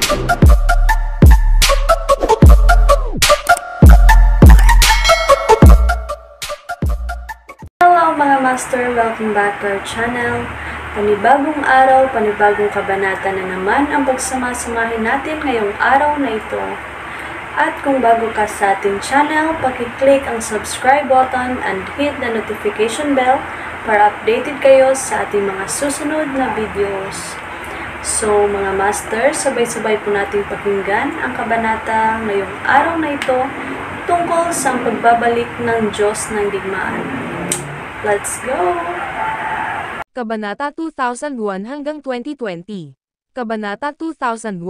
Hello mga master, welcome back to our channel. Panibagong araw, panibagong kabanata na naman ang pagsamasamahin natin ngayong araw na ito. At kung bago ka sa ating channel, paki-click ang subscribe button and hit the notification bell para updated kayo sa ating mga susunod na videos. So mga master, sabay-sabay po nating pakinggan ang kabanata ngayong araw na ito tungkol sa pagbabalik ng Diyos ng digmaan. Let's go! Kabanata 2001 hanggang 2020. Kabanata 2001.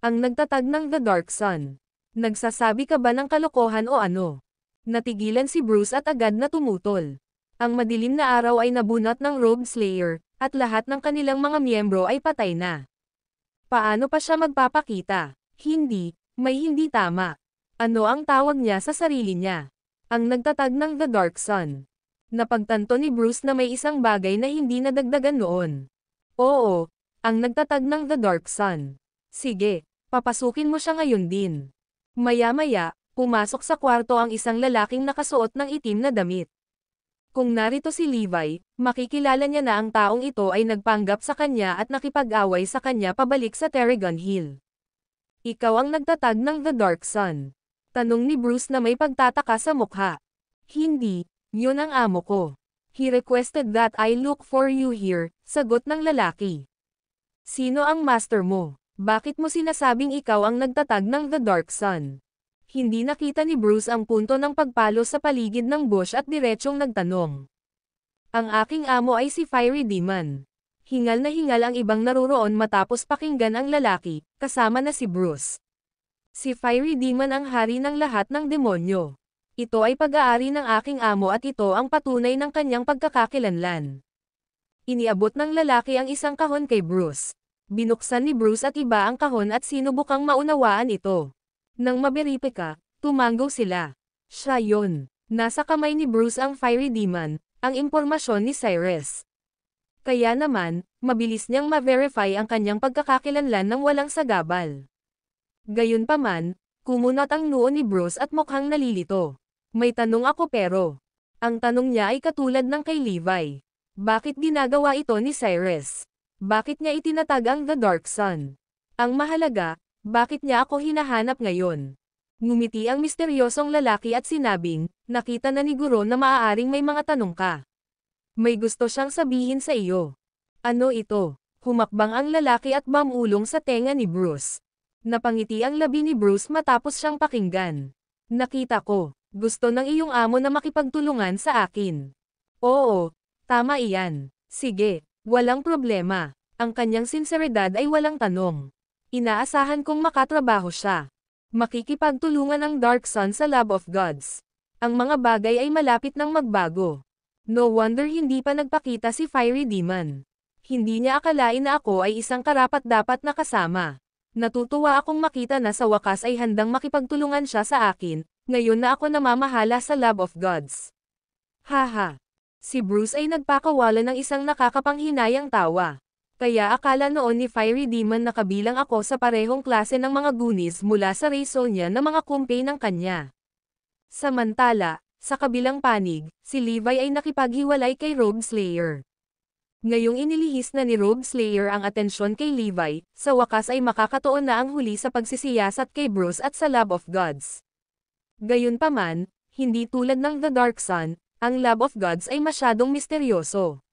Ang nagtatag ng The Dark Sun. Nagsasabi ka ba ng kalokohan o ano? Natigilan si Bruce at agad na tumutol. Ang madilim na araw ay nabunot ng Rogue Slayer, at lahat ng kanilang mga miyembro ay patay na. Paano pa siya magpapakita? Hindi, may hindi tama. Ano ang tawag niya sa sarili niya? Ang nagtatag ng The Dark Sun. Napagtanto ni Bruce na may isang bagay na hindi nadagdagan noon. Oo, ang nagtatag ng The Dark Sun. Sige, papasukin mo siya ngayon din. Maya-maya, pumasok sa kwarto ang isang lalaking nakasuot ng itim na damit. Kung narito si Levi, makikilala niya na ang taong ito ay nagpanggap sa kanya at nakipag-away sa kanya pabalik sa Terragon Hill. Ikaw ang nagtatag ng The Dark Sun. Tanong ni Bruce na may pagtataka sa mukha. Hindi, yun ang amo ko. He requested that I look for you here, sagot ng lalaki. Sino ang master mo? Bakit mo sinasabing ikaw ang nagtatag ng The Dark Sun? Hindi nakita ni Bruce ang punto ng pagpalo sa paligid ng bush at diretsyong nagtanong. Ang aking amo ay si Fiery Demon. Hingal na hingal ang ibang naruroon matapos pakinggan ang lalaki, kasama na si Bruce. Si Fiery Demon ang hari ng lahat ng demonyo. Ito ay pag-aari ng aking amo at ito ang patunay ng kanyang pagkakakilanlan. Iniabot ng lalaki ang isang kahon kay Bruce. Binuksan ni Bruce at iba ang kahon at sinubukang maunawaan ito. Nang maberipika, tumanggo sila. Siya yon. Nasa kamay ni Bruce ang Fiery Demon, ang impormasyon ni Cyrus. Kaya naman, mabilis niyang ma-verify ang kanyang pagkakakilanlan ng walang sagabal. Gayunpaman, kumunot ang noo ni Bruce at mukhang nalilito. May tanong ako pero. Ang tanong niya ay katulad ng kay Levi. Bakit ginagawa ito ni Cyrus? Bakit niya itinatag ang The Dark Sun? Ang mahalaga, bakit niya ako hinahanap ngayon? Ngumiti ang misteryosong lalaki at sinabing, nakita na ni Guro na maaaring may mga tanong ka. May gusto siyang sabihin sa iyo. Ano ito? Humakbang ang lalaki at mamulong sa tenga ni Bruce. Napangiti ang labi ni Bruce matapos siyang pakinggan. Nakita ko, gusto ng iyong amo na makipagtulungan sa akin. Oo, tama iyan. Sige, walang problema. Ang kanyang sinseridad ay walang tanong. Inaasahan kong makatrabaho siya. Makikipagtulungan ang Dark Sun sa Lab of Gods. Ang mga bagay ay malapit nang magbago. No wonder hindi pa nagpakita si Fiery Demon. Hindi niya akalain na ako ay isang karapat-dapat na kasama. Natutuwa akong makita na sa wakas ay handang makipagtulungan siya sa akin, ngayon na ako namamahala sa Lab of Gods. Haha. Si Bruce ay nagpakawala ng isang nakakapanghinayang tawa. Kaya akala noon ni Fiery Demon na kabilang ako sa parehong klase ng mga Goonies mula sa race niya na mga kumpay ng kanya. Samantala, sa kabilang panig, si Levi ay nakipaghiwalay kay Rogue Slayer. Ngayong inilihis na ni Rogue Slayer ang atensyon kay Levi, sa wakas ay makakatuon na ang huli sa pagsisiyasat kay Bruce at sa Lab of Gods. Gayunpaman, hindi tulad ng The Dark Sun, ang Lab of Gods ay masyadong misteryoso.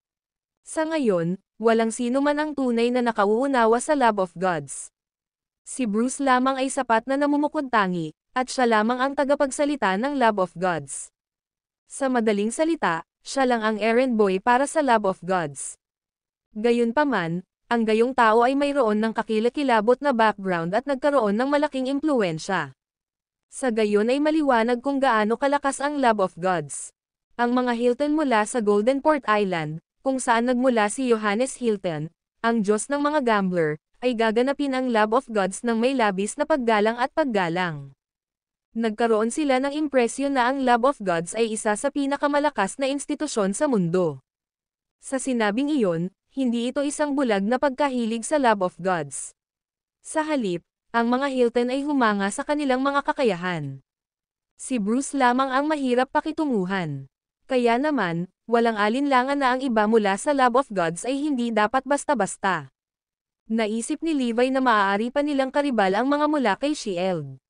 Sa ngayon, walang sino man ang tunay na nakauunawa sa Lab of Gods. Si Bruce lamang ay sapat na namumukod-tangi, at siya lamang ang tagapagsalita ng Lab of Gods. Sa madaling salita, siya lang ang errand boy para sa Lab of Gods. Gayunpaman, ang gayong tao ay mayroon ng kakilakilabot na background at nagkaroon ng malaking impluwensya. Sa gayon ay maliwanag kung gaano kalakas ang Lab of Gods. Ang mga Hilton mula sa Golden Port Island, kung saan nagmula si Johannes Hilton, ang Diyos ng mga gambler, ay gaganapin ang Lab of Gods ng may labis na paggalang at paggalang. Nagkaroon sila ng impresyon na ang Lab of Gods ay isa sa pinakamalakas na institusyon sa mundo. Sa sinabing iyon, hindi ito isang bulag na pagkahilig sa Lab of Gods. Sa halip, Ang mga Hilton ay humanga sa kanilang mga kakayahan. Si Bruce lamang ang mahirap pakitunguhan. Kaya naman, walang alinlangan na ang iba mula sa Lab of Gods ay hindi dapat basta-basta. Naisip ni Levi na maaari pa nilang karibal ang mga mula kay Shield.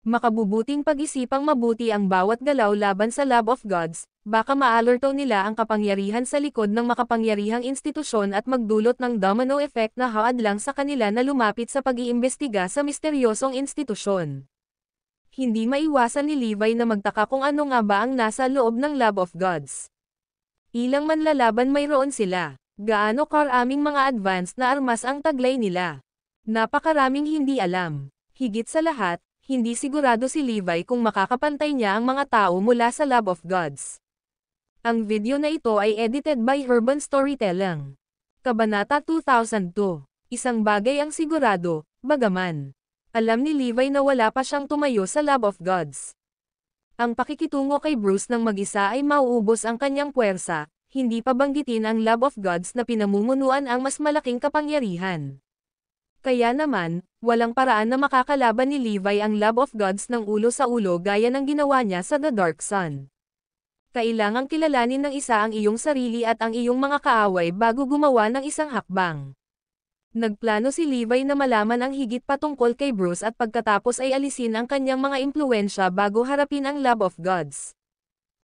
Makabubuting pag-isipang mabuti ang bawat galaw laban sa Lab of Gods, baka maalerto nila ang kapangyarihan sa likod ng makapangyarihang institusyon at magdulot ng domino effect na haadlang sa kanila na lumapit sa pag-iimbestiga sa misteryosong institusyon. Hindi maiwasan ni Levi na magtaka kung ano nga ba ang nasa loob ng Lab of Gods. Ilang manlalaban mayroon sila. Gaano karaming mga advanced na armas ang taglay nila. Napakaraming hindi alam. Higit sa lahat, hindi sigurado si Levi kung makakapantay niya ang mga tao mula sa Lab of Gods. Ang video na ito ay edited by Urban Storytelling. Kabanata 2002. Isang bagay ang sigurado, bagaman. Alam ni Levi na wala pa siyang tumayo sa Lab of Gods. Ang pakikitungo kay Bruce ng mag-isa ay mauubos ang kanyang puwersa, hindi pa banggitin ang Lab of Gods na pinamumunuan ang mas malaking kapangyarihan. Kaya naman, walang paraan na makakalaban ni Levi ang Lab of Gods ng ulo sa ulo gaya ng ginawa niya sa The Dark Sun. Kailangang kilalanin ng isa ang iyong sarili at ang iyong mga kaaway bago gumawa ng isang hakbang. Nagplano si Levi na malaman ang higit pa tungkol kay Bruce at pagkatapos ay alisin ang kanyang mga impluwensya bago harapin ang Lab of Gods.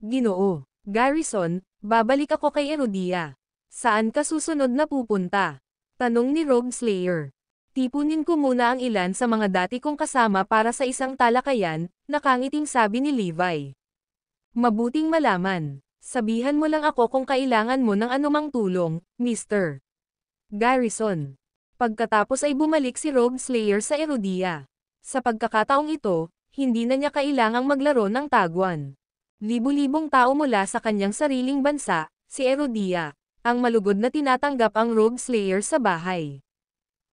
Ginoo, Garrison, babalik ako kay Erudia. Saan ka susunod na pupunta? Tanong ni Rogue Slayer. Tipunin ko muna ang ilan sa mga dati kong kasama para sa isang talakayan, nakangiting sabi ni Levi. Mabuting malaman. Sabihan mo lang ako kung kailangan mo ng anumang tulong, Mr. Garrison. Pagkatapos ay bumalik si Rogue Slayer sa Erudia. Sa pagkakataong ito, hindi na niya kailangang maglaro ng tagwan. Libu-libong tao mula sa kanyang sariling bansa, si Erudia, ang malugod na tinatanggap ang Rogue Slayer sa bahay.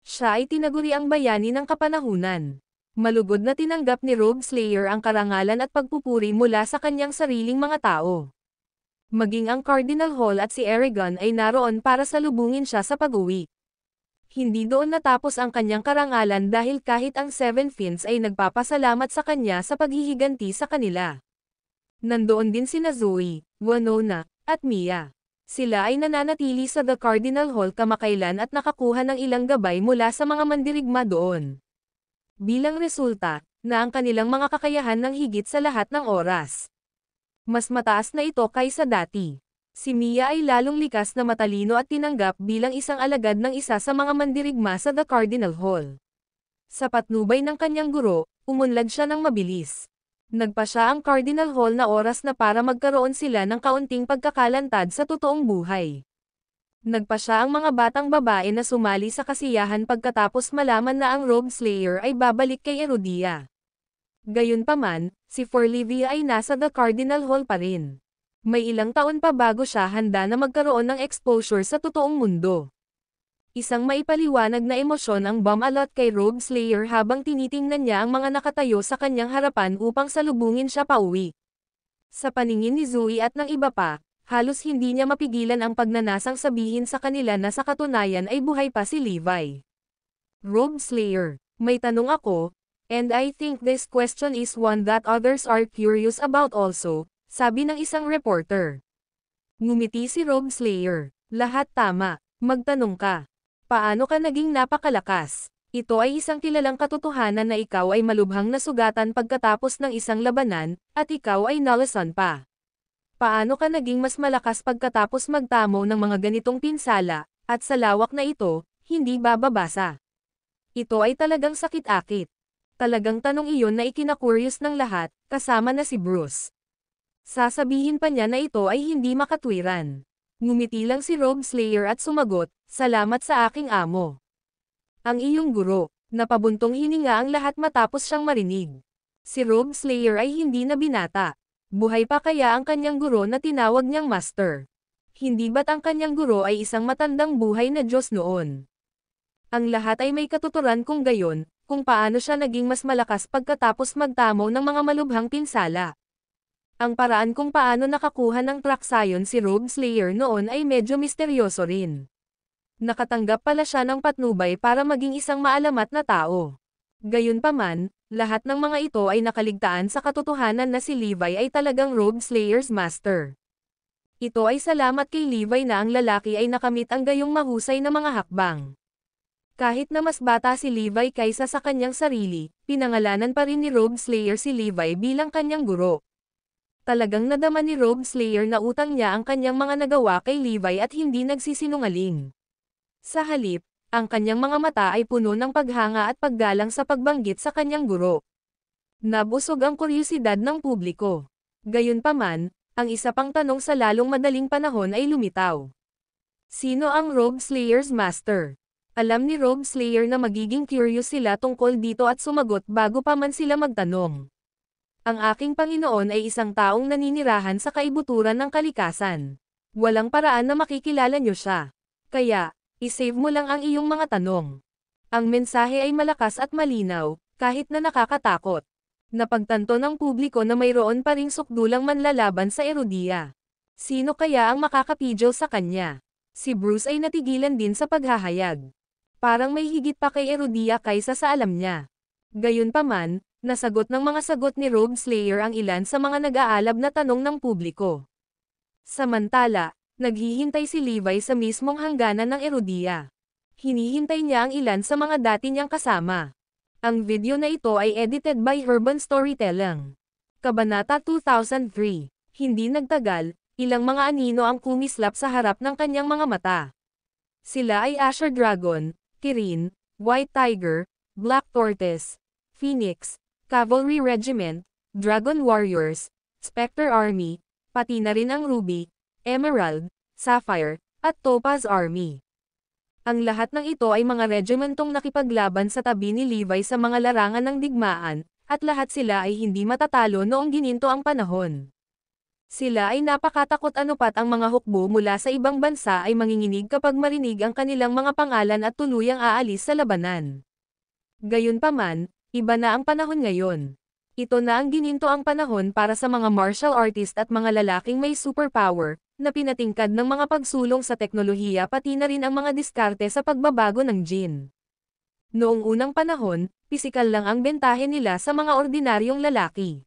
Siya ay tinaguri ang bayani ng kapanahunan. Malugod na tinanggap ni Rogue Slayer ang karangalan at pagpupuri mula sa kanyang sariling mga tao. Maging ang Cardinal Hall at si Eragon ay naroon para salubungin siya sa pag-uwi. Hindi doon natapos ang kanyang karangalan dahil kahit ang Seven Fins ay nagpapasalamat sa kanya sa paghihiganti sa kanila. Nandoon din sina Zoe, Winona, at Mia. Sila ay nananatili sa The Cardinal Hall kamakailan at nakakuha ng ilang gabay mula sa mga mandirigma doon. Bilang resulta, na ang kanilang mga kakayahan ng higit sa lahat ng oras. Mas mataas na ito kaysa dati. Si Mia ay lalong likas na matalino at tinanggap bilang isang alagad ng isa sa mga mandirigma sa The Cardinal Hall. Sa patnubay ng kanyang guro, umunlad siya ng mabilis. Nagpa siya ang Cardinal Hall na oras na para magkaroon sila ng kaunting pagkakalantad sa totoong buhay. Nagpa siya ang mga batang babae na sumali sa kasiyahan pagkatapos malaman na ang Rogue Slayer ay babalik kay Erudia. Gayunpaman, si Forlivia ay nasa The Cardinal Hall pa rin. May ilang taon pa bago siya handa na magkaroon ng exposure sa totoong mundo. Isang maipaliwanag na emosyon ang bumalot kay Rogue Slayer habang tinitingnan niya ang mga nakatayo sa kanyang harapan upang salubungin siya pauwi. Sa paningin ni Zoe at ng iba pa, halos hindi niya mapigilan ang pagnanasang sabihin sa kanila na sa katunayan ay buhay pa si Levi. Rogue Slayer, may tanong ako, and I think this question is one that others are curious about also. Sabi ng isang reporter. Ngumiti si Rogue Slayer. Lahat tama. Magtanong ka. Paano ka naging napakalakas? Ito ay isang kilalang katotohanan na ikaw ay malubhang nasugatan pagkatapos ng isang labanan, at ikaw ay nalasan pa. Paano ka naging mas malakas pagkatapos magtamo ng mga ganitong pinsala, at sa lawak na ito, hindi bababasa? Ito ay talagang sakit-akit. Talagang tanong iyon na ikinakuryos ng lahat, kasama na si Bruce. Sasabihin pa niya na ito ay hindi makatwiran. Ngumiti lang si Rogue Slayer at sumagot, salamat sa aking amo. Ang iyong guro, napabuntong hininga ang lahat matapos siyang marinig. Si Rogue Slayer ay hindi na binata. Buhay pa kaya ang kanyang guro na tinawag niyang master? Hindi ba't ang kanyang guro ay isang matandang buhay na Diyos noon? Ang lahat ay may katuturan kung gayon, kung paano siya naging mas malakas pagkatapos magtamo ng mga malubhang pinsala. Ang paraan kung paano nakakuha ng traksayon si Rogue Slayer noon ay medyo misteryoso rin. Nakatanggap pala siya ng patnubay para maging isang maalamat na tao. Gayunpaman, lahat ng mga ito ay nakaligtaan sa katotohanan na si Levi ay talagang Rogue Slayer's master. Ito ay salamat kay Levi na ang lalaki ay nakamit ang gayong mahusay na mga hakbang. Kahit na mas bata si Levi kaysa sa kanyang sarili, pinangalanan pa rin ni Rogue Slayer si Levi bilang kanyang guro. Talagang nadama ni Rogue Slayer na utang niya ang kanyang mga nagawa kay Levi at hindi nagsisinungaling. Sa halip, ang kanyang mga mata ay puno ng paghanga at paggalang sa pagbanggit sa kanyang guro. Nabusog ang kuryusidad ng publiko. Gayunpaman, ang isa pang tanong sa lalong madaling panahon ay lumitaw. Sino ang Rogue Slayer's master? Alam ni Rogue Slayer na magiging curious sila tungkol dito at sumagot bago pa man sila magtanong. Ang aking Panginoon ay isang taong naninirahan sa kaibuturan ng kalikasan. Walang paraan na makikilala niyo siya. Kaya, isave mo lang ang iyong mga tanong. Ang mensahe ay malakas at malinaw, kahit na nakakatakot. Napagtanto ng publiko na mayroon pa ring sukdulang manlalaban sa Erudia. Sino kaya ang makakapidyo sa kanya? Si Bruce ay natigilan din sa paghahayag. Parang may higit pa kay Erudia kaysa sa alam niya. Gayunpaman, nasagot ng mga sagot ni Rogue Slayer ang ilan sa mga nag-aalab na tanong ng publiko. Samantala, naghihintay si Levi sa mismong hangganan ng Erudia. Hinihintay niya ang ilan sa mga dati niyang kasama. Ang video na ito ay edited by Urban Storytelling. Kabanata 2003. Hindi nagtagal, ilang mga anino ang kumislap sa harap ng kanyang mga mata. Sila ay Asher Dragon, Kirin, White Tiger, Black Tortoise, Phoenix, Cavalry Regiment, Dragon Warriors, Spectre Army, pati na rin ang Ruby, Emerald, Sapphire, at Topaz Army. Ang lahat ng ito ay mga regimentong nakipaglaban sa tabi ni Levi sa mga larangan ng digmaan, at lahat sila ay hindi matatalo noong gininto ang panahon. Sila ay napakatakot anupat ang mga hukbo mula sa ibang bansa ay manginginig kapag marinig ang kanilang mga pangalan at tuluyang aalis sa labanan. Gayunpaman, iba na ang panahon ngayon. Ito na ang gininto ang panahon para sa mga martial artist at mga lalaking may superpower, na pinatingkad ng mga pagsulong sa teknolohiya pati na rin ang mga diskarte sa pagbabago ng gene. Noong unang panahon, pisikal lang ang bentahe nila sa mga ordinaryong lalaki.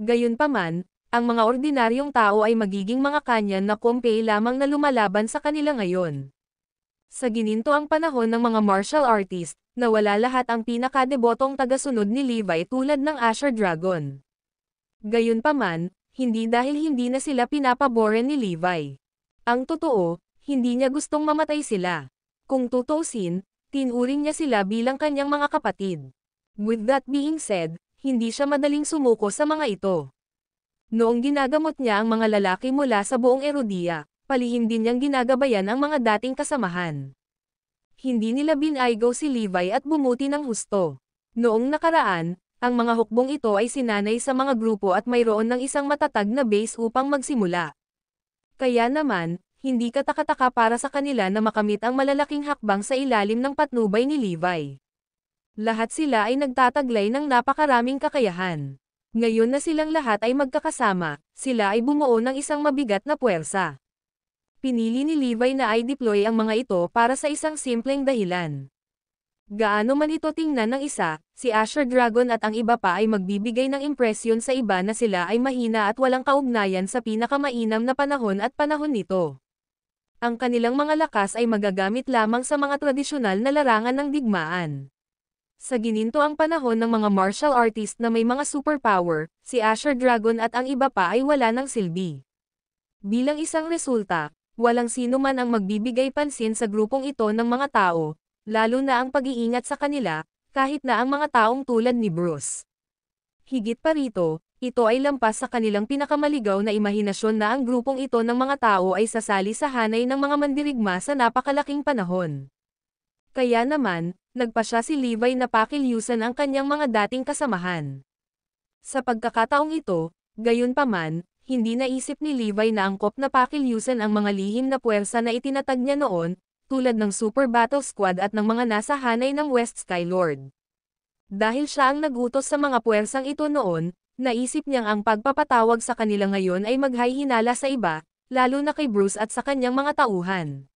Gayunpaman, ang mga ordinaryong tao ay magiging mga kanyan na kompay lamang na lumalaban sa kanila ngayon. Sa gininto ang panahon ng mga martial artist, nawala lahat ang pinakadebotong tagasunod ni Levi tulad ng Asher Dragon. Gayunpaman, hindi dahil hindi na sila pinapaboran ni Levi. Ang totoo, hindi niya gustong mamatay sila. Kung tutusin, tinuring niya sila bilang kanyang mga kapatid. With that being said, hindi siya madaling sumuko sa mga ito. Noong ginagamot niya ang mga lalaki mula sa buong Erudia, palihim din niyang ginagabayan ang mga dating kasamahan. Hindi nila binaygo si Levi at bumuti ng husto. Noong nakaraan, ang mga hukbong ito ay sinanay sa mga grupo at mayroon ng isang matatag na base upang magsimula. Kaya naman, hindi katakataka para sa kanila na makamit ang malalaking hakbang sa ilalim ng patnubay ni Levi. Lahat sila ay nagtataglay ng napakaraming kakayahan. Ngayon na silang lahat ay magkakasama, sila ay bumuo ng isang mabigat na puwersa. Pinili ni Levi na i-deploy ang mga ito para sa isang simpleng dahilan. Gaano man ito tingnan ng isa, si Asher Dragon at ang iba pa ay magbibigay ng impresyon sa iba na sila ay mahina at walang kaugnayan sa pinakamainam na panahon at panahon nito. Ang kanilang mga lakas ay magagamit lamang sa mga tradisyonal na larangan ng digmaan. Sa gininto ang panahon ng mga martial artist na may mga superpower, si Asher Dragon at ang iba pa ay wala ng silbi. Bilang isang resulta, walang sino man ang magbibigay pansin sa grupong ito ng mga tao, lalo na ang pag-iingat sa kanila, kahit na ang mga taong tulad ni Bruce. Higit pa rito, ito ay lampas sa kanilang pinakamaligaw na imahinasyon na ang grupong ito ng mga tao ay sasali sa hanay ng mga mandirigma sa napakalaking panahon. Kaya naman, nagpasya si Levi na pakilyusan ang kanyang mga dating kasamahan. Sa pagkakataong ito, gayunpaman, hindi naisip ni Levi na angkop na pakilyusan ang mga lihim na puwersa na itinatag niya noon, tulad ng Super Battle Squad at ng mga nasa hanay ng West Skylord. Dahil siya ang nagutos sa mga puwersang ito noon, naisip niyang ang pagpapatawag sa kanila ngayon ay maghay-hinala sa iba, lalo na kay Bruce at sa kanyang mga tauhan.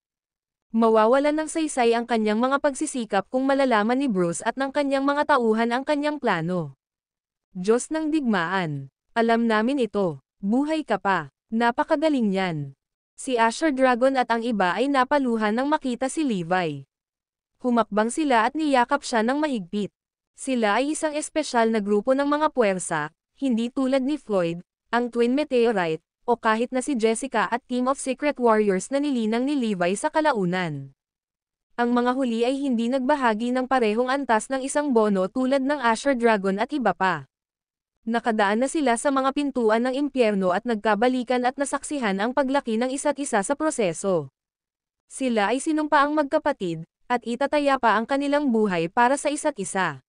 Mawawalan ng saysay ang kanyang mga pagsisikap kung malalaman ni Bruce at ng kanyang mga tauhan ang kanyang plano. Diyos ng digmaan. Alam namin ito. Buhay ka pa. Napakagaling yan. Si Asher Dragon at ang iba ay napaluhan nang makita si Levi. Humakbang sila at niyakap siya ng mahigpit. Sila ay isang espesyal na grupo ng mga puwersa, hindi tulad ni Floyd, ang Twin Meteorite, o kahit na si Jessica at Team of Secret Warriors na nilinang ni Levi sa kalaunan. Ang mga huli ay hindi nagbahagi ng parehong antas ng isang bono tulad ng Asher Dragon at iba pa. Nakadaan na sila sa mga pintuan ng impyerno at nagkabalikan at nasaksihan ang paglaki ng isa't isa sa proseso. Sila ay sinumpaang magkapatid, at itataya pa ang kanilang buhay para sa isa't isa.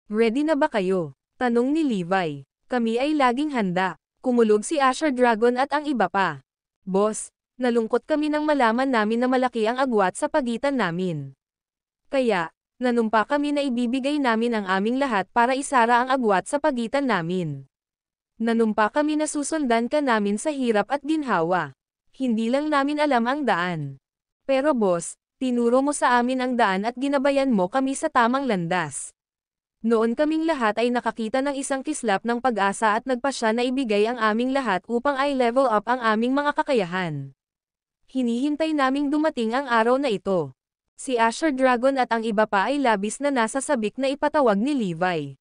Ready na ba kayo? Tanong ni Levi. Kami ay laging handa. Kumulog si Asher Dragon at ang iba pa. Boss, nalungkot kami nang malaman namin na malaki ang agwat sa pagitan namin. Kaya, nanumpa kami na ibibigay namin ang aming lahat para isara ang agwat sa pagitan namin. Nanumpa kami na susundan ka namin sa hirap at ginhawa. Hindi lang namin alam ang daan. Pero boss, tinuro mo sa amin ang daan at ginabayan mo kami sa tamang landas. Noon kaming lahat ay nakakita ng isang kislap ng pag-asa at nagpasya na ibigay ang aming lahat upang ay level up ang aming mga kakayahan. Hinihintay naming dumating ang araw na ito. Si Asher Dragon at ang iba pa ay labis na nasa sabik na ipatawag ni Levi.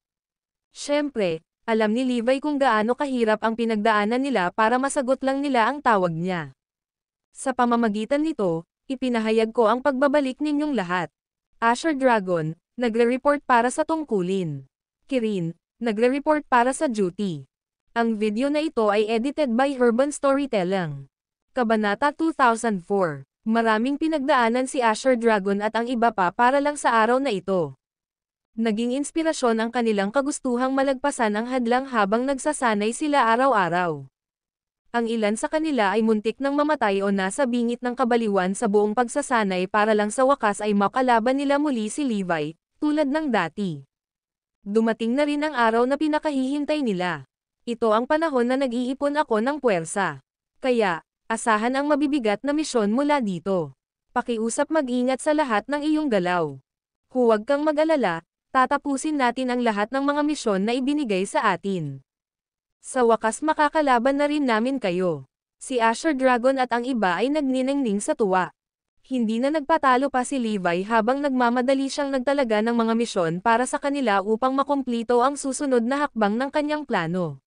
Siyempre, alam ni Levi kung gaano kahirap ang pinagdaanan nila para masagot lang nila ang tawag niya. Sa pamamagitan nito, ipinahayag ko ang pagbabalik ninyong lahat. Asher Dragon, nagre-report para sa tungkulin. Kirin, nagre-report para sa duty. Ang video na ito ay edited by Urban Storytelling. Kabanata 2004. Maraming pinagdaanan si Asher Dragon at ang iba pa para lang sa araw na ito. Naging inspirasyon ang kanilang kagustuhang malagpasan ang hadlang habang nagsasanay sila araw-araw. Ang ilan sa kanila ay muntik nang mamatay o nasa bingit ng kabaliwan sa buong pagsasanay para lang sa wakas ay makalaban nila muli si Levi, tulad ng dati. Dumating na rin ang araw na pinakahihintay nila. Ito ang panahon na nag-iipon ako ng puwersa. Kaya, asahan ang mabibigat na misyon mula dito. Pakiusap mag-ingat sa lahat ng iyong galaw. Huwag kang mag-alala, tatapusin natin ang lahat ng mga misyon na ibinigay sa atin. Sa wakas makakalaban na rin namin kayo. Si Asher Dragon at ang iba ay nagniningning sa tuwa. Hindi na nagpatalo pa si Levi habang nagmamadali siyang nagtalaga ng mga misyon para sa kanila upang makumplito ang susunod na hakbang ng kanyang plano.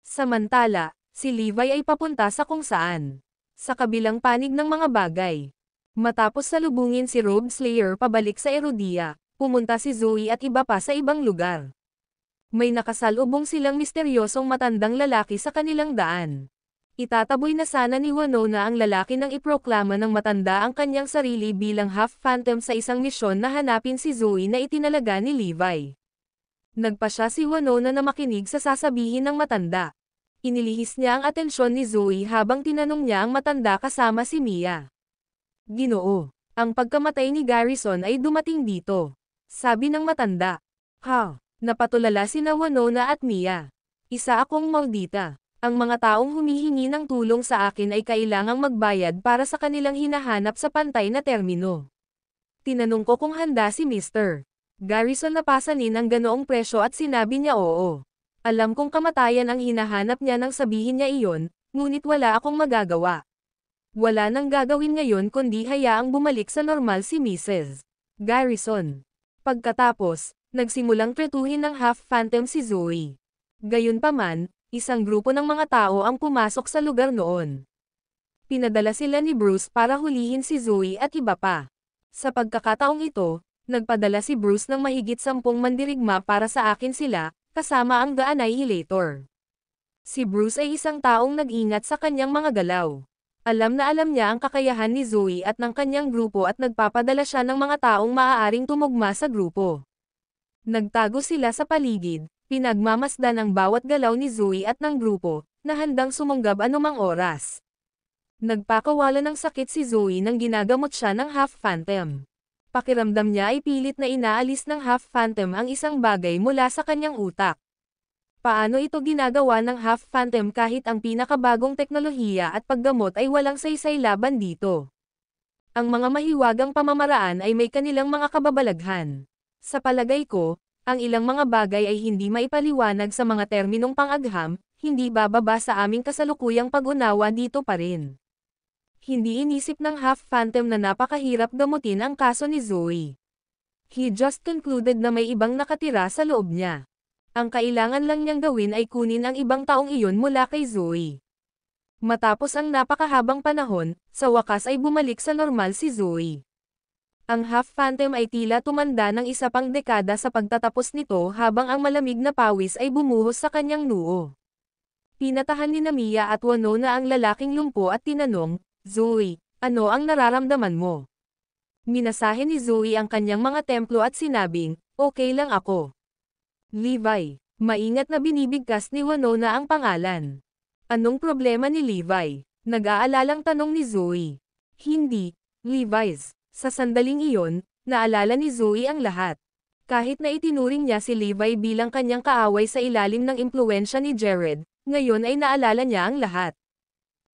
Samantala, si Levi ay papunta sa kung saan. Sa kabilang panig ng mga bagay. Matapos salubungin si Robe Slayer pabalik sa Erudia, pumunta si Zoe at iba pa sa ibang lugar. May nakasalubong silang misteryosong matandang lalaki sa kanilang daan. Itataboy na sana ni Winona ang lalaki nang iproklama ng matanda ang kanyang sarili bilang half-phantom sa isang misyon na hanapin si Zoe na itinalaga ni Levi. Nagpasya si Winona na makinig sa sasabihin ng matanda. Inilihis niya ang atensyon ni Zoe habang tinanong niya ang matanda kasama si Mia. Ginoo, ang pagkamatay ni Garrison ay dumating dito. Sabi ng matanda. Ha? Napatulala sina Winona at Mia. Isa akong maldita. Ang mga taong humihingi ng tulong sa akin ay kailangang magbayad para sa kanilang hinahanap sa pantay na termino. Tinanong ko kung handa si Mr. Garrison na pasanin ang ganoong presyo at sinabi niya oo. Alam kong kamatayan ang hinahanap niya nang sabihin niya iyon, ngunit wala akong magagawa. Wala nang gagawin ngayon kundi hayaang bumalik sa normal si Mrs. Garrison. Pagkatapos, nagsimulang tretuhin ng half-phantom si Zoe. Gayunpaman, isang grupo ng mga tao ang pumasok sa lugar noon. Pinadala sila ni Bruce para hulihin si Zoe at iba pa. Sa pagkakataong ito, nagpadala si Bruce ng mahigit 10 mandirigma para sa akin sila, kasama ang The Annihilator. Si Bruce ay isang taong nag-ingat sa kanyang mga galaw. Alam na alam niya ang kakayahan ni Zoe at ng kanyang grupo at nagpapadala siya ng mga taong maaaring tumugma sa grupo. Nagtago sila sa paligid, pinagmamasdan ang bawat galaw ni Zoe at ng grupo, na handang sumunggab anumang oras. Nagpakawala ng sakit si Zoe nang ginagamot siya ng half-phantom. Pakiramdam niya ay pilit na inaalis ng half-phantom ang isang bagay mula sa kanyang utak. Paano ito ginagawa ng half-phantom kahit ang pinakabagong teknolohiya at paggamot ay walang saysay laban dito? Ang mga mahiwagang pamamaraan ay may kanilang mga kababalaghan. Sa palagay ko, ang ilang mga bagay ay hindi maipaliwanag sa mga terminong pang-agham, hindi bababa sa aming kasalukuyang pag-unawa dito pa rin. Hindi inisip ng Half-Phantom na napakahirap gamutin ang kaso ni Zoe. He just concluded na may ibang nakatira sa loob niya. Ang kailangan lang niyang gawin ay kunin ang ibang taong iyon mula kay Zoe. Matapos ang napakahabang panahon, sa wakas ay bumalik sa normal si Zoe. Ang Half-Phantom ay tila tumanda ng isa pang dekada sa pagtatapos nito habang ang malamig na pawis ay bumuhos sa kanyang noo. Pinatahan ni Mia at Winona ang lalaking lumpo at tinanong, "Zoe, ano ang nararamdaman mo?" Minasahe ni Zoe ang kanyang mga templo at sinabing, "Okay lang ako." Levi, maingat na binibigkas ni Winona ang pangalan. Anong problema ni Levi? Nag-aalalang tanong ni Zoe. Hindi, Levi's. Sa sandaling iyon, naalala ni Zoe ang lahat. Kahit na itinuring niya si Levi bilang kanyang kaaway sa ilalim ng impluwensya ni Jared, ngayon ay naalala niya ang lahat.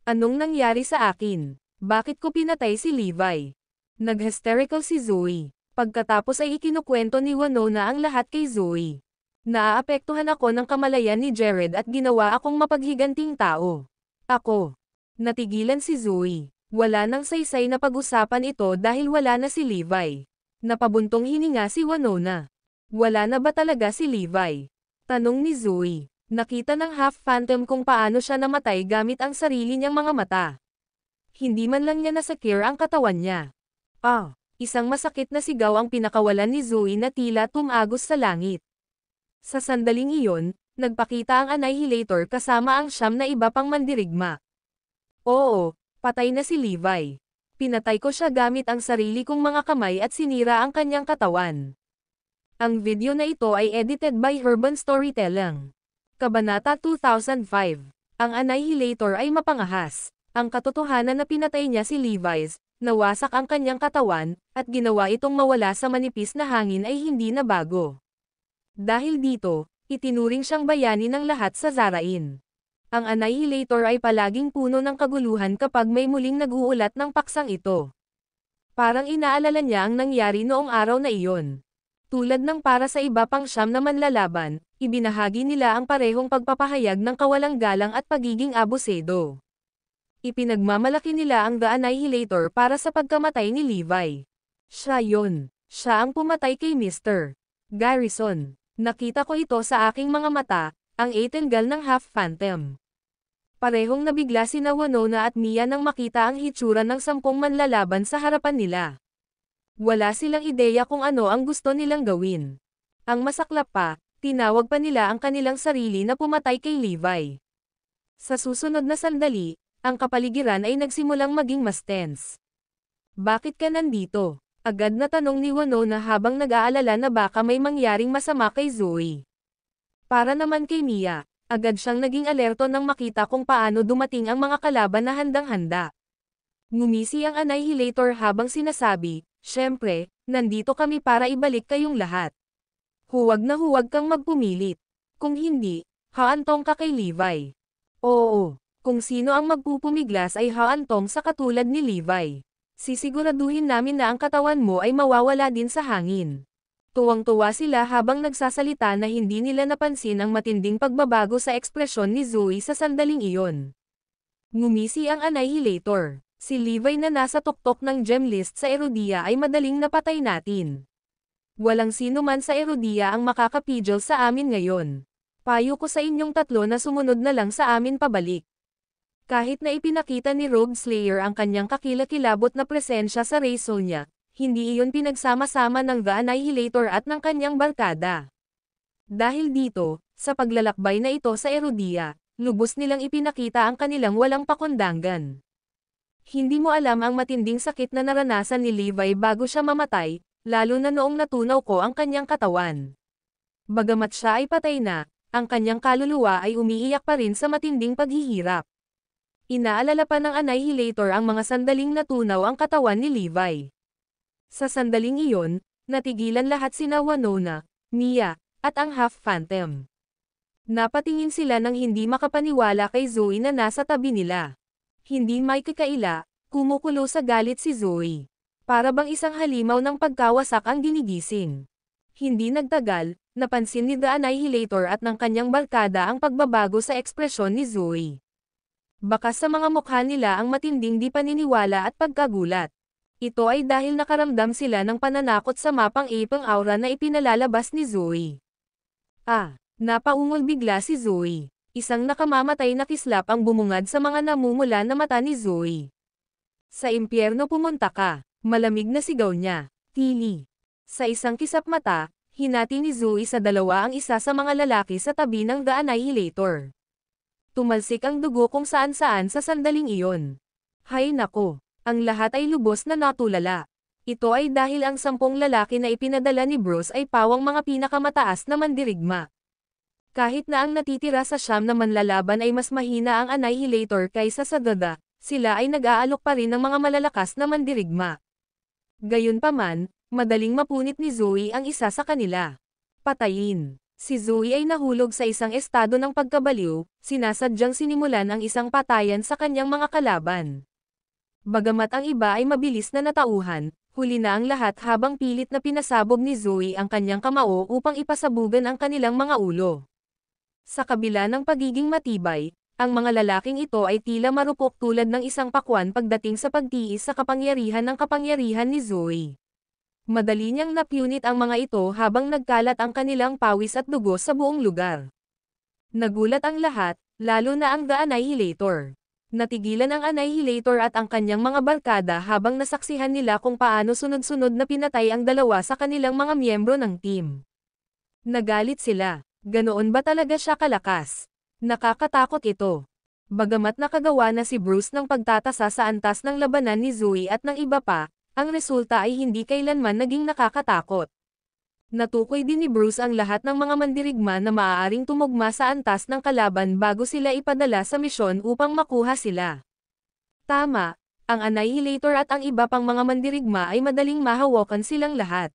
Anong nangyari sa akin? Bakit ko pinatay si Levi? Nag-hysterical si Zoe. Pagkatapos ay ikinukwento ni Winona ang lahat kay Zoe. Naaapektuhan ako ng kamalayan ni Jared at ginawa akong mapaghiganting tao. Ako. Natigilan si Zoe. Wala nang saysay na pag-usapan ito dahil wala na si Levi. Napabuntong hininga si Winona. Wala na ba talaga si Levi? Tanong ni Zoe. Nakita ng Half-Phantom kung paano siya namatay gamit ang sarili niyang mga mata. Hindi man lang niya nasakir ang katawan niya. Isang masakit na sigaw ang pinakawalan ni Zoe na tila tumagos sa langit. Sa sandaling iyon, nagpakita ang Annihilator kasama ang 9 na iba pang mandirigma. Oo, patay na si Levi. Pinatay ko siya gamit ang sarili kong mga kamay at sinira ang kanyang katawan. Ang video na ito ay edited by Urban Storytelling. Kabanata 2005. Ang Annihilator ay mapangahas. Ang katotohanan na pinatay niya si Levi's, nawasak ang kanyang katawan, at ginawa itong mawala sa manipis na hangin ay hindi na bago. Dahil dito, itinuring siyang bayani ng lahat sa Zarain. Ang Annihilator ay palaging puno ng kaguluhan kapag may muling nag-uulat ng paksang ito. Parang inaalala niya ang nangyari noong araw na iyon. Tulad ng para sa iba pang 9 na manlalaban, ibinahagi nila ang parehong pagpapahayag ng kawalang galang at pagiging abusedo. Ipinagmamalaki nila ang The Annihilator para sa pagkamatay ni Levi. Siya yon. Siya ang pumatay kay Mr. Garrison. Nakita ko ito sa aking mga mata, ang Eightengal ng Half-Phantom. Parehong nabigla sina Winona at Mia nang makita ang hitsura ng 10 manlalaban sa harapan nila. Wala silang ideya kung ano ang gusto nilang gawin. Ang masaklap pa, tinawag pa nila ang kanilang sarili na pumatay kay Levi. Sa susunod na sandali, ang kapaligiran ay nagsimulang maging mas tense. Bakit ka nandito? Agad na tanong ni Winona habang nag-aalala na baka may mangyaring masama kay Zoe. Para naman kay Mia, agad siyang naging alerto nang makita kung paano dumating ang mga kalaban na handang-handa. Ngumisi ang Annihilator habang sinasabi, "Syempre, nandito kami para ibalik kayong lahat. Huwag na huwag kang magpumilit. Kung hindi, haantong ka kay Levi." Oo, kung sino ang magpupumiglas ay haantong sa katulad ni Levi. Sisiguraduhin namin na ang katawan mo ay mawawala din sa hangin. Tuwang-tuwa sila habang nagsasalita na hindi nila napansin ang matinding pagbabago sa ekspresyon ni Zoe sa sandaling iyon. Ngumisi ang Annihilator. Si Levi na nasa tuktok ng gem list sa Erudia ay madaling napatay natin. Walang sino man sa Erudia ang makakapigil sa amin ngayon. Payo ko sa inyong 3 na sumunod na lang sa amin pabalik. Kahit na ipinakita ni Rogue Slayer ang kanyang kakilakilabot na presensya sa Razor niya, hindi iyon pinagsama-sama ng The Annihilator at ng kanyang barkada. Dahil dito, sa paglalakbay na ito sa Erudia, lubos nilang ipinakita ang kanilang walang pakundangan. Hindi mo alam ang matinding sakit na naranasan ni Levi bago siya mamatay, lalo na noong natunaw ko ang kanyang katawan. Bagamat siya ay patay na, ang kanyang kaluluwa ay umiiyak pa rin sa matinding paghihirap. Inaalala pa ng Annihilator ang mga sandaling natunaw ang katawan ni Levi. Sa sandaling iyon, natigilan lahat sina Winona, Mia, at ang Half-Phantom. Napatingin sila nang hindi makapaniwala kay Zoe na nasa tabi nila. Hindi may kakaila, kumukulo sa galit si Zoe. Para bang isang halimaw ng pagkawasak ang ginigising. Hindi nagtagal, napansin ni The Annihilator at ng kanyang barkada ang pagbabago sa ekspresyon ni Zoe. Baka sa mga mukha nila ang matinding di paniniwala at pagkagulat. Ito ay dahil nakaramdam sila ng pananakot sa mapang ipang aura na ipinalalabas ni Zoe. Napaungol bigla si Zoe. Isang nakamamatay na kislap ang bumungad sa mga namumula na mata ni Zoe. Sa impyerno pumunta ka, malamig na sigaw niya. Tili. Sa isang kisap mata, hinati ni Zoe sa dalawa ang isa sa mga lalaki sa tabi ng The Annihilator. Tumalsik ang dugo kung saan-saan sa sandaling iyon. Hay nako, ang lahat ay lubos na natulala. Ito ay dahil ang 10 lalaki na ipinadala ni Bruce ay pawang mga pinakamataas na mandirigma. Kahit na ang natitira sa 9 na manlalaban ay mas mahina ang Annihilator kaysa sa Dada, sila ay nag-aalok pa rin ng mga malalakas na mandirigma. Gayunpaman, madaling mapunit ni Zoe ang isa sa kanila. Patayin. Si Zoe ay nahulog sa isang estado ng pagkabaliw, sinasadyang sinimulan ang isang patayan sa kanyang mga kalaban. Bagamat ang iba ay mabilis na natauhan, huli na ang lahat habang pilit na pinasabog ni Zoe ang kanyang kamao upang ipasabugan ang kanilang mga ulo. Sa kabila ng pagiging matibay, ang mga lalaking ito ay tila marupok tulad ng isang pakwan pagdating sa pagtiis sa kapangyarihan ng kapangyarihan ni Zoe. Madali niyang napunit ang mga ito habang nagkalat ang kanilang pawis at dugo sa buong lugar. Nagulat ang lahat, lalo na ang The Annihilator. Natigilan ang Annihilator at ang kanyang mga barkada habang nasaksihan nila kung paano sunod-sunod na pinatay ang dalawa sa kanilang mga miyembro ng team. Nagalit sila. Ganoon ba talaga siya kalakas? Nakakatakot ito. Bagamat nakagawa na si Bruce ng pagtatasa sa antas ng labanan ni Zoe at ng iba pa, ang resulta ay hindi kailanman naging nakakatakot. Natukoy din ni Bruce ang lahat ng mga mandirigma na maaaring tumugma sa antas ng kalaban bago sila ipadala sa misyon upang makuha sila. Tama, ang Annihilator at ang iba pang mga mandirigma ay madaling mahawakan silang lahat.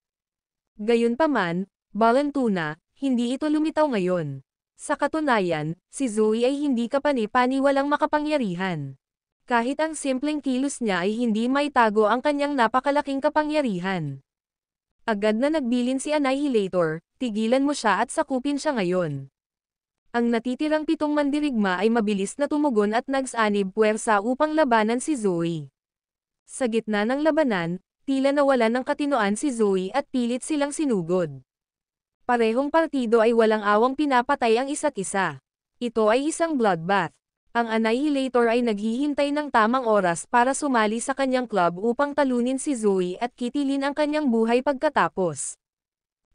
Gayunpaman, Valentuna, hindi ito lumitaw ngayon. Sa katunayan, si Zoe ay hindi kapani-paniwalang makapangyarihan. Kahit ang simpleng kilos niya ay hindi maitago ang kanyang napakalaking kapangyarihan. Agad na nagbilin si Annihilator, tigilan mo siya at sakupin siya ngayon. Ang natitirang 7 mandirigma ay mabilis na tumugon at nagsanib puwersa upang labanan si Zoe. Sa gitna ng labanan, tila nawalan ng katinoan si Zoe at pilit silang sinugod. Parehong partido ay walang awang pinapatay ang isa't isa. Ito ay isang bloodbath. Ang Annihilator ay naghihintay ng tamang oras para sumali sa kanyang club upang talunin si Zoe at kitilin ang kanyang buhay pagkatapos.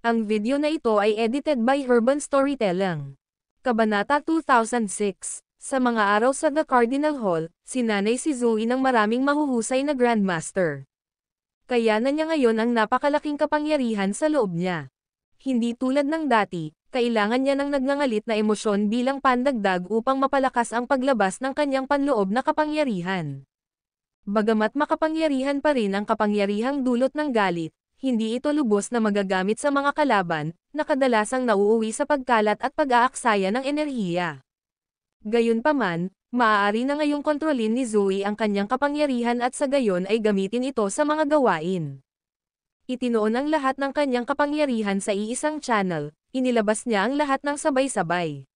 Ang video na ito ay edited by Urban Storytelling. Kabanata 2006. Sa mga araw sa The Cardinal Hall, sinanay si Zoe ng maraming mahuhusay na Grandmaster. Kaya na niya ngayon ang napakalaking kapangyarihan sa loob niya. Hindi tulad ng dati, kailangan niya ng nagngangalit na emosyon bilang pandagdag upang mapalakas ang paglabas ng kanyang panloob na kapangyarihan. Bagamat makapangyarihan pa rin ang kapangyarihang dulot ng galit, hindi ito lubos na magagamit sa mga kalaban, na kadalasang nauuwi sa pagkalat at pag-aaksaya ng enerhiya. Gayunpaman, maaari na ngayong kontrolin ni Zoe ang kanyang kapangyarihan at sa gayon ay gamitin ito sa mga gawain. Itinoon ang lahat ng kanyang kapangyarihan sa iisang channel, inilabas niya ang lahat ng sabay-sabay.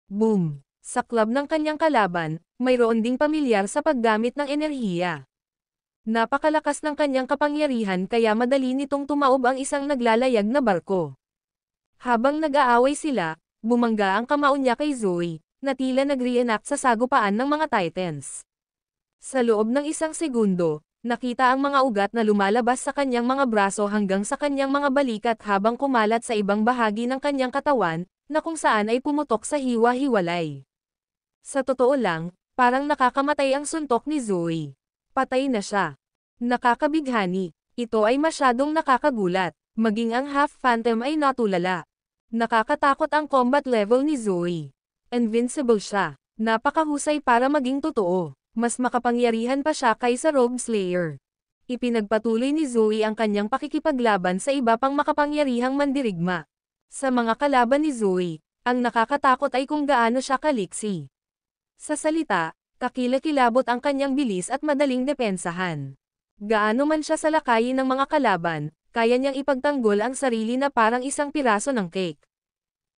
Boom! Sa club ng kanyang kalaban, mayroon ding pamilyar sa paggamit ng enerhiya. Napakalakas ng kanyang kapangyarihan kaya madali nitong tumaob ang isang naglalayag na barko. Habang nag-aaway sila, bumangga ang kamao niya kay Zoe, na tila nag-reenact sa sagupaan ng mga Titans. Sa loob ng isang segundo, nakita ang mga ugat na lumalabas sa kanyang mga braso hanggang sa kanyang mga balikat habang kumalat sa ibang bahagi ng kanyang katawan, na kung saan ay pumutok sa hiwa-hiwalay. Sa totoo lang, parang nakakamatay ang suntok ni Zoe. Patay na siya. Nakakabighani. Ito ay masyadong nakakagulat. Maging ang Half Phantom ay natulala. Nakakatakot ang combat level ni Zoe. Invincible siya. Napakahusay para maging totoo. Mas makapangyarihan pa siya kaysa Rogue Slayer. Ipinagpatuloy ni Zoe ang kanyang pakikipaglaban sa iba pang makapangyarihang mandirigma. Sa mga kalaban ni Zoe, ang nakakatakot ay kung gaano siya kaliksi. Sa salita, kakilakilabot ang kanyang bilis at madaling depensahan. Gaano man siya salakayin ng mga kalaban, kaya niyang ipagtanggol ang sarili na parang isang piraso ng cake.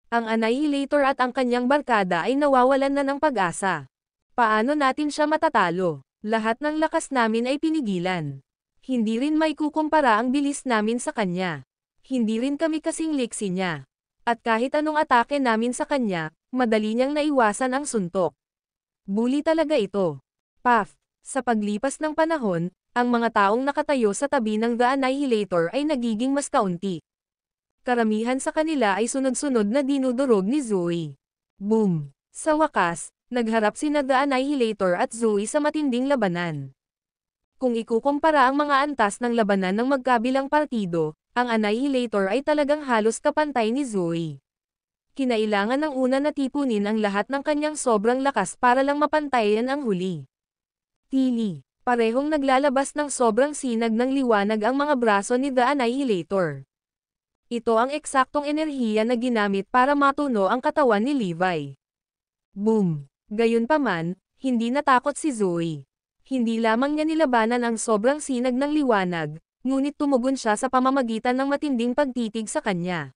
Ang Annihilator at ang kanyang barkada ay nawawalan na ng pag-asa. Paano natin siya matatalo? Lahat ng lakas namin ay pinigilan. Hindi rin may kukumpara ang bilis namin sa kanya. Hindi rin kami kasing liksi niya. At kahit anong atake namin sa kanya, madali niyang naiwasan ang suntok. Bully talaga ito. Puff. Sa paglipas ng panahon, ang mga taong nakatayo sa tabi ng The Annihilator ay nagiging mas kaunti. Karamihan sa kanila ay sunod-sunod na dinudurog ni Zoe. Boom! Sa wakas, nagharap sina The Annihilator at Zoe sa matinding labanan. Kung ikukumpara ang mga antas ng labanan ng magkabilang partido, ang Annihilator ay talagang halos kapantay ni Zoe. Kinailangan ng una na tipunin ang lahat ng kanyang sobrang lakas para lang mapantayan ang huli. Tili. Parehong naglalabas ng sobrang sinag ng liwanag ang mga braso ni The Annihilator. Ito ang eksaktong enerhiya na ginamit para matuno ang katawan ni Levi. Boom! Gayunpaman, hindi natakot si Zoe. Hindi lamang niya nilabanan ang sobrang sinag ng liwanag, ngunit tumugon siya sa pamamagitan ng matinding pagtitig sa kanya.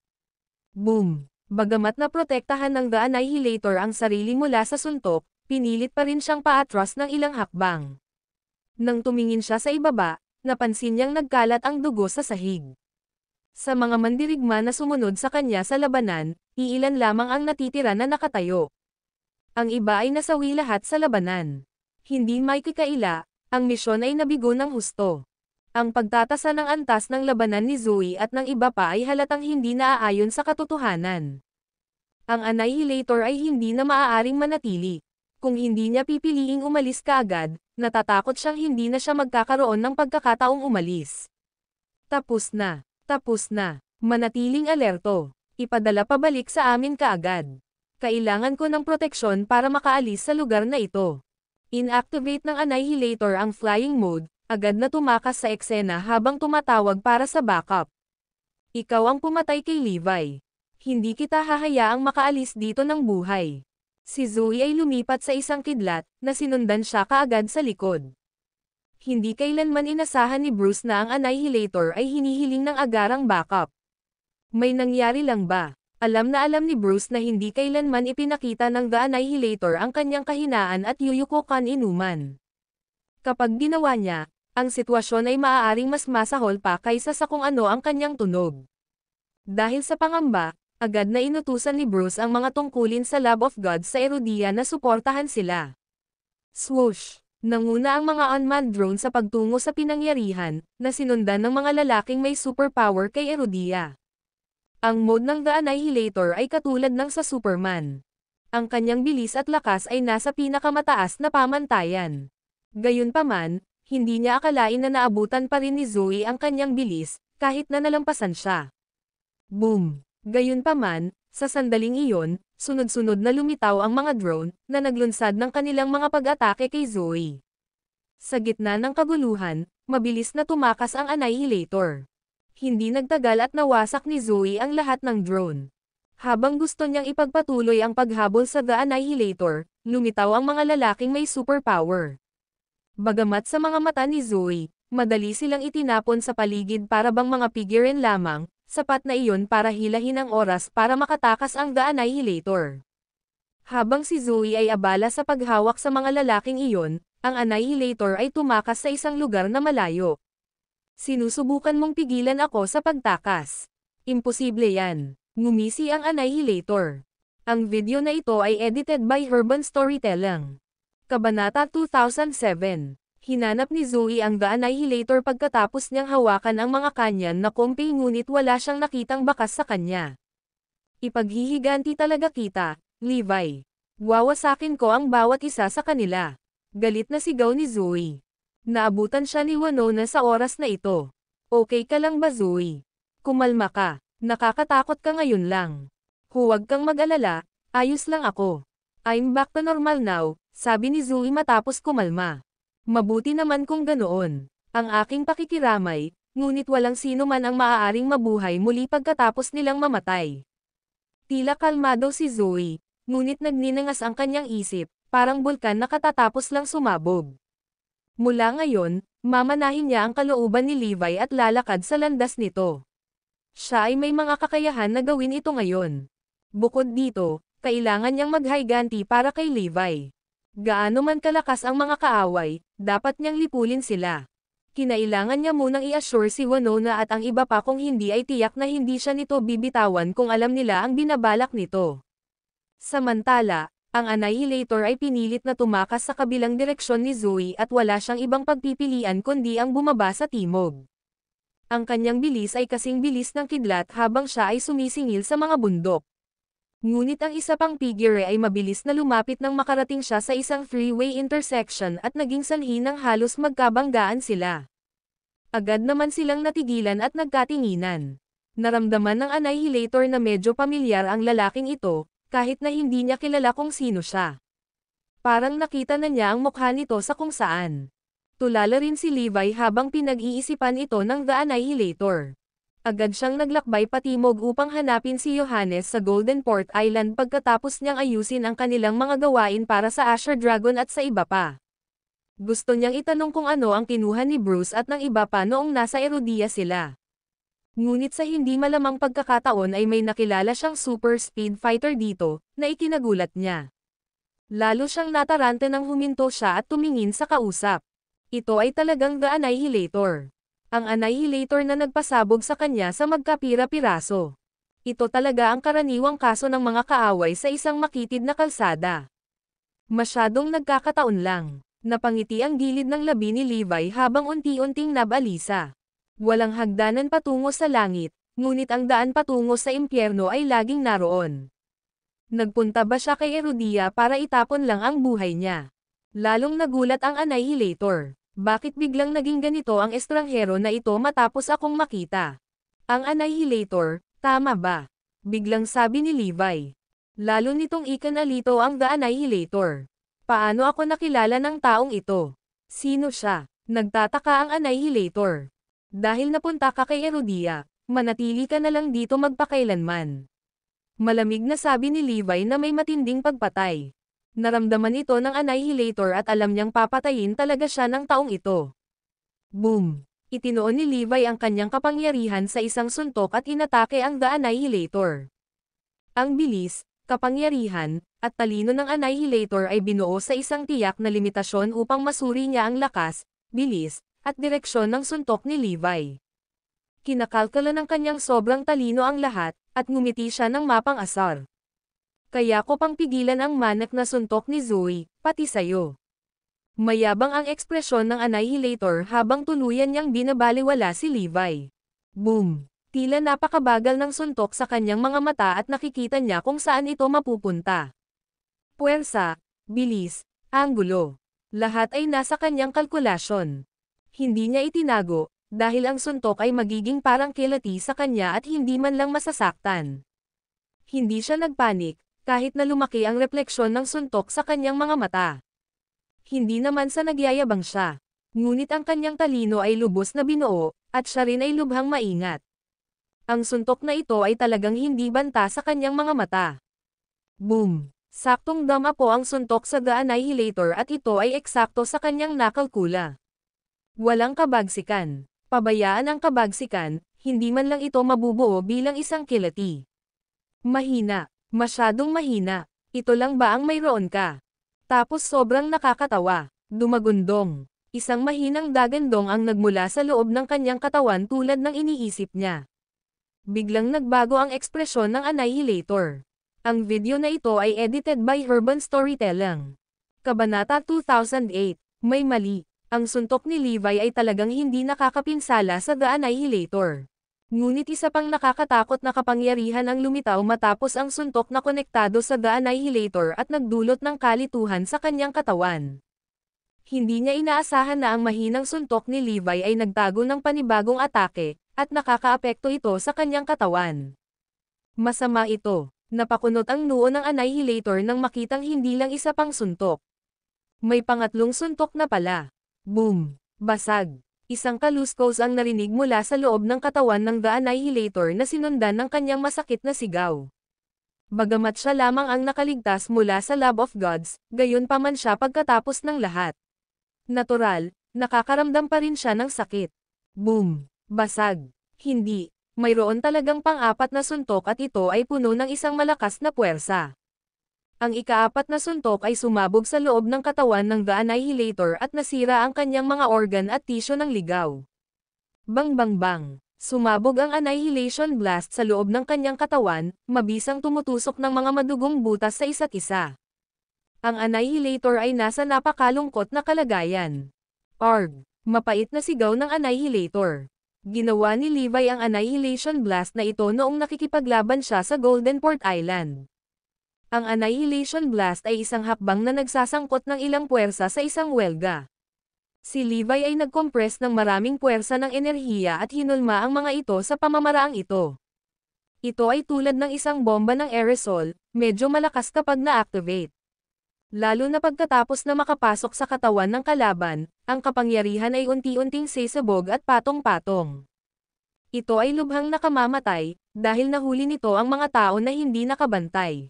Boom! Bagamat na protektahan ng The Annihilator ang sarili mula sa suntok, pinilit pa rin siyang paatras ng ilang hakbang. Nang tumingin siya sa ibaba, napansin niyang nagkalat ang dugo sa sahig. Sa mga mandirigma na sumunod sa kanya sa labanan, iilan lamang ang natitira na nakatayo. Ang iba ay nasawi lahat sa labanan. Hindi may kikaila, ang misyon ay nabigo ng husto. Ang pagtatasa ng antas ng labanan ni Zoe at ng iba pa ay halatang hindi naaayon sa katotohanan. Ang Annihilator ay hindi na maaaring manatili. Kung hindi niya pipiliing umalis kaagad, natatakot siyang hindi na siya magkakaroon ng pagkakataong umalis. Tapos na. Tapos na. Manatiling alerto. Ipadala pabalik sa amin kaagad. Kailangan ko ng proteksyon para makaalis sa lugar na ito. Inactivate ng Annihilator ang flying mode, agad na tumakas sa eksena habang tumatawag para sa backup. Ikaw ang pumatay kay Levi. Hindi kita hahayaang makaalis dito ng buhay. Si Zoe ay lumipat sa isang kidlat, na sinundan siya kaagad sa likod. Hindi kailanman inasahan ni Bruce na ang Annihilator ay hinihiling ng agarang backup. May nangyari lang ba? Alam na alam ni Bruce na hindi kailanman ipinakita ng The Annihilator ang kanyang kahinaan at yuyukukan inuman. Kapag ginawa niya, ang sitwasyon ay maaaring mas masahol pa kaysa sa kung ano ang kanyang tunog. Dahil sa pangamba, agad na inutusan ni Bruce ang mga tungkulin sa Lab of Gods sa Erudia na suportahan sila. Swoosh! Nanguna ang mga unmanned drone sa pagtungo sa pinangyarihan, na sinundan ng mga lalaking may superpower kay Erudia. Ang mode ng The Annihilator ay katulad ng sa Superman. Ang kanyang bilis at lakas ay nasa pinakamataas na pamantayan. Gayunpaman, hindi niya akalain na naabutan pa rin ni Zoe ang kanyang bilis, kahit na nalampasan siya. Boom! Gayunpaman, sa sandaling iyon, sunod-sunod na lumitaw ang mga drone, na naglunsad ng kanilang mga pag-atake kay Zoe. Sa gitna ng kaguluhan, mabilis na tumakas ang Annihilator. Hindi nagtagal at nawasak ni Zoe ang lahat ng drone. Habang gusto niyang ipagpatuloy ang paghabol sa The Annihilator, lumitaw ang mga lalaking may superpower. Bagamat sa mga mata ni Zoe, madali silang itinapon sa paligid para bang mga figurine lamang, sapat na iyon para hilahin ang oras para makatakas ang The Annihilator. Habang si Zoe ay abala sa paghawak sa mga lalaking iyon, ang Annihilator ay tumakas sa isang lugar na malayo. Sinusubukan mong pigilan ako sa pagtakas. Imposible yan. Ngumisi ang Annihilator. Ang video na ito ay edited by Urban Storytelling. Kabanata 2007. Hinanap ni Zoe ang The Annihilator pagkatapos niyang hawakan ang mga kanyan na kompi ngunit wala siyang nakitang bakas sa kanya. Ipaghihiganti talaga kita, Levi. Wawasakin ko ang bawat isa sa kanila. Galit na sigaw ni Zoe. Naabutan siya ni Winona sa oras na ito. Okay ka lang ba Zoe? Kumalma ka. Nakakatakot ka ngayon lang. Huwag kang mag-alala, ayos lang ako. I'm back to normal now, sabi ni Zoe matapos kumalma. Mabuti naman kung ganoon. Ang aking pakikiramay, ngunit walang sino man ang maaaring mabuhay muli pagkatapos nilang mamatay. Tila kalmado si Zoe, ngunit nagninangas ang kanyang isip, parang bulkan na katatapos lang sumabog. Mula ngayon, mamanahin niya ang kalooban ni Levi at lalakad sa landas nito. Siya ay may mga kakayahan na gawin ito ngayon. Bukod dito, kailangan niyang maghiganti para kay Levi. Gaano man kalakas ang mga kaaway, dapat niyang lipulin sila. Kinailangan niya munang i-assure si Winona at ang iba pa kung hindi ay tiyak na hindi siya nito bibitawan kung alam nila ang binabalak nito. Samantala, ang Annihilator ay pinilit na tumakas sa kabilang direksyon ni Zoe at wala siyang ibang pagpipilian kundi ang bumaba sa timog. Ang kanyang bilis ay kasing bilis ng kidlat habang siya ay sumisingil sa mga bundok. Ngunit ang isa pang figure ay mabilis na lumapit nang makarating siya sa isang freeway intersection at naging sanhi ng halos magkabanggaan sila. Agad naman silang natigilan at nagkatinginan. Naramdaman ng Annihilator na medyo pamilyar ang lalaking ito, kahit na hindi niya kilala kung sino siya. Parang nakita na niya ang mukha nito sa kung saan. Tulala rin si Levi habang pinag-iisipan ito ng The Annihilator. Agad siyang naglakbay patimog upang hanapin si Johannes sa Golden Port Island pagkatapos niyang ayusin ang kanilang mga gawain para sa Asher Dragon at sa iba pa. Gusto niyang itanong kung ano ang kinuha ni Bruce at ng iba pa noong nasa Erudia sila. Ngunit sa hindi malamang pagkakataon ay may nakilala siyang super speed fighter dito, na ikinagulat niya. Lalo siyang natarante nang huminto siya at tumingin sa kausap. Ito ay talagang The Annihilator. Ang Annihilator na nagpasabog sa kanya sa magkapira-piraso. Ito talaga ang karaniwang kaso ng mga kaaway sa isang makitid na kalsada. Masyadong nagkakataon lang. Napangiti ang gilid ng labi ni Levi habang unti-unting nabalisa. Walang hagdanan patungo sa langit, ngunit ang daan patungo sa impyerno ay laging naroon. Nagpunta ba siya kay Erudia para itapon lang ang buhay niya? Lalong nagulat ang Annihilator. Bakit biglang naging ganito ang estranghero na ito matapos akong makita? Ang Annihilator, tama ba? Biglang sabi ni Levi. Lalo nitong ikanalito ang The Annihilator. Paano ako nakilala ng taong ito? Sino siya? Nagtataka ang Annihilator. Dahil napunta ka kay Erudia, manatili ka na lang dito magpakailanman. Malamig na sabi ni Levi na may matinding pagpatay. Naramdaman ito ng Annihilator at alam niyang papatayin talaga siya ng taong ito. Boom! Itinoon ni Levi ang kanyang kapangyarihan sa isang suntok at inatake ang The Annihilator. Ang bilis, kapangyarihan, at talino ng Annihilator ay binuo sa isang tiyak na limitasyon upang masuri niya ang lakas, bilis, at direksyon ng suntok ni Levi. Kinakalkala ng kanyang sobrang talino ang lahat, at ngumiti siya ng mapang-asar. Kaya ko pang pigilan ang manak na suntok ni Zoe, pati sayo. Mayabang ang ekspresyon ng Annihilator habang tuluyan niyang binabaliwala si Levi. Boom! Tila napakabagal ng suntok sa kanyang mga mata at nakikita niya kung saan ito mapupunta. Puwersa, bilis, anggulo. Lahat ay nasa kanyang kalkulasyon. Hindi niya itinago, dahil ang suntok ay magiging parang kilati sa kanya at hindi man lang masasaktan. Hindi siya nagpanik, kahit na lumaki ang refleksyon ng suntok sa kanyang mga mata. Hindi naman sa nagyayabang siya. Ngunit ang kanyang talino ay lubos na binuo, at siya rin ay lubhang maingat. Ang suntok na ito ay talagang hindi banta sa kanyang mga mata. Boom! Saktong dama po ang suntok sa The Annihilator at ito ay eksakto sa kanyang nakalkula. Walang kabagsikan. Pabayaan ang kabagsikan, hindi man lang ito mabubuo bilang isang kilati. Mahina. Masyadong mahina. Ito lang ba ang mayroon ka? Tapos sobrang nakakatawa. Dumagundong. Isang mahinang dagandong ang nagmula sa loob ng kanyang katawan tulad ng iniisip niya. Biglang nagbago ang ekspresyon ng Annihilator. Ang video na ito ay edited by Urban Storytelling. Kabanata 2008. May mali. Ang suntok ni Levi ay talagang hindi nakakapinsala sa The Annihilator. Ngunit isa pang nakakatakot na kapangyarihan ang lumitaw matapos ang suntok na konektado sa The Annihilator at nagdulot ng kalituhan sa kanyang katawan. Hindi niya inaasahan na ang mahinang suntok ni Levi ay nagtago ng panibagong atake, at nakakaapekto ito sa kanyang katawan. Masama ito. Napakunot ang noo ng Annihilator nang makitang hindi lang isa pang suntok. May pangatlong suntok na pala. Boom! Basag! Isang kaluskos ang narinig mula sa loob ng katawan ng The Annihilator na sinundan ng kanyang masakit na sigaw. Bagamat siya lamang ang nakaligtas mula sa Lab of Gods, gayon pa man siya pagkatapos ng lahat. Natural, Nakakaramdam pa rin siya ng sakit. Boom! Basag. Hindi. Mayroon talagang pang-apat na suntok at ito ay puno ng isang malakas na puwersa. Ang ika-4 na suntok ay sumabog sa loob ng katawan ng The Annihilator at nasira ang kanyang mga organ at tisyo ng ligaw. Bang bang bang! Sumabog ang Annihilation Blast sa loob ng kanyang katawan, mabisang tumutusok ng mga madugong butas sa isa't isa. Ang Annihilator ay nasa napakalungkot na kalagayan. Arg! Mapait na sigaw ng Annihilator. Ginawa ni Levi ang Annihilation Blast na ito noong nakikipaglaban siya sa Golden Port Island. Ang Annihilation Blast ay isang hakbang na nagsasangkot ng ilang puwersa sa isang welga. Si Levi ay nag-compress ng maraming puwersa ng enerhiya at hinulma ang mga ito sa pamamaraang ito. Ito ay tulad ng isang bomba ng aerosol, medyo malakas kapag na-activate. Lalo na pagkatapos na makapasok sa katawan ng kalaban, ang kapangyarihan ay unti-unting sesabog at patong-patong. Ito ay lubhang nakamamatay, dahil nahuli nito ang mga tao na hindi nakabantay.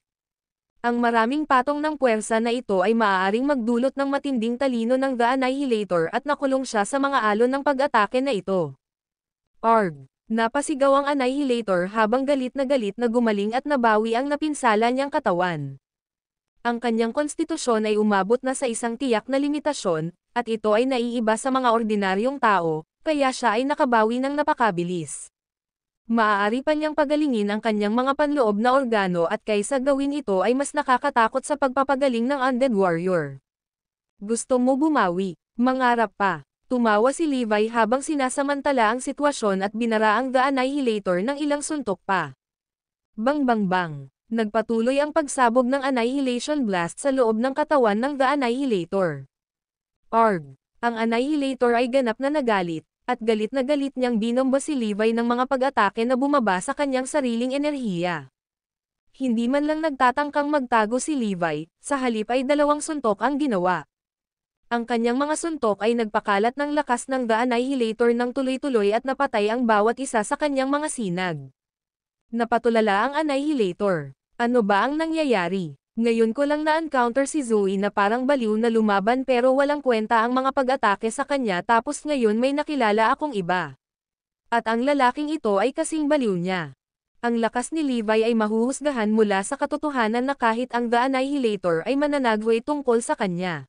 Ang maraming patong ng puwersa na ito ay maaaring magdulot ng matinding talino ng The Annihilator at nakulong siya sa mga alon ng pag-atake na ito. Arg! Napasigaw ang Annihilator habang galit na gumaling at nabawi ang napinsala niyang katawan. Ang kanyang konstitusyon ay umabot na sa isang tiyak na limitasyon, at ito ay naiiba sa mga ordinaryong tao, kaya siya ay nakabawi ng napakabilis. Maaari pa niyang pagalingin ang kanyang mga panloob na organo at kaysa gawin ito ay mas nakakatakot sa pagpapagaling ng Undead Warrior. Gusto mo bumawi? Mangarap pa. Tumawa si Levi habang sinasamantala ang sitwasyon at binara ang The Annihilator ng ilang suntok pa. Bang bang bang! Nagpatuloy ang pagsabog ng Annihilation Blast sa loob ng katawan ng The Annihilator. Arg! Ang Annihilator ay ganap na nagalit, at galit na galit niyang binomba si Levi ng mga pag-atake na bumaba sa kanyang sariling enerhiya. Hindi man lang nagtatangkang magtago si Levi, sa halip ay 2 suntok ang ginawa. Ang kanyang mga suntok ay nagpakalat ng lakas ng The Annihilator ng tuloy-tuloy at napatay ang bawat isa sa kanyang mga sinag. Napatulala ang Annihilator. Ano ba ang nangyayari? Ngayon ko lang na-encounter si Zoe na parang baliw na lumaban pero walang kwenta ang mga pag-atake sa kanya tapos ngayon may nakilala akong iba. At ang lalaking ito ay kasing baliw niya. Ang lakas ni Levi ay mahuhusgahan mula sa katotohanan na kahit ang The Annihilator ay mananagway tungkol sa kanya.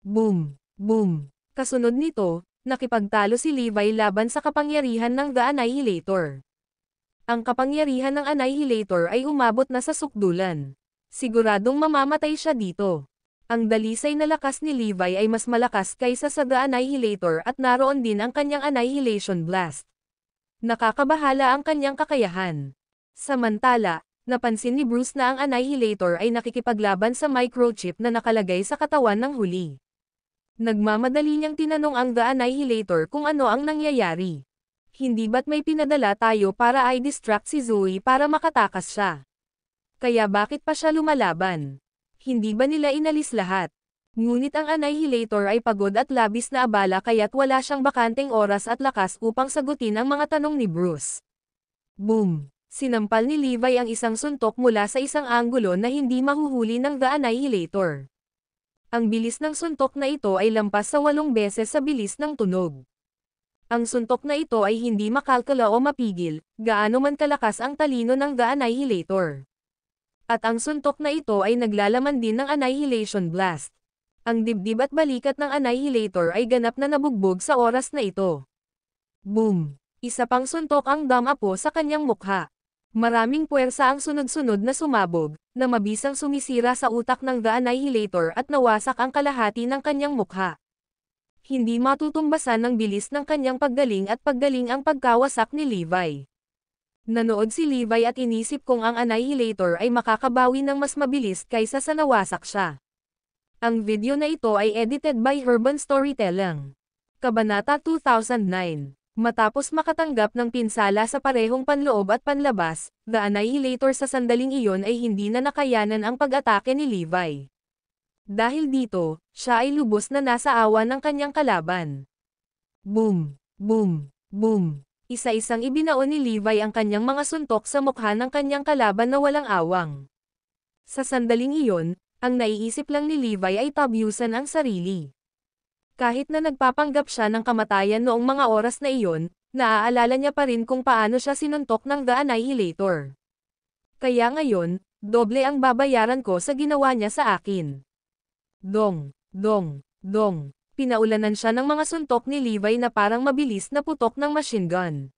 Boom! Boom! Kasunod nito, nakipagtalo si Levi laban sa kapangyarihan ng The Annihilator. Ang kapangyarihan ng Annihilator ay umabot na sa sukdulan. Siguradong mamamatay siya dito. Ang dalisay na lakas ni Levi ay mas malakas kaysa sa The Annihilator at naroon din ang kanyang Annihilation Blast. Nakakabahala ang kanyang kakayahan. Samantala, napansin ni Bruce na ang Annihilator ay nakikipaglaban sa microchip na nakalagay sa katawan ng huli. Nagmamadali niyang tinanong ang The Annihilator kung ano ang nangyayari. Hindi ba't may pinadala tayo para i-distract si Zoe para makatakas siya? Kaya bakit pa siya lumalaban? Hindi ba nila inalis lahat? Ngunit ang Annihilator ay pagod at labis na abala kaya't wala siyang bakanteng oras at lakas upang sagutin ang mga tanong ni Bruce. Boom! Sinampal ni Levi ang isang suntok mula sa isang anggulo na hindi mahuhuli ng The Annihilator. Ang bilis ng suntok na ito ay lampas sa 8 beses sa bilis ng tunog. Ang suntok na ito ay hindi makalkula o mapigil, gaano man kalakas ang talino ng The Annihilator. At ang suntok na ito ay naglalaman din ng Annihilation Blast. Ang dibdib at balikat ng Annihilator ay ganap na nabugbog sa oras na ito. Boom! Isa pang suntok ang damapo sa kanyang mukha. Maraming puwersa ang sunod-sunod na sumabog, na mabisang sumisira sa utak ng The Annihilator at nawasak ang kalahati ng kanyang mukha. Hindi matutumbasan ng bilis ng kanyang paggaling at paggaling ang pagkawasak ni Levi. Nanood si Levi at inisip kung ang Annihilator ay makakabawi ng mas mabilis kaysa sa nawasak siya. Ang video na ito ay edited by Urban Storytelling. Kabanata 2009. Matapos makatanggap ng pinsala sa parehong panloob at panlabas, The Annihilator sa sandaling iyon ay hindi na nakayanan ang pag-atake ni Levi. Dahil dito, siya ay lubos na nasa awa ng kanyang kalaban. Boom! Boom! Boom! Isa-isang ibinaon ni Levi ang kanyang mga suntok sa mukha ng kanyang kalaban na walang awang. Sa sandaling iyon, ang naiisip lang ni Levi ay tabyusan ang sarili. Kahit na nagpapanggap siya ng kamatayan noong mga oras na iyon, naaalala niya pa rin kung paano siya sinuntok ng The Annihilator. Kaya ngayon, doble ang babayaran ko sa ginawa niya sa akin. Dong, dong, dong. Pinaulanan siya ng mga suntok ni Levi na parang mabilis na putok ng machine gun.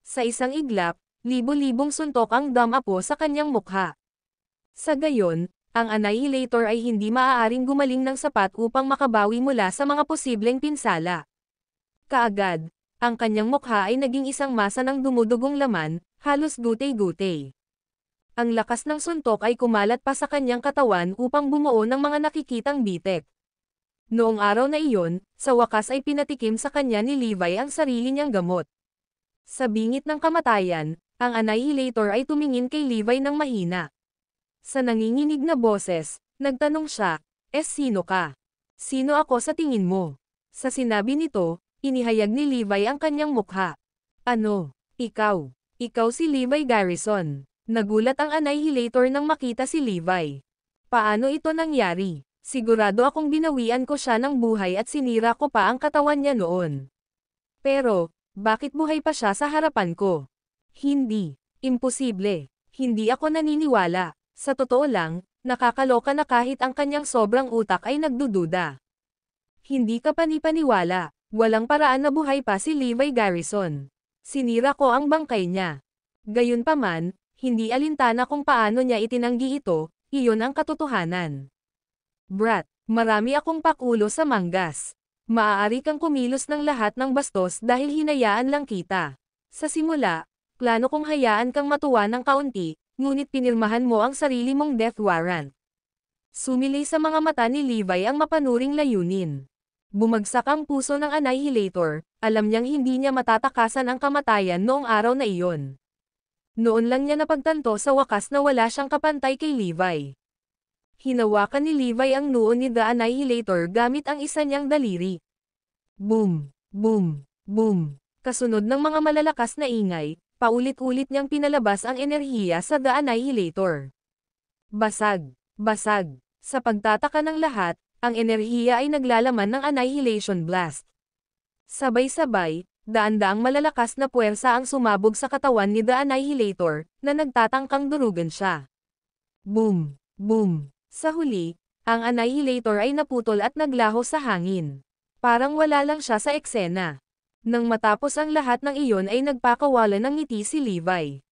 Sa isang iglap, libo-libong suntok ang dumapo sa kanyang mukha. Sa gayon, ang Annihilator ay hindi maaaring gumaling ng sapat upang makabawi mula sa mga posibleng pinsala. Kaagad, ang kanyang mukha ay naging isang masa ng dumudugong laman, halos gutay-gutay. Ang lakas ng suntok ay kumalat pa sa kanyang katawan upang bumuo ng mga nakikitang bitek. Noong araw na iyon, sa wakas ay pinatikim sa kanya ni Levi ang sarili niyang gamot. Sa bingit ng kamatayan, ang Annihilator ay tumingin kay Levi ng mahina. Sa nanginginig na boses, nagtanong siya, sino ka? Sino ako sa tingin mo? Sa sinabi nito, inihayag ni Levi ang kanyang mukha. Ano? Ikaw? Ikaw si Levi Garrison. Nagulat ang Annihilator nang makita si Levi. Paano ito nangyari? Sigurado akong binawian ko siya ng buhay at sinira ko pa ang katawan niya noon. Pero, bakit buhay pa siya sa harapan ko? Hindi. Imposible. Hindi ako naniniwala. Sa totoo lang, nakakaloka na kahit ang kanyang sobrang utak ay nagdududa. Hindi ka panipaniwala. Walang paraan na buhay pa si Levi Garrison. Sinira ko ang bangkay niya. Gayunpaman, hindi alintana kung paano niya itinanggi ito, iyon ang katotohanan. Brat, marami akong pakulo sa manggas. Maaari kang kumilos ng lahat ng bastos dahil hinayaan lang kita. Sa simula, plano kong hayaan kang matuwa ng kaunti, ngunit pinirmahan mo ang sarili mong death warrant. Sumilay sa mga mata ni Levi ang mapanuring layunin. Bumagsak ang puso ng Annihilator, alam niyang hindi niya matatakasan ang kamatayan noong araw na iyon. Noon lang niya napagtanto sa wakas na wala siyang kapantay kay Levi. Hinawakan ni Levi ang noo ni The Annihilator gamit ang isa niyang daliri. Boom! Boom! Boom! Kasunod ng mga malalakas na ingay, paulit-ulit niyang pinalabas ang enerhiya sa The Annihilator. Basag! Basag! Sa pagtataka ng lahat, ang enerhiya ay naglalaman ng Annihilation Blast. Sabay-sabay, daan-daang malalakas na puwersa ang sumabog sa katawan ni The Annihilator, na nagtatangkang durugan siya. Boom! Boom! Sa huli, ang Annihilator ay naputol at naglaho sa hangin. Parang wala lang siya sa eksena. Nang matapos ang lahat ng iyon ay nagpakawalan ng ngiti si Levi.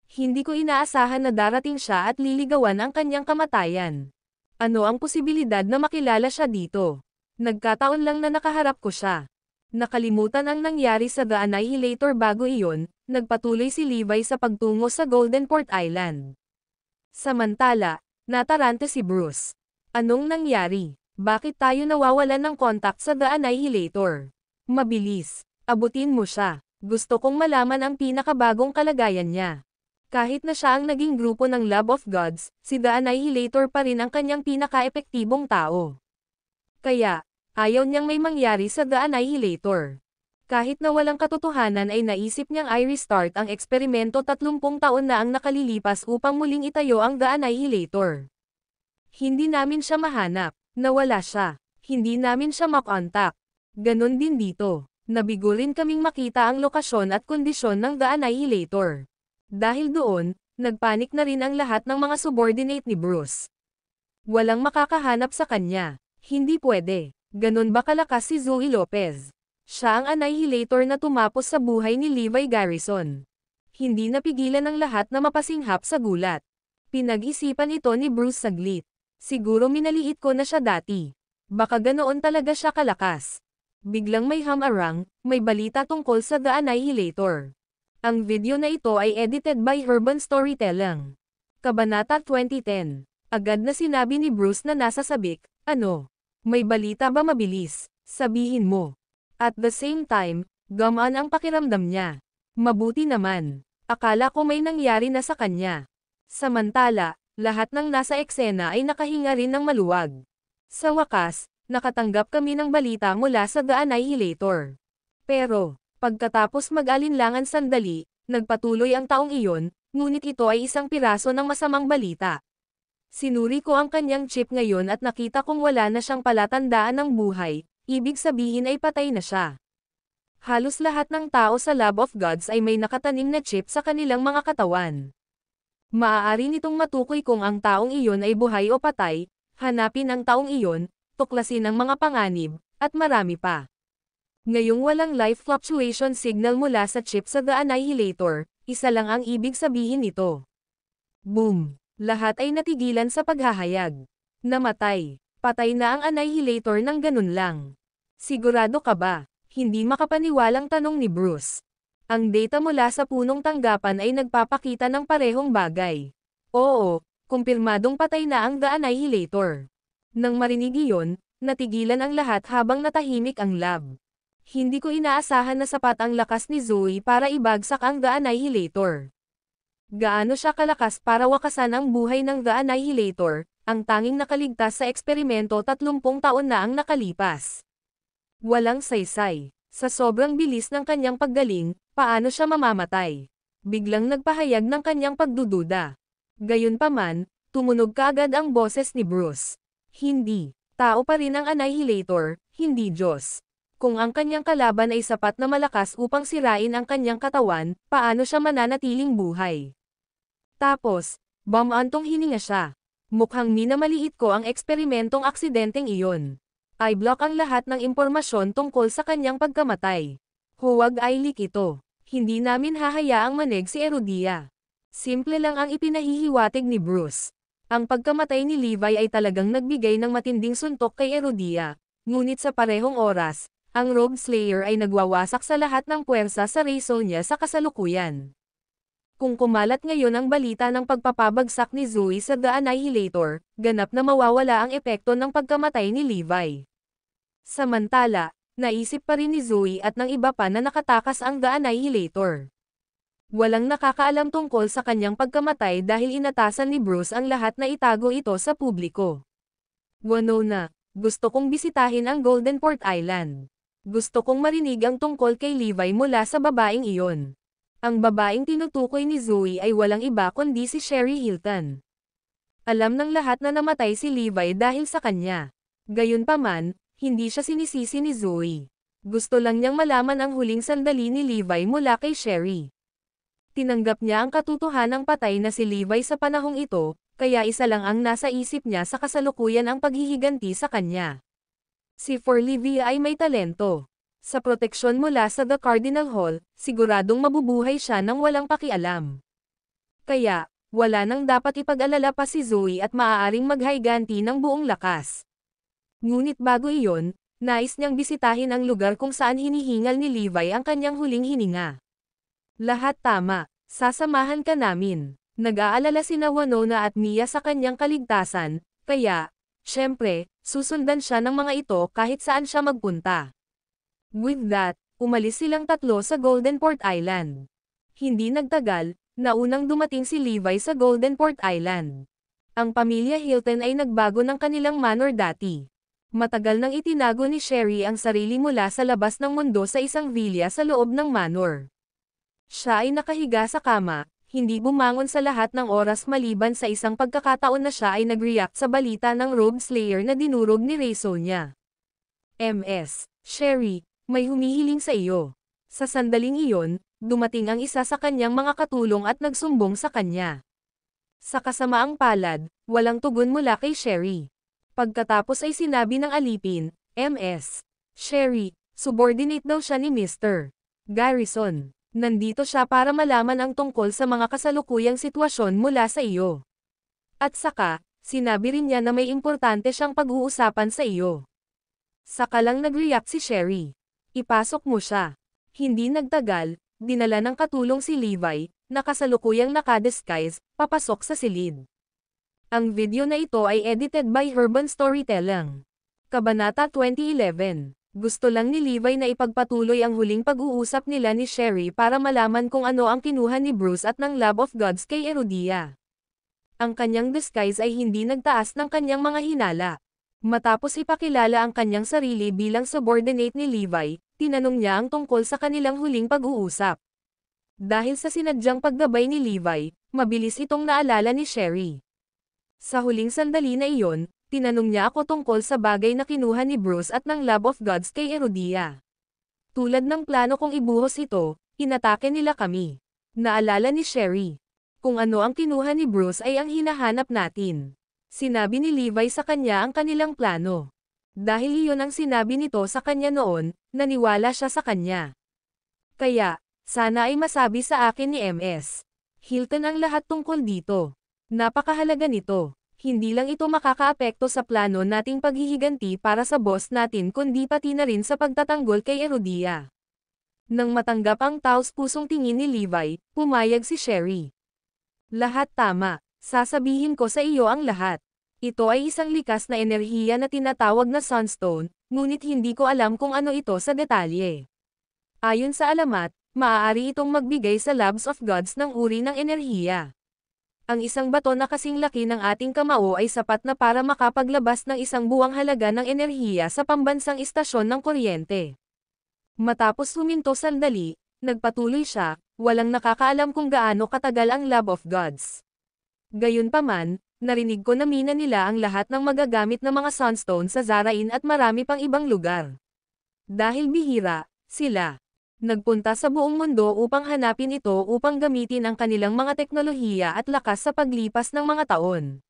Hindi ko inaasahan na darating siya at liligawan ang kanyang kamatayan. Ano ang posibilidad na makilala siya dito? Nagkataon lang na nakaharap ko siya. Nakalimutan ang nangyari sa The Annihilator bago iyon, nagpatuloy si Levi sa pagtungo sa Golden Port Island. Samantala, natarante si Bruce. Anong nangyari? Bakit tayo nawawalan ng kontak sa The Annihilator? Mabilis. Abutin mo siya. Gusto kong malaman ang pinakabagong kalagayan niya. Kahit na siya ang naging grupo ng Lab of Gods, si The Annihilator pa rin ang kanyang pinaka-epektibong tao. Kaya, ayaw niyang may mangyari sa The Annihilator. Kahit na walang katotohanan ay naisip niyang i-restart ang eksperimento 30 taon na ang nakalilipas upang muling itayo ang The Annihilator. Hindi namin siya mahanap. Nawala siya. Hindi namin siya makontak. Ganon din dito. Nabigo rin kaming makita ang lokasyon at kondisyon ng The Annihilator. Dahil doon, nagpanik na rin ang lahat ng mga subordinate ni Bruce. Walang makakahanap sa kanya. Hindi pwede. Ganon ba kalakas si Zoe Lopez? Siya ang Annihilator na tumapos sa buhay ni Levi Garrison. Hindi napigilan ng lahat na mapasinghap sa gulat. Pinag-isipan ito ni Bruce saglit. Siguro minaliit ko na siya dati. Baka ganoon talaga siya kalakas. Biglang may hamarang, may balita tungkol sa The Annihilator. Ang video na ito ay edited by Urban Storytelling. Kabanata 2010. Agad na sinabi ni Bruce na nasa sabik, ano? May balita ba mabilis? Sabihin mo. At the same time, gumaan ang pakiramdam niya. Mabuti naman. Akala ko may nangyari na sa kanya. Samantala, lahat ng nasa eksena ay nakahinga rin ng maluwag. Sa wakas, nakatanggap kami ng balita mula sa The Annihilator. Pero, pagkatapos mag-alinlangan sandali, nagpatuloy ang taong iyon, ngunit ito ay isang piraso ng masamang balita. Sinuri ko ang kanyang chip ngayon at nakita kong wala na siyang palatandaan ng buhay, ibig sabihin ay patay na siya. Halos lahat ng tao sa Lab of Gods ay may nakatanim na chip sa kanilang mga katawan. Maaari nitong matukoy kung ang taong iyon ay buhay o patay, hanapin ang taong iyon, tuklasin ang mga panganib, at marami pa. Ngayong walang life fluctuation signal mula sa chip sa The Annihilator, isa lang ang ibig sabihin nito. Boom! Lahat ay natigilan sa paghahayag. Namatay. Patay na ang Annihilator ng ganun lang. Sigurado ka ba? Hindi makapaniwalang tanong ni Bruce. Ang data mula sa punong tanggapan ay nagpapakita ng parehong bagay. Oo, kumpirmadong patay na ang The Annihilator. Nang marinig iyon, natigilan ang lahat habang natahimik ang lab. Hindi ko inaasahan na sapat ang lakas ni Zoe para ibagsak ang The Annihilator. Gaano siya kalakas para wakasan ang buhay ng The Annihilator, ang tanging nakaligtas sa eksperimento 30 taon na ang nakalipas. Walang saysay. Sa sobrang bilis ng kanyang paggaling, paano siya mamamatay? Biglang nagpahayag ng kanyang pagdududa. Gayunpaman, tumunog kaagad ang boses ni Bruce. Hindi. Tao pa rin ang Annihilator, hindi Diyos. Kung ang kanyang kalaban ay sapat na malakas upang sirain ang kanyang katawan, paano siya mananatiling buhay? Tapos, bumantong hininga siya. Mukhang minamaliit ko ang eksperimentong aksidenteng iyon. I-block ang lahat ng impormasyon tungkol sa kanyang pagkamatay. Huwag i-leak ito. Hindi namin hahayaang manig si Erudia. Simple lang ang ipinahihiwatig ni Bruce. Ang pagkamatay ni Levi ay talagang nagbigay ng matinding suntok kay Erudia. Ngunit sa parehong oras, ang Rogue Slayer ay nagwawasak sa lahat ng puwersa sa Razor niya sa kasalukuyan. Kung kumalat ngayon ang balita ng pagpapabagsak ni Zoe sa The Annihilator, ganap na mawawala ang epekto ng pagkamatay ni Levi. Samantala, naisip pa rin ni Zoe at ng iba pa na nakatakas ang The Annihilator. Walang nakakaalam tungkol sa kanyang pagkamatay dahil inatasan ni Bruce ang lahat na itago ito sa publiko. Winona, gusto kong bisitahin ang Golden Port Island. Gusto kong marinig ang tungkol kay Levi mula sa babaeng iyon. Ang babaeng tinutukoy ni Zoe ay walang iba kundi si Sherry Hilton. Alam ng lahat na namatay si Levi dahil sa kanya. Gayunpaman, hindi siya sinisisi ni Zoe. Gusto lang niyang malaman ang huling sandali ni Levi mula kay Sherry. Tinanggap niya ang katotohanang patay na si Levi sa panahong ito, kaya isa lang ang nasa isip niya sa kasalukuyan ang paghihiganti sa kanya. Si Forlivia ay may talento. Sa proteksyon mula sa The Cardinal Hall, siguradong mabubuhay siya nang walang pakialam. Kaya, wala nang dapat ipag-alala pa si Zoe at maaaring maghayganti ng buong lakas. Ngunit bago iyon, nais niyang bisitahin ang lugar kung saan hinihingal ni Levi ang kanyang huling hininga. Lahat tama, sasamahan ka namin. Nag-aalala sina Winona at Mia sa kanyang kaligtasan, kaya, syempre, susundan siya ng mga ito kahit saan siya magpunta. With that, umalis silang tatlo sa Golden Port Island. Hindi nagtagal, naunang dumating si Levi sa Golden Port Island. Ang pamilya Hilton ay nagbago ng kanilang manor dati. Matagal nang itinago ni Sherry ang sarili mula sa labas ng mundo sa isang villa sa loob ng manor. Siya ay nakahiga sa kama, hindi bumangon sa lahat ng oras maliban sa isang pagkakataon na siya ay nag-react sa balita ng Rogue Slayer na dinurog ni Razor niya. Ms. Sherry, may humihiling sa iyo. Sa sandaling iyon, dumating ang isa sa kanyang mga katulong at nagsumbong sa kanya. Sa kasamaang palad, walang tugon mula kay Sherry. Pagkatapos ay sinabi ng alipin, Ms. Sherry, subordinate daw siya ni Mr. Garrison. Nandito siya para malaman ang tungkol sa mga kasalukuyang sitwasyon mula sa iyo. At saka, sinabi rin niya na may importante siyang pag-uusapan sa iyo. Saka lang nag-react si Sherry. Ipasok mo siya. Hindi nagtagal, dinala ng katulong si Levi, na kasalukuyang nakadisguise, papasok sa silid. Ang video na ito ay edited by Urban Storytelling. Kabanata 2011. Gusto lang ni Levi na ipagpatuloy ang huling pag-uusap nila ni Sherry para malaman kung ano ang kinuha ni Bruce at ng Lab of Gods kay Erudia. Ang kanyang disguise ay hindi nagtaas ng kanyang mga hinala. Matapos ipakilala ang kanyang sarili bilang subordinate ni Levi, tinanong niya ang tungkol sa kanilang huling pag-uusap. Dahil sa sinadyang paggabay ni Levi, mabilis itong naalala ni Sherry. Sa huling sandali na iyon, Tinanong niya ako tungkol sa bagay na kinuha ni Bruce at ng Lab of Gods kay Erudia. Tulad ng plano kong ibuhos ito, inatake nila kami. Naalala ni Sherry. Kung ano ang kinuha ni Bruce ay ang hinahanap natin. Sinabi ni Levi sa kanya ang kanilang plano. Dahil iyon ang sinabi nito sa kanya noon, naniwala siya sa kanya. Kaya, sana ay masabi sa akin ni MS. Hilton ang lahat tungkol dito. Napakahalaga nito. Hindi lang ito makakaapekto sa plano nating paghihiganti para sa boss natin kundi pati na rin sa pagtatanggol kay Erudia. Nang matanggap ang taos-pusong tingin ni Levi, pumayag si Sherry. Lahat tama. Sasabihin ko sa iyo ang lahat. Ito ay isang likas na enerhiya na tinatawag na Sunstone, ngunit hindi ko alam kung ano ito sa detalye. Ayon sa alamat, maaari itong magbigay sa Labs of Gods ng uri ng enerhiya. Ang isang bato na kasing laki ng ating kamao ay sapat na para makapaglabas ng isang buwang halaga ng enerhiya sa pambansang istasyon ng kuryente. Matapos huminto sandali, nagpatuloy siya, walang nakakaalam kung gaano katagal ang Lab of Gods. Gayunpaman, narinig ko na mina nila ang lahat ng magagamit na mga Sunstone sa Zarain at marami pang ibang lugar. Dahil bihira, sila nagpunta sa buong mundo upang hanapin ito upang gamitin ang kanilang mga teknolohiya at lakas sa paglipas ng mga taon.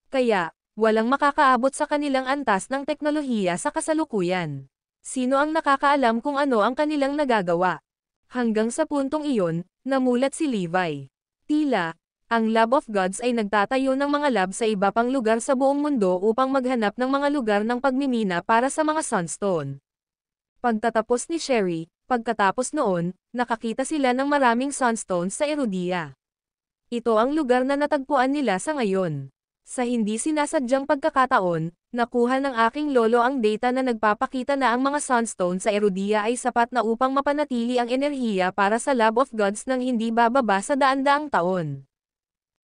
Kaya, walang makakaabot sa kanilang antas ng teknolohiya sa kasalukuyan. Sino ang nakakaalam kung ano ang kanilang nagagawa? Hanggang sa puntong iyon, namulat si Levi. Tila, ang Lab of Gods ay nagtatayo ng mga lab sa iba pang lugar sa buong mundo upang maghanap ng mga lugar ng pagmimina para sa mga Sunstone. Pagtatapos ni Sherry, pagkatapos noon, nakakita sila ng maraming Sunstones sa Erudia. Ito ang lugar na natagpuan nila sa ngayon. Sa hindi sinasadyang pagkakataon, nakuha ng aking lolo ang data na nagpapakita na ang mga Sunstone sa Erudia ay sapat na upang mapanatili ang enerhiya para sa Lab of Gods nang hindi bababa sa daan-daang taon.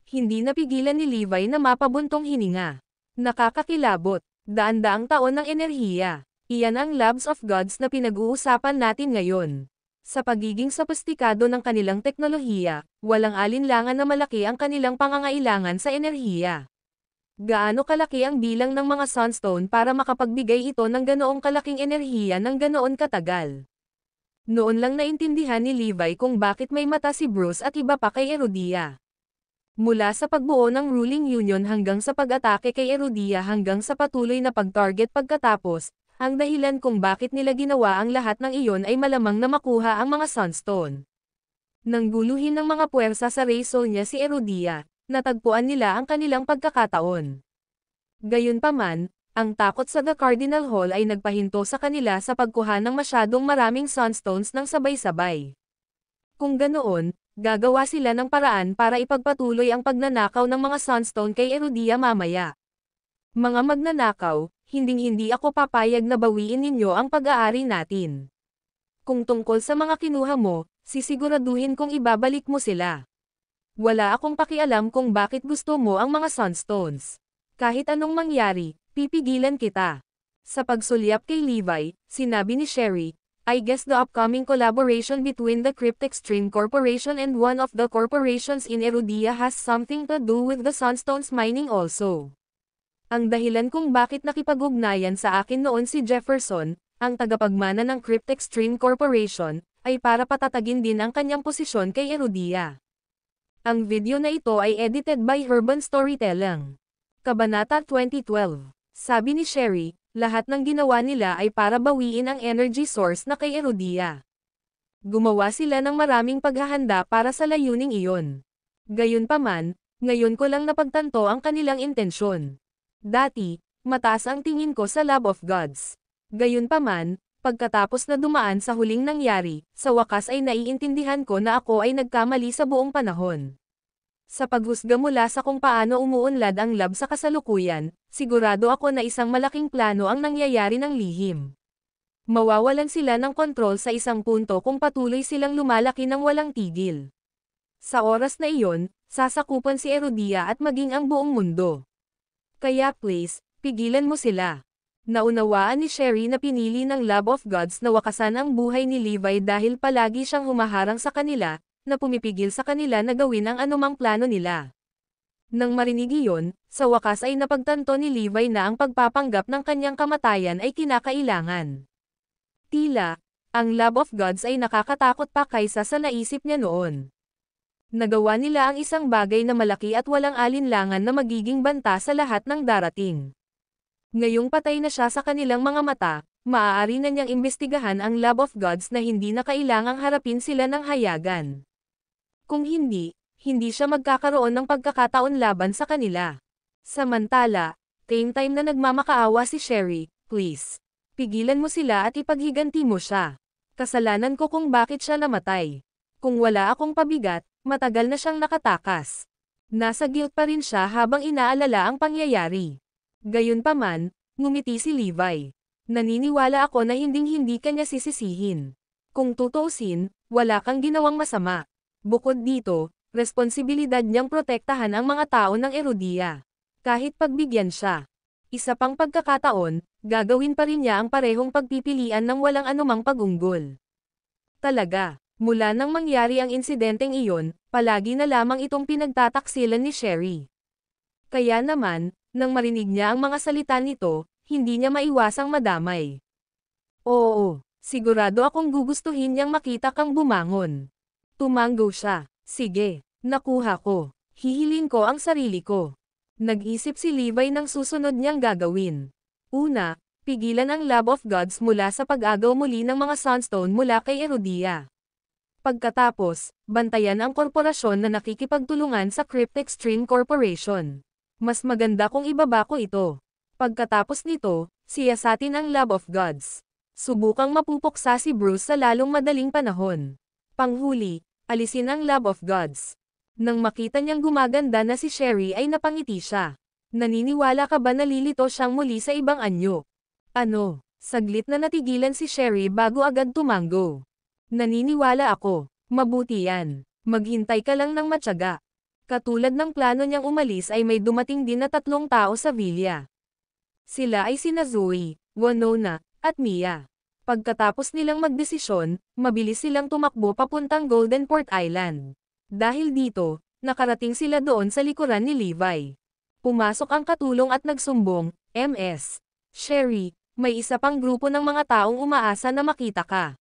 Hindi napigilan ni Levi na mapabuntong hininga. Nakakakilabot, daan-daang taon ng enerhiya. Iyan ang Labs of Gods na pinag-uusapan natin ngayon. Sa pagiging sophisticado ng kanilang teknolohiya, walang alinlangan na malaki ang kanilang pangangailangan sa enerhiya. Gaano kalaki ang bilang ng mga Sunstone para makapagbigay ito ng ganoong kalaking enerhiya ng ganoon katagal? Noon lang naintindihan ni Levi kung bakit may mata si Bruce at iba pa kay Erudia. Mula sa pagbuo ng ruling union hanggang sa pag-atake kay Erudia hanggang sa patuloy na pag-target pagkatapos, ang dahilan kung bakit nila ginawa ang lahat ng iyon ay malamang na makuha ang mga Sunstone. Nang guluhin ng mga puwersa sa race soul niya si Erudia, natagpuan nila ang kanilang pagkakataon. Gayunpaman, ang takot sa The Cardinal Hall ay nagpahinto sa kanila sa pagkuha ng masyadong maraming Sunstones ng sabay-sabay. Kung ganoon, gagawa sila ng paraan para ipagpatuloy ang pagnanakaw ng mga Sunstone kay Erudia mamaya. Mga magnanakaw, hinding-hindi ako papayag na bawiin ninyo ang pag-aari natin. Kung tungkol sa mga kinuha mo, sisiguraduhin kong ibabalik mo sila. Wala akong pakialam kung bakit gusto mo ang mga Sunstones. Kahit anong mangyari, pipigilan kita. Sa pagsulyap kay Levi, sinabi ni Sherry, I guess the upcoming collaboration between the Cryptex Stream Corporation and one of the corporations in Erudia has something to do with the Sunstones mining also. Ang dahilan kung bakit nakipag-ugnayan sa akin noon si Jefferson, ang tagapagmana ng Cryptex Stream Corporation, ay para patatagin din ang kanyang posisyon kay Erudia. Ang video na ito ay edited by Urban Storytelling. Kabanata 2012. Sabi ni Sherry, lahat ng ginawa nila ay para bawiin ang energy source na kay Erudia. Gumawa sila ng maraming paghahanda para sa layuning iyon. Gayunpaman, ngayon ko lang napagtanto ang kanilang intensyon. Dati, mataas ang tingin ko sa Lab of Gods. Gayunpaman, pagkatapos na dumaan sa huling nangyari, sa wakas ay naiintindihan ko na ako ay nagkamali sa buong panahon. Sa paghusga mula sa kung paano umuunlad ang lab sa kasalukuyan, sigurado ako na isang malaking plano ang nangyayari ng lihim. Mawawalan sila ng kontrol sa isang punto kung patuloy silang lumalaki ng walang tigil. Sa oras na iyon, sasakupan si Erudia at maging ang buong mundo. Kaya please, pigilan mo sila. Naunawaan ni Sherry na pinili ng Lab of Gods na wakasan ang buhay ni Levi dahil palagi siyang humaharang sa kanila, na pumipigil sa kanila na gawin ang anumang plano nila. Nang marinig iyon, sa wakas ay napagtanto ni Levi na ang pagpapanggap ng kanyang kamatayan ay kinakailangan. Tila, ang Love of Gods ay nakakatakot pa kaysa sa naisip niya noon. Nagawa nila ang isang bagay na malaki at walang alinlangan na magiging banta sa lahat ng darating. Ngayong patay na siya sa kanilang mga mata, maaari na niyang imbestigahan ang Love of Gods na hindi na kailangang harapin sila ng hayagan. Kung hindi, hindi siya magkakaroon ng pagkakataon laban sa kanila. Samantala, same time na nagmamakaawa si Sherry, please. Pigilan mo sila at ipaghiganti mo siya. Kasalanan ko kung bakit siya namatay. Kung wala akong pabigat, matagal na siyang nakatakas. Nasa guilt pa rin siya habang inaalala ang pangyayari. Gayunpaman, ngumiti si Levi. Naniniwala ako na hinding-hindi ka niya sisisihin. Kung tutuusin, wala kang ginawang masama. Bukod dito, responsibilidad niyang protektahan ang mga tao ng Erudia. Kahit pagbigyan siya. Isa pang pagkakataon, gagawin pa rin niya ang parehong pagpipilian ng walang anumang pagunggol. Talaga. Mula nang mangyari ang insidenteng iyon, palagi na lamang itong pinagtataksilan ni Sherry. Kaya naman, nang marinig niya ang mga salita nito, hindi niya maiwasang madamay. Oo, sigurado akong gugustuhin niyang makita kang bumangon. Tumango siya. Sige, nakuha ko. Hihilin ko ang sarili ko. Nag-isip si Levi ng susunod niyang gagawin. Una, pigilan ang Love of Gods mula sa pag-agaw muli ng mga Sunstone mula kay Erudia. Pagkatapos, bantayan ang korporasyon na nakikipagtulungan sa Cryptex Stream Corporation. Mas maganda kung ibaba ko ito. Pagkatapos nito, siyasatin ang Love of Gods. Subukang mapupuksa si Bruce sa lalong madaling panahon. Panghuli, alisin ang Love of Gods. Nang makita niyang gumaganda na si Sherry ay napangiti siya. Naniniwala ka ba na lilito siyang muli sa ibang anyo? Ano? Saglit na natigilan si Sherry bago agad tumango. Naniniwala ako. Mabuti yan. Maghintay ka lang ng matyaga. Katulad ng plano niyang umalis ay may dumating din na 3 tao sa villa. Sila ay sina Zoe, Winona, at Mia. Pagkatapos nilang magdesisyon, mabilis silang tumakbo papuntang Goldenport Island. Dahil dito, nakarating sila doon sa likuran ni Levi. Pumasok ang katulong at nagsumbong, MS. Sherry, may isa pang grupo ng mga taong umaasa na makita ka.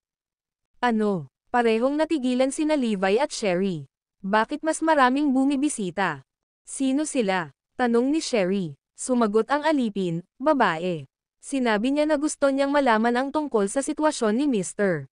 Ano? Parehong natigilan sina Levi at Sherry. Bakit mas maraming bumibisita? Sino sila? Tanong ni Sherry. Sumagot ang alipin, babae. Sinabi niya na gusto niyang malaman ang tungkol sa sitwasyon ni Mr.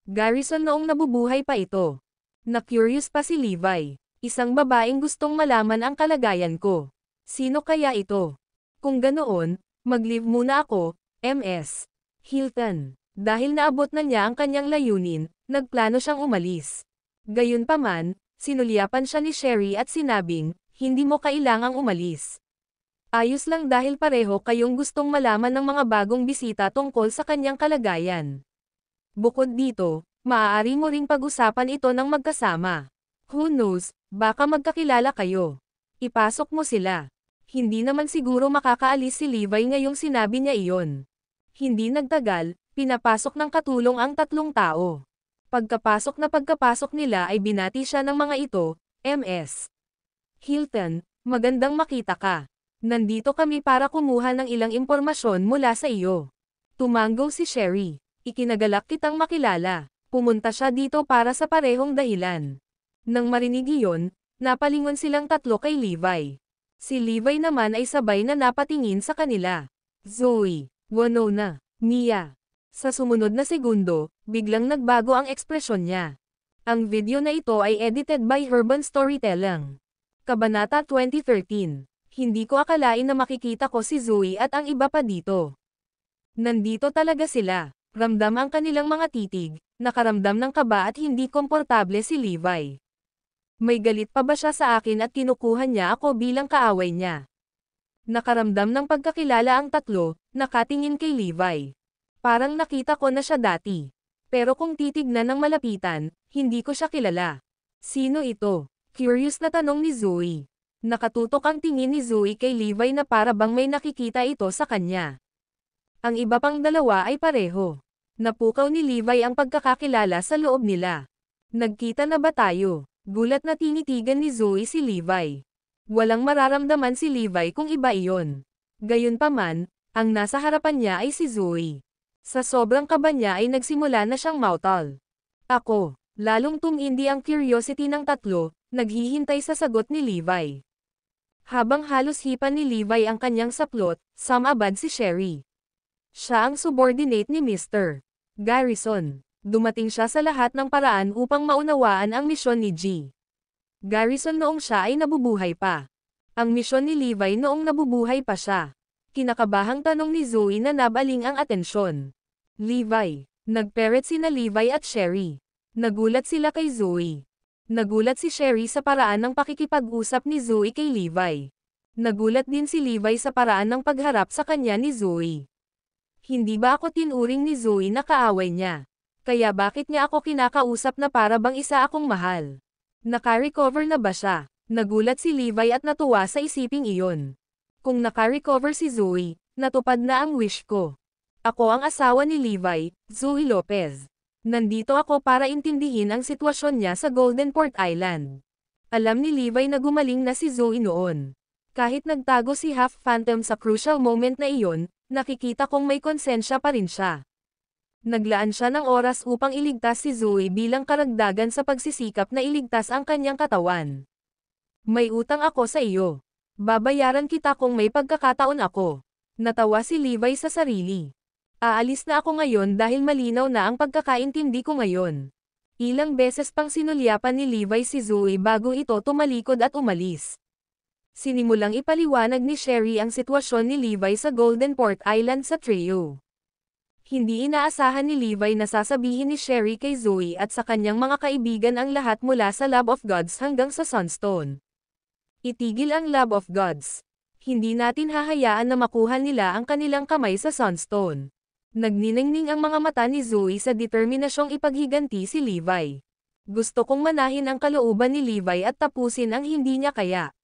Garrison noong nabubuhay pa ito. Na-curious pa si Levi. Isang babaeng gustong malaman ang kalagayan ko. Sino kaya ito? Kung ganoon, mag-leave muna ako, MS. Hilton. Dahil naabot na niya ang kanyang layunin, nagplano siyang umalis. Gayunpaman, sinuliapan siya ni Sherry at sinabing, hindi mo kailangang umalis. Ayos lang dahil pareho kayong gustong malaman ng mga bagong bisita tungkol sa kanyang kalagayan. Bukod dito, maaari mo ring pag-usapan ito ng magkasama. Who knows, baka magkakilala kayo. Ipasok mo sila. Hindi naman siguro makakaalis si Levi ngayong sinabi niya iyon. Hindi nagtagal, pinapasok ng katulong ang 3 tao. Pagkapasok nila ay binati siya ng mga ito, MS. Hilton, magandang makita ka. Nandito kami para kumuha ng ilang impormasyon mula sa iyo. Tumango si Sherry. Ikinagalak kitang makilala. Pumunta siya dito para sa parehong dahilan. Nang marinig iyon, napalingon silang 3 kay Levi. Si Levi naman ay sabay na napatingin sa kanila. Zoe, Winona, Mia. Sa sumunod na segundo, biglang nagbago ang ekspresyon niya. Ang video na ito ay edited by Urban Storytelling. Kabanata 2013. Hindi ko akalain na makikita ko si Zoe at ang iba pa dito. Nandito talaga sila. Ramdam ang kanilang mga titig, nakaramdam ng kaba at hindi komportable si Levi. May galit pa ba siya sa akin at kinukuha niya ako bilang kaaway niya? Nakaramdam ng pagkakilala ang 3, nakatingin kay Levi. Parang nakita ko na siya dati. Pero kung titignan ng malapitan, hindi ko siya kilala. Sino ito? Curious na tanong ni Zoe. Nakatutok ang tingin ni Zoe kay Levi na para bang may nakikita ito sa kanya. Ang iba pang 2 ay pareho. Napukaw ni Levi ang pagkakakilala sa loob nila. Nagkita na ba tayo? Gulat na tinitigan ni Zoe si Levi. Walang mararamdaman si Levi kung iba iyon. Gayunpaman, ang nasa harapan niya ay si Zoe. Sa sobrang kaba niya ay nagsimula na siyang mautal. Ako, lalong tumindi ang curiosity ng tatlo, naghihintay sa sagot ni Levi. Habang halos hipan ni Levi ang kanyang saplot, sumabad si Sherry. Siya ang subordinate ni Mr. Garrison. Dumating siya sa lahat ng paraan upang maunawaan ang misyon ni G. Garrison noong siya ay nabubuhay pa. Ang misyon ni Levi noong nabubuhay pa siya. Kinakabahang tanong ni Zoe na nabaling ang atensyon. Levi. Nagperet sina Levi at Sherry. Nagulat sila kay Zoe. Nagulat si Sherry sa paraan ng pakikipag-usap ni Zoe kay Levi. Nagulat din si Levi sa paraan ng pagharap sa kanya ni Zoe. Hindi ba ako tinuring ni Zoe na kaaway niya? Kaya bakit niya ako kinakausap na para bang isa akong mahal? Naka-recover na ba siya? Nagulat si Levi at natuwa sa isiping iyon. Kung naka-recover si Zoe, natupad na ang wish ko. Ako ang asawa ni Levi, Zoe Lopez. Nandito ako para intindihin ang sitwasyon niya sa Golden Port Island. Alam ni Levi na gumaling na si Zoe noon. Kahit nagtago si Half Phantom sa crucial moment na iyon, nakikita kong may konsensya pa rin siya. Naglaan siya ng oras upang iligtas si Zoe bilang karagdagan sa pagsisikap na iligtas ang kanyang katawan. May utang ako sa iyo. Babayaran kita kung may pagkakataon ako. Natawa si Levi sa sarili. Aalis na ako ngayon dahil malinaw na ang pagkakaintindi ko ngayon. Ilang beses pang sinulyapan ni Levi si Zoe bago ito tumalikod at umalis. Sinimulang ipaliwanag ni Sherry ang sitwasyon ni Levi sa Golden Port Island sa trio. Hindi inaasahan ni Levi na sasabihin ni Sherry kay Zoe at sa kanyang mga kaibigan ang lahat mula sa Lab of Gods hanggang sa Sunstone. Itigil ang Lab of Gods. Hindi natin hahayaan na makuha nila ang kanilang kamay sa Sunstone. Nagniningning ang mga mata ni Zoe sa determinasyong ipaghiganti si Levi. Gusto kong manahin ang kalooban ni Levi at tapusin ang hindi niya kaya.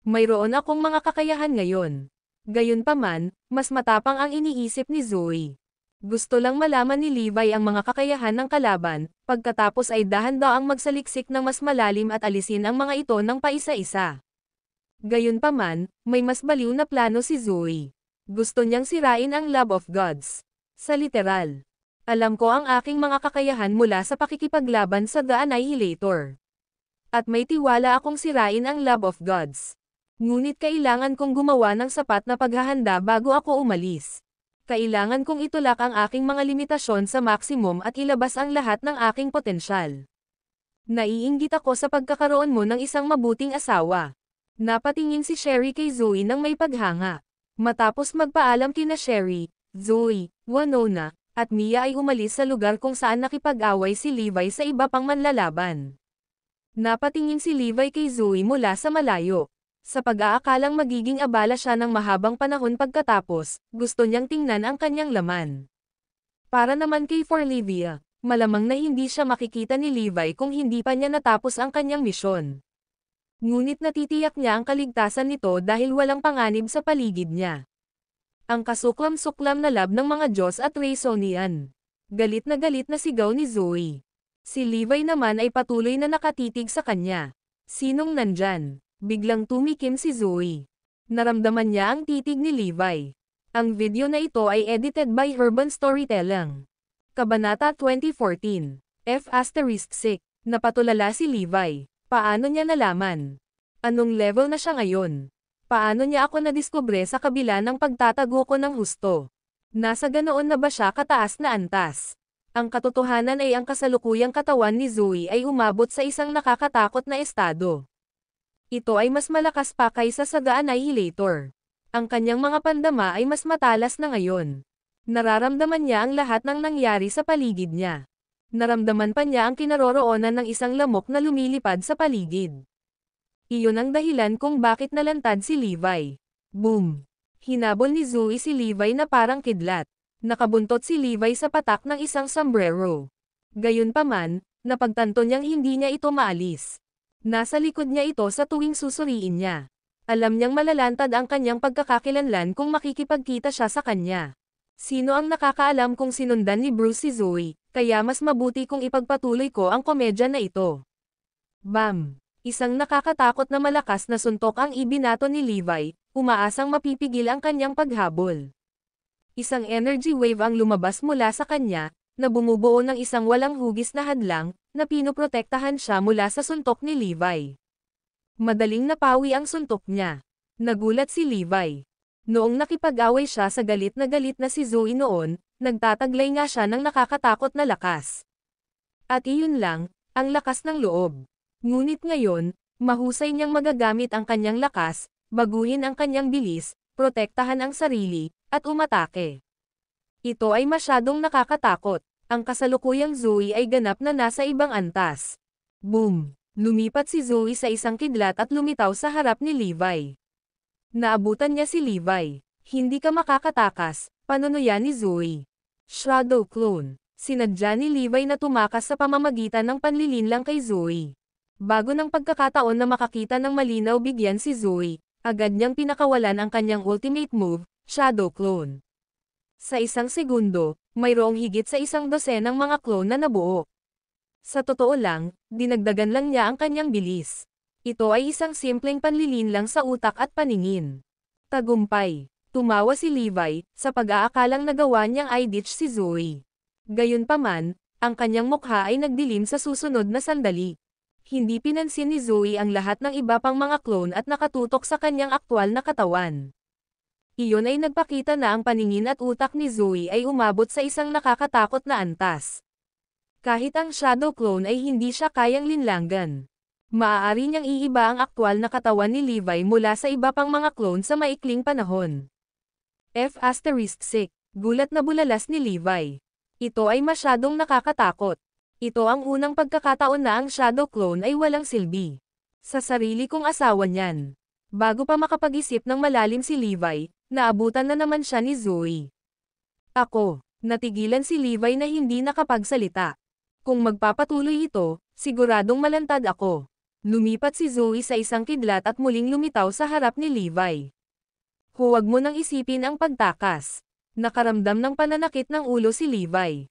Mayroon akong mga kakayahan ngayon. Gayunpaman, mas matapang ang iniisip ni Zoe. Gusto lang malaman ni Levi ang mga kakayahan ng kalaban, pagkatapos ay dahan-daang magsaliksik ng mas malalim at alisin ang mga ito ng paisa-isa. Gayunpaman, may mas baliw na plano si Zoe. Gusto niyang sirain ang Lab of Gods. Sa literal. Alam ko ang aking mga kakayahan mula sa pakikipaglaban sa The Annihilator. At may tiwala akong sirain ang Lab of Gods. Ngunit kailangan kong gumawa ng sapat na paghahanda bago ako umalis. Kailangan kong itulak ang aking mga limitasyon sa maximum at ilabas ang lahat ng aking potensyal. Naiinggit ako sa pagkakaroon mo ng isang mabuting asawa. Napatingin si Sherry kay Zoe nang may paghanga. Matapos magpaalam kina Sherry, Zoe, Winona, at Mia ay umalis sa lugar kung saan nakipag-away si Levi sa iba pang manlalaban. Napatingin si Levi kay Zoe mula sa malayo. Sa pag-aakalang magiging abala siya ng mahabang panahon pagkatapos, gusto niyang tingnan ang kanyang laman. Para naman kay Forlivia, malamang na hindi siya makikita ni Levi kung hindi pa niya natapos ang kanyang misyon. Ngunit natitiyak niya ang kaligtasan nito dahil walang panganib sa paligid niya. Ang kasuklam-suklam na lab ng mga Diyos at Raysonian. Galit na sigaw ni Zoe. Si Levi naman ay patuloy na nakatitig sa kanya. Sinong nandyan? Biglang tumikim si Zoe. Naramdaman niya ang titig ni Levi. Ang video na ito ay edited by Urban Storytelling. Kabanata 2014. F*6. Napatulala si Levi. Paano niya nalaman? Anong level na siya ngayon? Paano niya ako nadiskubre sa kabila ng pagtatago ko ng husto? Nasa ganoon na ba siya kataas na antas? Ang katotohanan ay ang kasalukuyang katawan ni Zoe ay umabot sa isang nakakatakot na estado. Ito ay mas malakas pa kaysa sa The Annihilator. Ang kanyang mga pandama ay mas matalas na ngayon. Nararamdaman niya ang lahat ng nangyari sa paligid niya. Naramdaman pa niya ang kinaroroonan ng isang lamok na lumilipad sa paligid. Iyon ang dahilan kung bakit nalantad si Levi. Boom! Hinabol ni Zoe si Levi na parang kidlat. Nakabuntot si Levi sa patak ng isang sombrero. Gayunpaman, napagtanto niyang hindi niya ito maalis. Nasa likod niya ito sa tuwing susuriin niya. Alam niyang malalantad ang kanyang pagkakakilanlan kung makikipagkita siya sa kanya. Sino ang nakakaalam kung sinundan ni Bruce si Zoe, kaya mas mabuti kung ipagpatuloy ko ang komedya na ito. Bam! Isang nakakatakot na malakas na suntok ang ibinato ni Levi, umaasang mapipigil ang kanyang paghabol. Isang energy wave ang lumabas mula sa kanya, na bumubuo ng isang walang hugis na hadlang, na pinoprotektahan siya mula sa suntok ni Levi. Madaling napawi ang suntok niya. Nagulat si Levi. Noong nakipag-away siya sa galit na si Zoe noon, nagtataglay nga siya ng nakakatakot na lakas. At iyon lang, ang lakas ng loob. Ngunit ngayon, mahusay niyang magagamit ang kanyang lakas, baguhin ang kanyang bilis, protektahan ang sarili, at umatake. Ito ay masyadong nakakatakot. Ang kasalukuyang Zoe ay ganap na nasa ibang antas. Boom! Lumipat si Zoe sa isang kidlat at lumitaw sa harap ni Levi. Naabutan niya si Levi. Hindi ka makakatakas, panunuya ni Zoe. Shadow clone. Sinadya ni Levi na tumakas sa pamamagitan ng panlilinlang kay Zoe. Bago ng pagkakataon na makakita ng malinaw bigyan si Zoe, agad niyang pinakawalan ang kanyang ultimate move, Shadow Clone. Sa isang segundo, mayroong higit sa 100 mga clone na nabuo. Sa totoo lang, dinagdagan lang niya ang kanyang bilis. Ito ay isang simpleng panlilinlang sa utak at paningin. Tagumpay. Tumawa si Levi, sa pag-aakalang nagawa niyang i-ditch si Zoe. Gayunpaman, ang kanyang mukha ay nagdilim sa susunod na sandali. Hindi pinansin ni Zoe ang lahat ng iba pang mga clone at nakatutok sa kanyang aktwal na katawan. Iyon ay nagpakita na ang paningin at utak ni Zoe ay umabot sa isang nakakatakot na antas. Kahit ang Shadow Clone ay hindi siya kayang linlanggan. Maaari niyang iiba ang aktwal na katawan ni Levi mula sa iba pang mga clone sa maikling panahon. F*6. Gulat na bulalas ni Levi. Ito ay masyadong nakakatakot. Ito ang unang pagkakataon na ang Shadow Clone ay walang silbi. Sa sarili kong asawa niyan. Bago pa makapag-isip ng malalim si Levi, naabutan na naman siya ni Zoe. Ako, natigilan si Levi na hindi nakapagsalita. Kung magpapatuloy ito, siguradong malantad ako. Lumipat si Zoe sa isang kidlat at muling lumitaw sa harap ni Levi. Huwag mo nang isipin ang pagtakas. Nakaramdam ng pananakit ng ulo si Levi.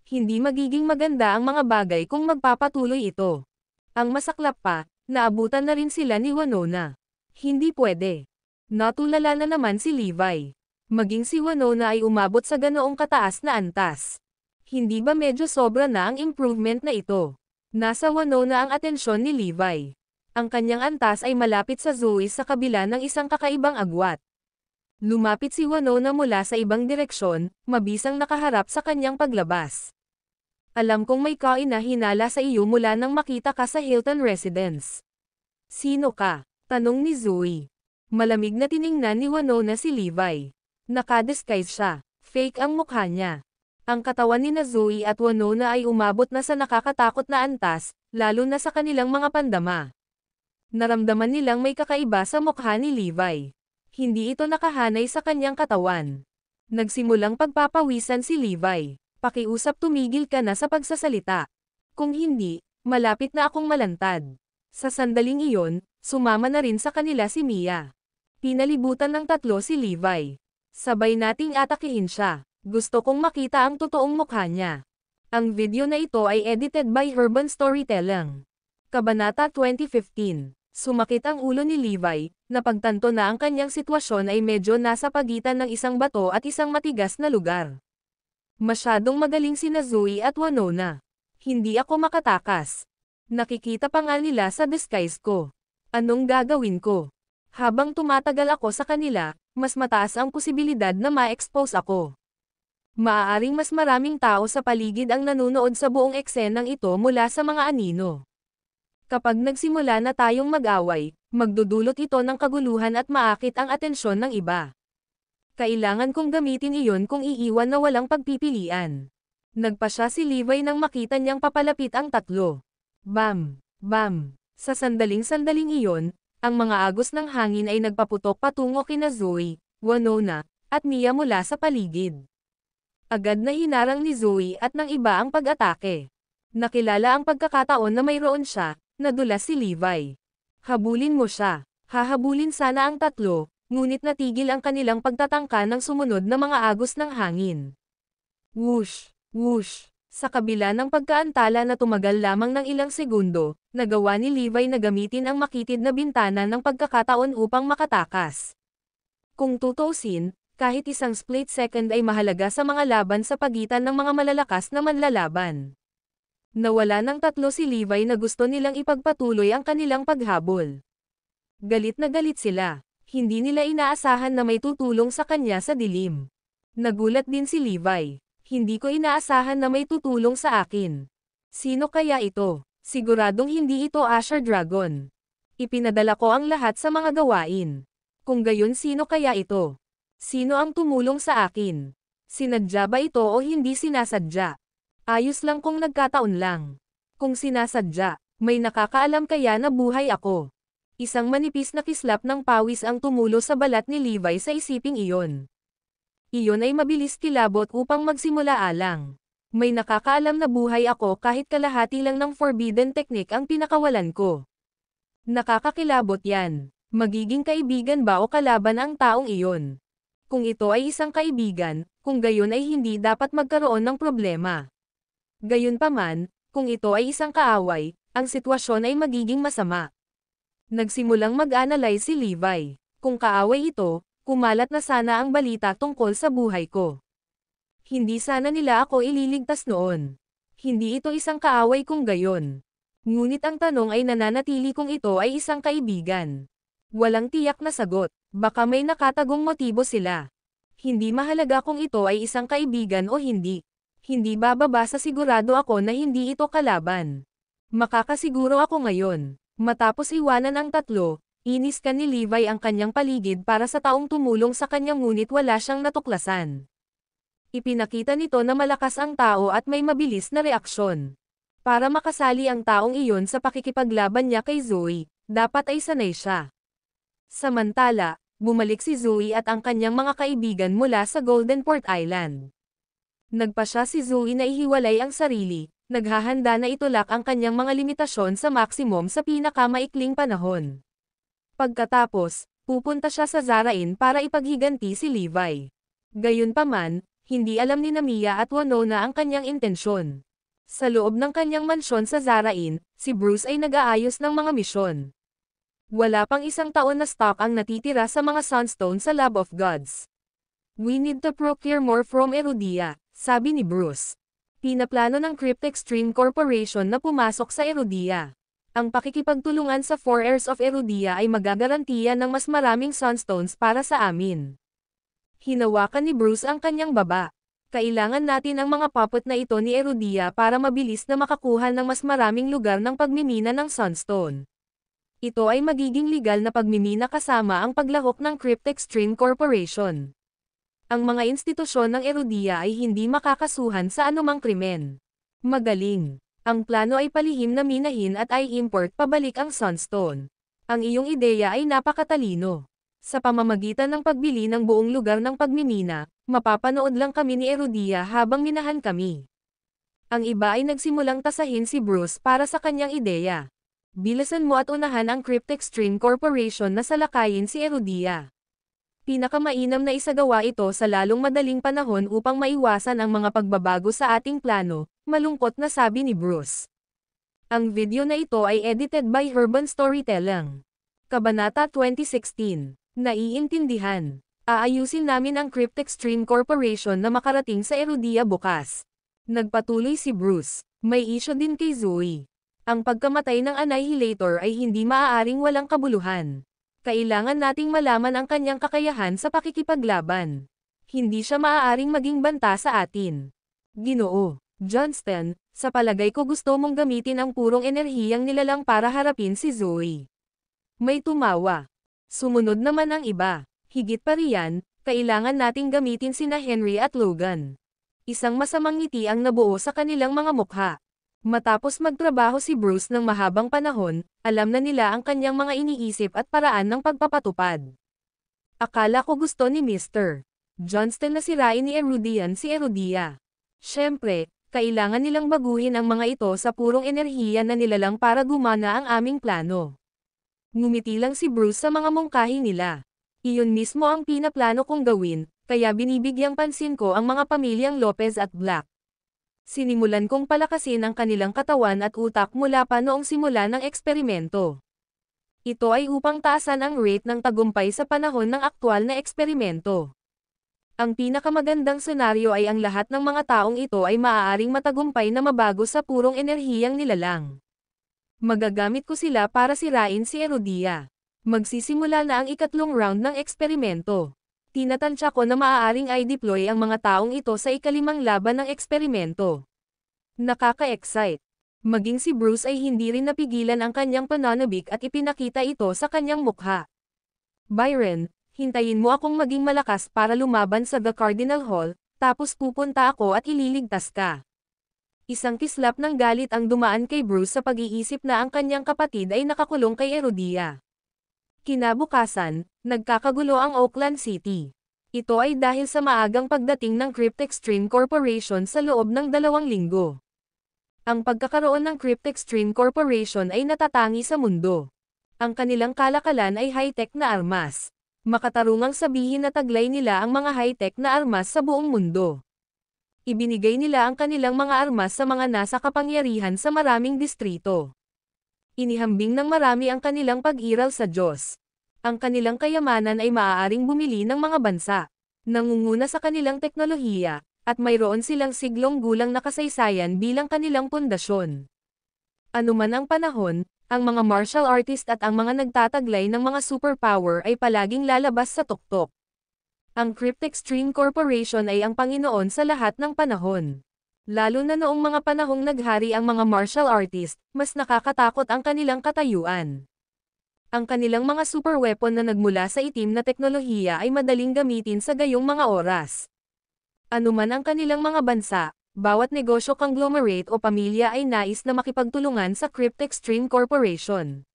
Hindi magiging maganda ang mga bagay kung magpapatuloy ito. Ang masaklap pa, naabutan na rin sila ni Winona. Hindi pwede. Natulala na naman si Levi. Maging si Winona ay umabot sa ganoong kataas na antas. Hindi ba medyo sobra na ang improvement na ito? Nasa Winona ang atensyon ni Levi. Ang kanyang antas ay malapit sa Zoe sa kabila ng isang kakaibang agwat. Lumapit si Winona mula sa ibang direksyon, mabisang nakaharap sa kanyang paglabas. Alam kong may kainahinala sa iyo mula nang makita ka sa Hilton Residence. Sino ka? Tanong ni Zoe. Malamig na tiningnan ni Winona si Levi. Nakadisguise siya. Fake ang mukha niya. Ang katawan ni Zoe at Winona ay umabot na sa nakakatakot na antas, lalo na sa kanilang mga pandama. Naramdaman nilang may kakaiba sa mukha ni Levi. Hindi ito nakahanay sa kanyang katawan. Nagsimulang pagpapawisan si Levi. Pakiusap tumigil ka na sa pagsasalita. Kung hindi, malapit na akong malantad. Sa sandaling iyon, sumama na rin sa kanila si Mia. Pinalibutan ng tatlo si Levi. Sabay nating atakihin siya. Gusto kong makita ang totoong mukha niya. Ang video na ito ay edited by Urban Storytelling. Kabanata 2015. Sumakit ang ulo ni Levi, napagtanto na ang kanyang sitwasyon ay medyo nasa pagitan ng isang bato at isang matigas na lugar. Masyadong magaling sina Zoe at Winona. Hindi ako makatakas. Nakikita pa nga nila sa disguise ko. Anong gagawin ko? Habang tumatagal ako sa kanila, mas mataas ang posibilidad na ma-expose ako. Maaaring mas maraming tao sa paligid ang nanunood sa buong eksenang ito mula sa mga anino. Kapag nagsimula na tayong mag-away, magdudulot ito ng kaguluhan at maakit ang atensyon ng iba. Kailangan kong gamitin iyon kung iiwan na walang pagpipilian. Nagpasya si Levi nang makita niyang papalapit ang tatlo. Bam! Bam! Sa sandaling-sandaling iyon, ang mga agos ng hangin ay nagpaputok patungo kina Zoe, Winona, at Mia mula sa paligid. Agad na hinarang ni Zoe at ng iba ang pag-atake. Nakilala ang pagkakataon na mayroon siya, nadulas si Levi. Habulin mo siya. Hahabulin sana ang tatlo, ngunit natigil ang kanilang pagtatangka ng sumunod na mga agos ng hangin. Whoosh! Whoosh! Sa kabila ng pagkaantala na tumagal lamang ng ilang segundo, nagawa ni Levi na gamitin ang makitid na bintana ng pagkakataon upang makatakas. Kung tutuusin, kahit isang split second ay mahalaga sa mga laban sa pagitan ng mga malalakas na manlalaban. Nawala ng tatlo si Levi na gusto nilang ipagpatuloy ang kanilang paghabol. Galit na galit sila. Hindi nila inaasahan na may tutulong sa kanya sa dilim. Nagulat din si Levi. Hindi ko inaasahan na may tutulong sa akin. Sino kaya ito? Siguradong hindi ito Asher Dragon. Ipinadala ko ang lahat sa mga gawain. Kung gayon sino kaya ito? Sino ang tumulong sa akin? Sinadya ba ito o hindi sinasadya? Ayos lang kung nagkataon lang. Kung sinasadya, may nakakaalam kaya na buhay ako. Isang manipis na kislap ng pawis ang tumulo sa balat ni Levi sa isiping iyon. Iyon ay mabilis kilabot upang magsimula alang. May nakakaalam na buhay ako kahit kalahati lang ng forbidden technique ang pinakawalan ko. Nakakakilabot yan. Magiging kaibigan ba o kalaban ang taong iyon? Kung ito ay isang kaibigan, kung gayon ay hindi dapat magkaroon ng problema. Gayunpaman, kung ito ay isang kaaway, ang sitwasyon ay magiging masama. Nagsimulang mag-analyze si Levi. Kung kaaway ito, kumalat na sana ang balita tungkol sa buhay ko. Hindi sana nila ako ililigtas noon. Hindi ito isang kaaway kung gayon. Ngunit ang tanong ay nananatili kung ito ay isang kaibigan. Walang tiyak na sagot, baka may nakatagong motibo sila. Hindi mahalaga kung ito ay isang kaibigan o hindi. Hindi bababa sa sigurado ako na hindi ito kalaban. Makakasiguro ako ngayon. Matapos iwanan ang tatlo, inis ka ni Levi ang kanyang paligid para sa taong tumulong sa kanya ngunit wala siyang natuklasan. Ipinakita nito na malakas ang tao at may mabilis na reaksyon. Para makasali ang taong iyon sa pakikipaglaban niya kay Zoe, dapat ay sanay siya. Samantala, bumalik si Zoe at ang kanyang mga kaibigan mula sa Golden Port Island. Nagpasya si Zoe na ihiwalay ang sarili, naghahanda na itulak ang kanyang mga limitasyon sa maximum sa pinakamaikling panahon. Pagkatapos, pupunta siya sa Zarain para ipaghiganti si Levi. Gayunpaman, hindi alam ni Namiya at Winona ang kanyang intensyon. Sa loob ng kanyang mansyon sa Zarain, si Bruce ay nag-aayos ng mga misyon. Wala pang isang taon na stock ang natitira sa mga Sunstone sa Lab of Gods. We need to procure more from Erudia, sabi ni Bruce. Pinaplano ng Cryptextreme Corporation na pumasok sa Erudia. Ang pakikipagtulungan sa 4 heirs of Erudia ay magagarantiya ng mas maraming Sunstones para sa amin. Hinawakan ni Bruce ang kanyang baba. Kailangan natin ang mga puppet na ito ni Erudia para mabilis na makakuha ng mas maraming lugar ng pagmimina ng Sunstone. Ito ay magiging legal na pagmimina kasama ang paglahok ng Cryptextreme Corporation. Ang mga institusyon ng Erudia ay hindi makakasuhan sa anumang krimen. Magaling. Ang plano ay palihim na minahin at i-import pabalik ang Sunstone. Ang iyong ideya ay napakatalino. Sa pamamagitan ng pagbili ng buong lugar ng pagmimina, mapapanood lang kami ni Erudia habang minahan kami. Ang iba ay nagsimulang tasahin si Bruce para sa kanyang ideya. Bilisan mo at unahan ang Cryptextreme Corporation na salakayin si Erudia. Pinakamainam na isagawa ito sa lalong madaling panahon upang maiwasan ang mga pagbabago sa ating plano, malungkot na sabi ni Bruce. Ang video na ito ay edited by Urban Storytelling. Kabanata 2016. Naiintindihan. Aayusin namin ang Cryptextreme Corporation na makarating sa Erudia bukas. Nagpatuloy si Bruce. May issue din kay Zoe. Ang pagkamatay ng Annihilator ay hindi maaaring walang kabuluhan. Kailangan nating malaman ang kanyang kakayahan sa pakikipaglaban. Hindi siya maaaring maging banta sa atin. Ginoo Johnston, sa palagay ko gusto mong gamitin ang purong enerhiyang nilalang para harapin si Zoe. May tumawa. Sumunod naman ang iba. Higit pa riyan, kailangan nating gamitin sina Henry at Logan. Isang masamang ngiti ang nabuo sa kanilang mga mukha. Matapos magtrabaho si Bruce ng mahabang panahon, alam na nila ang kanyang mga iniisip at paraan ng pagpapatupad. Akala ko gusto ni Mr. Johnston na sirain ni Erudian si Erudia. Siyempre, kailangan nilang baguhin ang mga ito sa purong enerhiya na nilalang para gumana ang aming plano. Ngumiti lang si Bruce sa mga mungkahi nila. Iyon mismo ang pinaplano kong gawin, kaya binibigyang pansin ko ang mga pamilyang Lopez at Black. Sinimulan kong palakasin ang kanilang katawan at utak mula pa noong simula ng eksperimento. Ito ay upang taasan ang rate ng tagumpay sa panahon ng aktwal na eksperimento. Ang pinakamagandang senaryo ay ang lahat ng mga taong ito ay maaaring matagumpay na mabago sa purong enerhiyang nilalang. Magagamit ko sila para sirain si Erudia. Magsisimula na ang ikatlong round ng eksperimento. Tinatansya ko na maaaring i-deploy ang mga taong ito sa ikalimang laban ng eksperimento. Nakaka-excite. Maging si Bruce ay hindi rin napigilan ang kanyang pananabik at ipinakita ito sa kanyang mukha. Byron, hintayin mo akong maging malakas para lumaban sa The Cardinal Hall, tapos pupunta ako at ililigtas ka. Isang kislap ng galit ang dumaan kay Bruce sa pag-iisip na ang kanyang kapatid ay nakakulong kay Erudia. Kinabukasan, nagkakagulo ang Oakland City. Ito ay dahil sa maagang pagdating ng Cryptextreme Corporation sa loob ng 2 linggo. Ang pagkakaroon ng Cryptextreme Corporation ay natatangi sa mundo. Ang kanilang kalakalan ay high-tech na armas. Makatarungang sabihin na taglay nila ang mga high-tech na armas sa buong mundo. Ibinigay nila ang kanilang mga armas sa mga nasa kapangyarihan sa maraming distrito. Inihambing ng marami ang kanilang pag-iral sa Diyos. Ang kanilang kayamanan ay maaaring bumili ng mga bansa. Nangunguna sa kanilang teknolohiya, at mayroon silang siglong gulang na kasaysayan bilang kanilang pundasyon. Anuman ang panahon, ang mga martial artist at ang mga nagtataglay ng mga superpower ay palaging lalabas sa tuktok. Ang Cryptextreme Corporation ay ang Panginoon sa lahat ng panahon. Lalo na noong mga panahong naghari ang mga martial artist, mas nakakatakot ang kanilang katayuan. Ang kanilang mga super weapon na nagmula sa itim na teknolohiya ay madaling gamitin sa gayong mga oras. Anuman ang kanilang mga bansa, bawat negosyo conglomerate o pamilya ay nais na makipagtulungan sa Cryptextreme Corporation.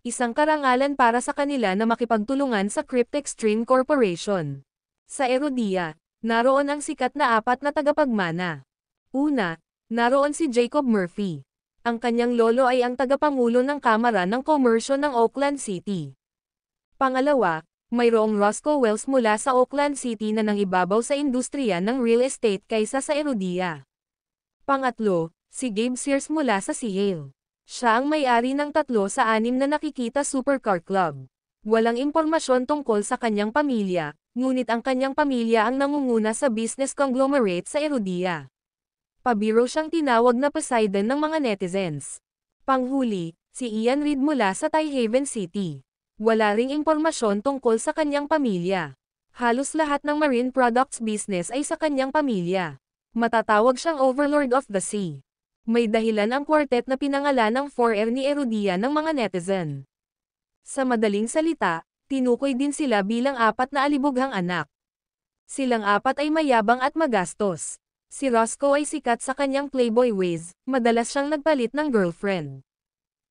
Isang karangalan para sa kanila na makipagtulungan sa Cryptextreme Corporation. Sa Erudia, naroon ang sikat na 4 na tagapagmana. Una, naroon si Jacob Murphy. Ang kanyang lolo ay ang tagapangulo ng Kamara ng Komersyo ng Oakland City. Pangalawa, mayroong Roscoe Wells mula sa Oakland City na nangibabaw sa industriya ng real estate kaysa sa Erudia. Pangatlo, si Gabe Sears mula sa Seattle. Siya ang may-ari ng 3 sa 6 na nakikita supercar club. Walang impormasyon tungkol sa kanyang pamilya, ngunit ang kanyang pamilya ang nangunguna sa business conglomerate sa Erudia. Pabiro siyang tinawag na Poseidon ng mga netizens. Panghuli, si Ian Reed mula sa Tyhaven City. Wala ring impormasyon tungkol sa kanyang pamilya. Halos lahat ng marine products business ay sa kanyang pamilya. Matatawag siyang Overlord of the Sea. May dahilan ang quartet na pinangalan ng 4R ni Erudia ng mga netizen. Sa madaling salita, tinukoy din sila bilang 4 na alibughang anak. Silang 4 ay mayabang at magastos. Si Roscoe ay sikat sa kanyang playboy ways, madalas siyang nagpalit ng girlfriend.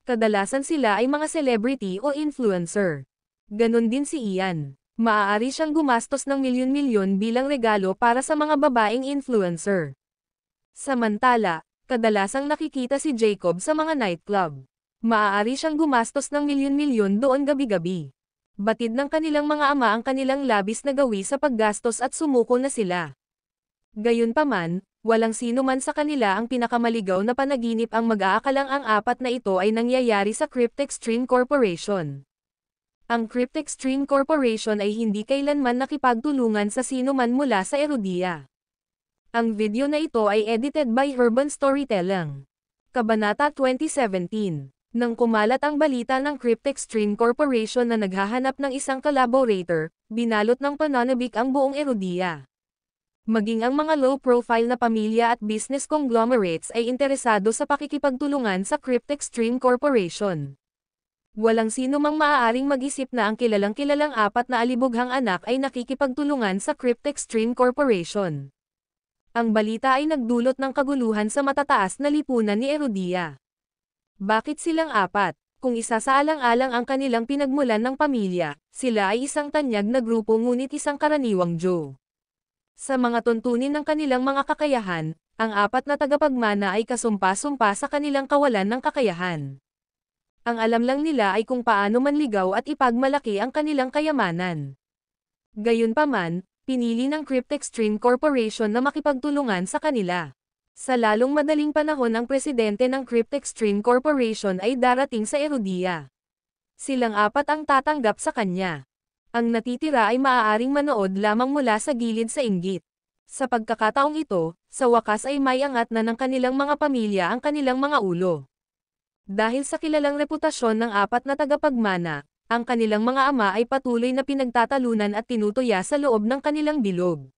Kadalasan sila ay mga celebrity o influencer. Ganon din si Ian. Maaari siyang gumastos ng milyon-milyon bilang regalo para sa mga babaeng influencer. Samantala, kadalasang nakikita si Jacob sa mga nightclub. Maaari siyang gumastos ng milyon-milyon doon gabi-gabi. Batid ng kanilang mga ama ang kanilang labis na gawi sa paggastos at sumuko na sila. Gayunpaman, walang sino man sa kanila ang pinakamaligaw na panaginip ang mag-aakalang ang 4 na ito ay nangyayari sa Cryptextreme Corporation. Ang Cryptextreme Corporation ay hindi kailanman nakipagtulungan sa sino man mula sa Erudia. Ang video na ito ay edited by Urban Storytelling. Kabanata 2017. Nang kumalat ang balita ng Cryptextreme Corporation na naghahanap ng isang collaborator, binalot ng pananabik ang buong Erudia. Maging ang mga low-profile na pamilya at business conglomerates ay interesado sa pakikipagtulungan sa Cryptextreme Corporation. Walang sino mang maaaring mag-isip na ang kilalang-kilalang 4 na alibughang anak ay nakikipagtulungan sa Cryptextreme Corporation. Ang balita ay nagdulot ng kaguluhan sa matataas na lipunan ni Erudia. Bakit silang 4? Kung isasaalang-alang ang kanilang pinagmulan ng pamilya, sila ay isang tanyag na grupo ngunit isang karaniwang Joe. Sa mga tuntunin ng kanilang mga kakayahan, ang 4 na tagapagmana ay kasumpa-sumpa sa kanilang kawalan ng kakayahan. Ang alam lang nila ay kung paano manligaw at ipagmalaki ang kanilang kayamanan. Gayunpaman, pinili ng Cryptextreme Corporation na makipagtulungan sa kanila. Sa lalong madaling panahon ang presidente ng Cryptextreme Corporation ay darating sa Erudia. Silang apat ang tatanggap sa kanya. Ang natitira ay maaaring manood lamang mula sa gilid sa inggit. Sa pagkakataong ito, sa wakas ay may angat na ng kanilang mga pamilya ang kanilang mga ulo. Dahil sa kilalang reputasyon ng apat na tagapagmana, ang kanilang mga ama ay patuloy na pinagtatalunan at tinutuya sa loob ng kanilang bilog.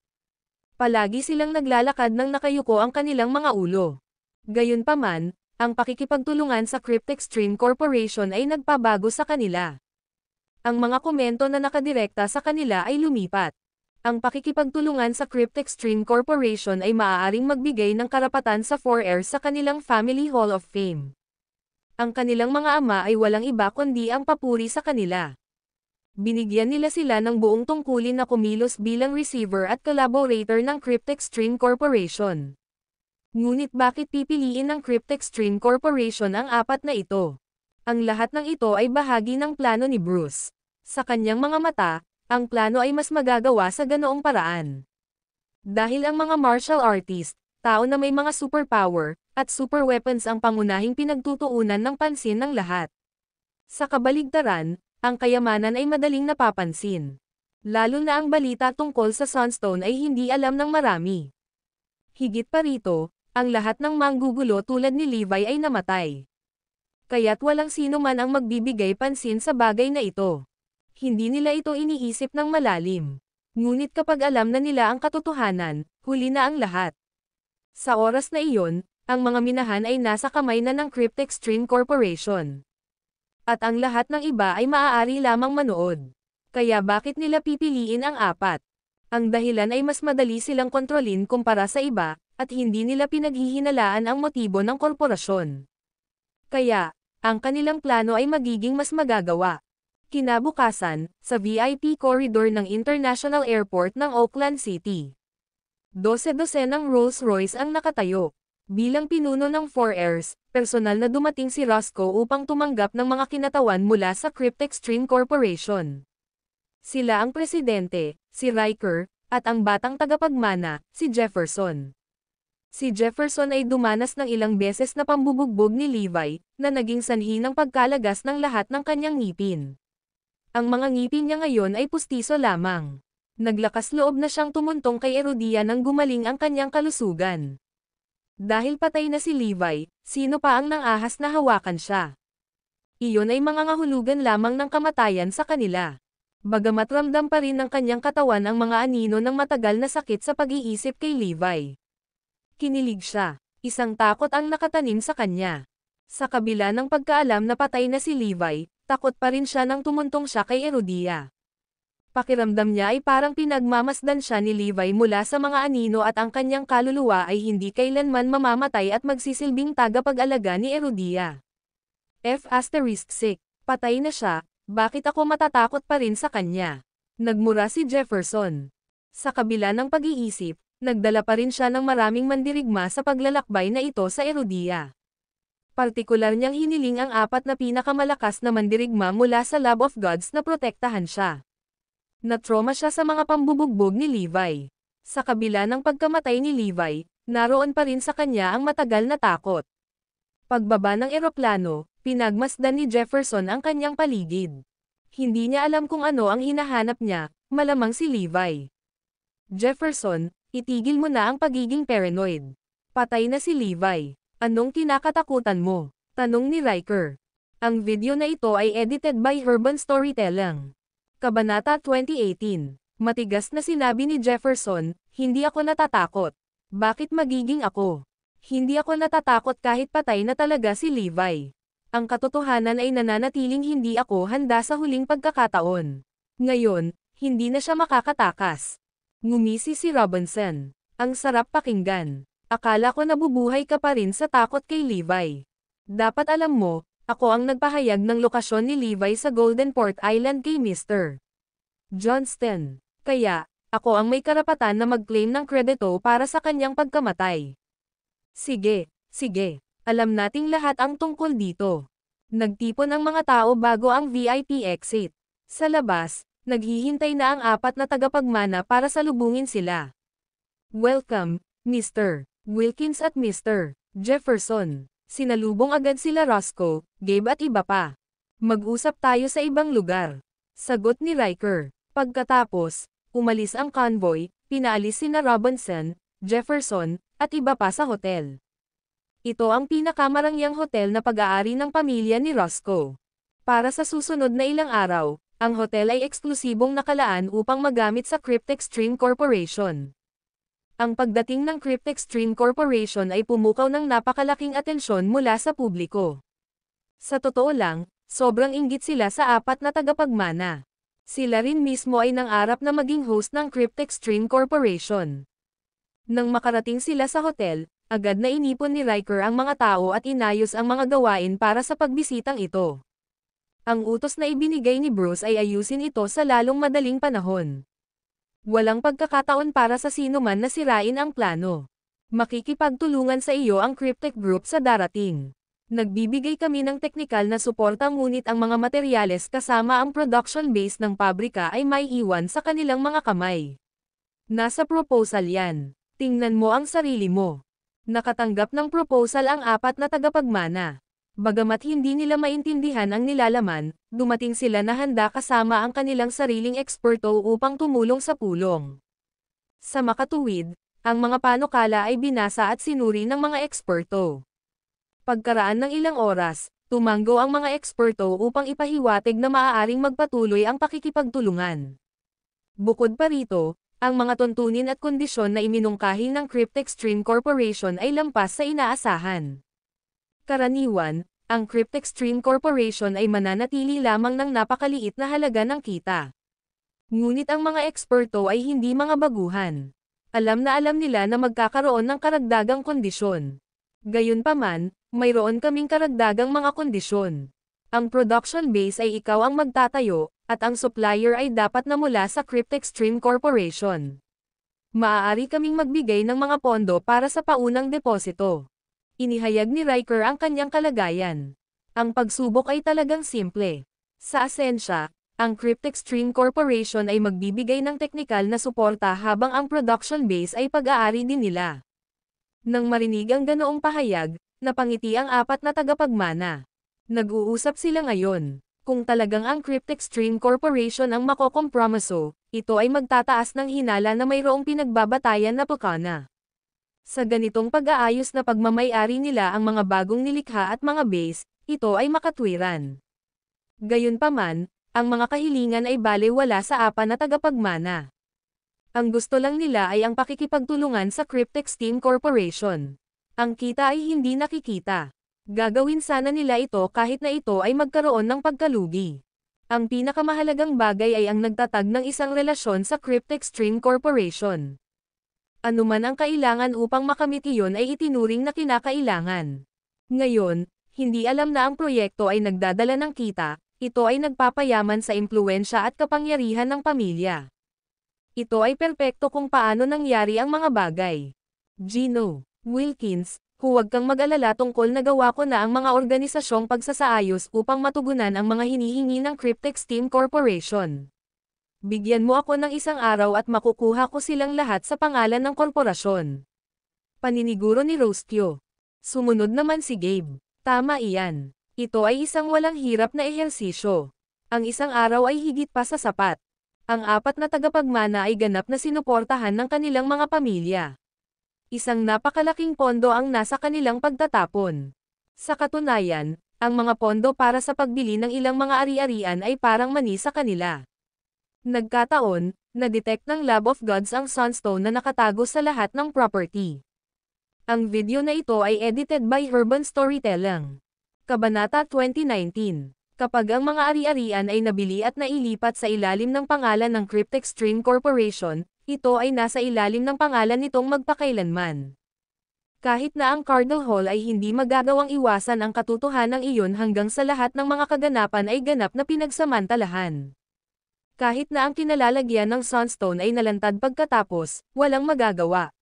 Palagi silang naglalakad ng nakayuko ang kanilang mga ulo. Gayunpaman, ang pakikipagtulungan sa Cryptextreme Corporation ay nagpabago sa kanila. Ang mga komento na nakadirekta sa kanila ay lumipat. Ang pakikipagtulungan sa Cryptextreme Corporation ay maaaring magbigay ng karapatan sa 4 heirs sa kanilang Family Hall of Fame. Ang kanilang mga ama ay walang iba kundi ang papuri sa kanila. Binigyan nila sila ng buong tungkulin na kumilos bilang receiver at collaborator ng Cryptextreme Corporation. Ngunit bakit pipiliin ng Cryptextreme Corporation ang apat na ito? Ang lahat ng ito ay bahagi ng plano ni Bruce. Sa kanyang mga mata, ang plano ay mas magagawa sa ganoong paraan. Dahil ang mga martial artist, tao na may mga superpower, at super weapons ang pangunahing pinagtutuunan ng pansin ng lahat. Sa kabaligtaran, ang kayamanan ay madaling napapansin. Lalo na ang balita tungkol sa Sunstone ay hindi alam ng marami. Higit pa rito, ang lahat ng manggugulo tulad ni Levi ay namatay. Kaya't walang sino man ang magbibigay pansin sa bagay na ito. Hindi nila ito iniisip ng malalim. Ngunit kapag alam na nila ang katotohanan, huli na ang lahat. Sa oras na iyon, ang mga minahan ay nasa kamay na ng Cryptextreme Corporation. At ang lahat ng iba ay maaari lamang manood. Kaya bakit nila pipiliin ang apat? Ang dahilan ay mas madali silang kontrolin kumpara sa iba, at hindi nila pinaghihinalaan ang motibo ng korporasyon. Kaya, ang kanilang plano ay magiging mas magagawa. Kinabukasan, sa VIP corridor ng International Airport ng Oakland City. 12 ng Rolls-Royce ang nakatayo. Bilang pinuno ng 4 heirs, personal na dumating si Roscoe upang tumanggap ng mga kinatawan mula sa Cryptextreme Corporation. Sila ang presidente, si Riker, at ang batang tagapagmana, si Jefferson. Si Jefferson ay dumanas ng ilang beses na pambubugbog ni Levi, na naging sanhi ng pagkalagas ng lahat ng kanyang ngipin. Ang mga ngipin niya ngayon ay pustiso lamang. Naglakas loob na siyang tumuntong kay Erudia nang gumaling ang kanyang kalusugan. Dahil patay na si Levi, sino pa ang nangahas na hawakan siya? Iyon ay mga ngahulugan lamang ng kamatayan sa kanila. Bagamat ramdam pa rin ng kanyang katawan ang mga anino ng matagal na sakit sa pag-iisip kay Levi. Kinilig siya. Isang takot ang nakatanim sa kanya. Sa kabila ng pagkaalam na patay na si Levi, takot pa rin siya nang tumuntong siya kay Erudia. Pakiramdam niya ay parang pinagmamasdan siya ni Levi mula sa mga anino at ang kanyang kaluluwa ay hindi kailanman mamamatay at magsisilbing tagapag-alaga ni Erudia. F***6. Patay na siya, bakit ako matatakot pa rin sa kanya? Nagmura si Jefferson. Sa kabila ng pag-iisip, nagdala pa rin siya ng maraming mandirigma sa paglalakbay na ito sa Erudia. Partikular niyang hiniling ang apat na pinakamalakas na mandirigma mula sa Lab of Gods na protektahan siya. Natroma siya sa mga pambubugbog ni Levi. Sa kabila ng pagkamatay ni Levi, naroon pa rin sa kanya ang matagal na takot. Pagbaba ng eroplano, pinagmasdan ni Jefferson ang kanyang paligid. Hindi niya alam kung ano ang hinahanap niya, malamang si Levi. Jefferson, itigil mo na ang pagiging paranoid. Patay na si Levi. Anong kinakatakutan mo? Tanong ni Riker. Ang video na ito ay edited by Urban Storytelling. Kabanata 2018. Matigas na sinabi ni Jefferson, hindi ako natatakot. Bakit magiging ako? Hindi ako natatakot kahit patay na talaga si Levi. Ang katotohanan ay nananatiling hindi ako handa sa huling pagkakataon. Ngayon, hindi na siya makakatakas. Ngumisi si Robinson. Ang sarap pakinggan. Akala ko nabubuhay ka pa rin sa takot kay Levi. Dapat alam mo, ako ang nagpahayag ng lokasyon ni Levi sa Golden Port Island kay Mr. Johnston. Kaya, ako ang may karapatan na mag-claim ng kredito para sa kanyang pagkamatay. Sige, sige. Alam nating lahat ang tungkol dito. Nagtipon ang mga tao bago ang VIP exit. Sa labas, naghihintay na ang apat na tagapagmana para salubungin sila. Welcome, Mr. Wilkins at Mr. Jefferson. Sinalubong agad sila Roscoe, Gabe at iba pa. Mag-usap tayo sa ibang lugar. Sagot ni Riker. Pagkatapos, umalis ang convoy, pinaalis sina Robinson, Jefferson, at iba pa sa hotel. Ito ang pinakamarangyang hotel na pag-aari ng pamilya ni Roscoe. Para sa susunod na ilang araw, ang hotel ay eksklusibong nakalaan upang magamit sa Cryptex Stream Corporation. Ang pagdating ng Cryptex Stream Corporation ay pumukaw ng napakalaking atensyon mula sa publiko. Sa totoo lang, sobrang inggit sila sa apat na tagapagmana. Sila rin mismo ay nangarap na maging host ng Cryptex Stream Corporation. Nang makarating sila sa hotel, agad na inipon ni Riker ang mga tao at inayos ang mga gawain para sa pagbisitang ito. Ang utos na ibinigay ni Bruce ay ayusin ito sa lalong madaling panahon. Walang pagkakataon para sa sino man na sirain ang plano. Makikipagtulungan sa iyo ang Cryptech Group sa darating. Nagbibigay kami ng teknikal na suporta ngunit ang mga materyales kasama ang production base ng pabrika ay may iwan sa kanilang mga kamay. Nasa proposal yan. Tingnan mo ang sarili mo. Nakatanggap ng proposal ang apat na tagapagmana. Bagamat hindi nila maintindihan ang nilalaman, dumating sila na handa kasama ang kanilang sariling eksperto upang tumulong sa pulong. Sa makatuwid, ang mga panukala ay binasa at sinuri ng mga eksperto. Pagkaraan ng ilang oras, tumanggo ang mga eksperto upang ipahiwatig na maaaring magpatuloy ang pakikipagtulungan. Bukod pa rito, ang mga tuntunin at kondisyon na iminungkahi ng Cryptex Stream Corporation ay lampas sa inaasahan. Karaniwan, ang Cryptex Stream Corporation ay mananatili lamang ng napakaliit na halaga ng kita. Ngunit ang mga eksperto ay hindi mga baguhan. Alam na alam nila na magkakaroon ng karagdagang kondisyon. Gayunpaman, mayroon kaming karagdagang mga kondisyon. Ang production base ay ikaw ang magtatayo, at ang supplier ay dapat na mula sa Cryptex Stream Corporation. Maaari kaming magbigay ng mga pondo para sa paunang deposito. Inihayag ni Riker ang kanyang kalagayan. Ang pagsubok ay talagang simple. Sa asensya, ang Cryptex Stream Corporation ay magbibigay ng teknikal na suporta habang ang production base ay pag-aari din nila. Nang marinig ang ganoong pahayag, napangiti ang apat na tagapagmana. Nag-uusap sila ngayon. Kung talagang ang Cryptex Stream Corporation ang makokompromiso, ito ay magtataas ng hinala na mayroong pinagbabatayan na pukana. Sa ganitong pag-aayos na pagmamay-ari nila ang mga bagong nilikha at mga base, ito ay makatwiran. Gayunpaman, ang mga kahilingan ay balewala sa apat na tagapagmana. Ang gusto lang nila ay ang pakikipagtulungan sa Cryptex Team Corporation. Ang kita ay hindi nakikita. Gagawin sana nila ito kahit na ito ay magkaroon ng pagkalugi. Ang pinakamahalagang bagay ay ang nagtatag ng isang relasyon sa Cryptex Stream Corporation. Anuman ang kailangan upang makamit iyon ay itinuring na kinakailangan. Ngayon, hindi alam na ang proyekto ay nagdadala ng kita, ito ay nagpapayaman sa impluwensya at kapangyarihan ng pamilya. Ito ay perpekto kung paano nangyari ang mga bagay. Gino, Wilkins, huwag kang mag-alala tungkol na gawa ko na ang mga organisasyong pagsasaayos upang matugunan ang mga hinihingi ng Cryptex Team Corporation. Bigyan mo ako ng isang araw at makukuha ko silang lahat sa pangalan ng korporasyon. Paniniguro ni Rostio. Sumunod naman si Gabe. Tama iyan. Ito ay isang walang hirap na ehersisyo. Ang isang araw ay higit pa sa sapat. Ang apat na tagapagmana ay ganap na sinuportahan ng kanilang mga pamilya. Isang napakalaking pondo ang nasa kanilang pagtatapon. Sa katunayan, ang mga pondo para sa pagbili ng ilang mga ari-arian ay parang mani sa kanila. Nagkataon, na-detect ng Lab of Gods ang Sunstone na nakatago sa lahat ng property. Ang video na ito ay edited by Urban Storytelling. Kabanata 2019. Kapag ang mga ari-arian ay nabili at nailipat sa ilalim ng pangalan ng Cryptex Stream Corporation, ito ay nasa ilalim ng pangalan nitong magpakailanman. Kahit na ang Cardinal Hall ay hindi magagawang iwasan ang katotohanan iyon hanggang sa lahat ng mga kaganapan ay ganap na pinagsamantalahan. Kahit na ang kinalalagyan ng Sunstone ay nalantad pagkatapos, walang magagawa.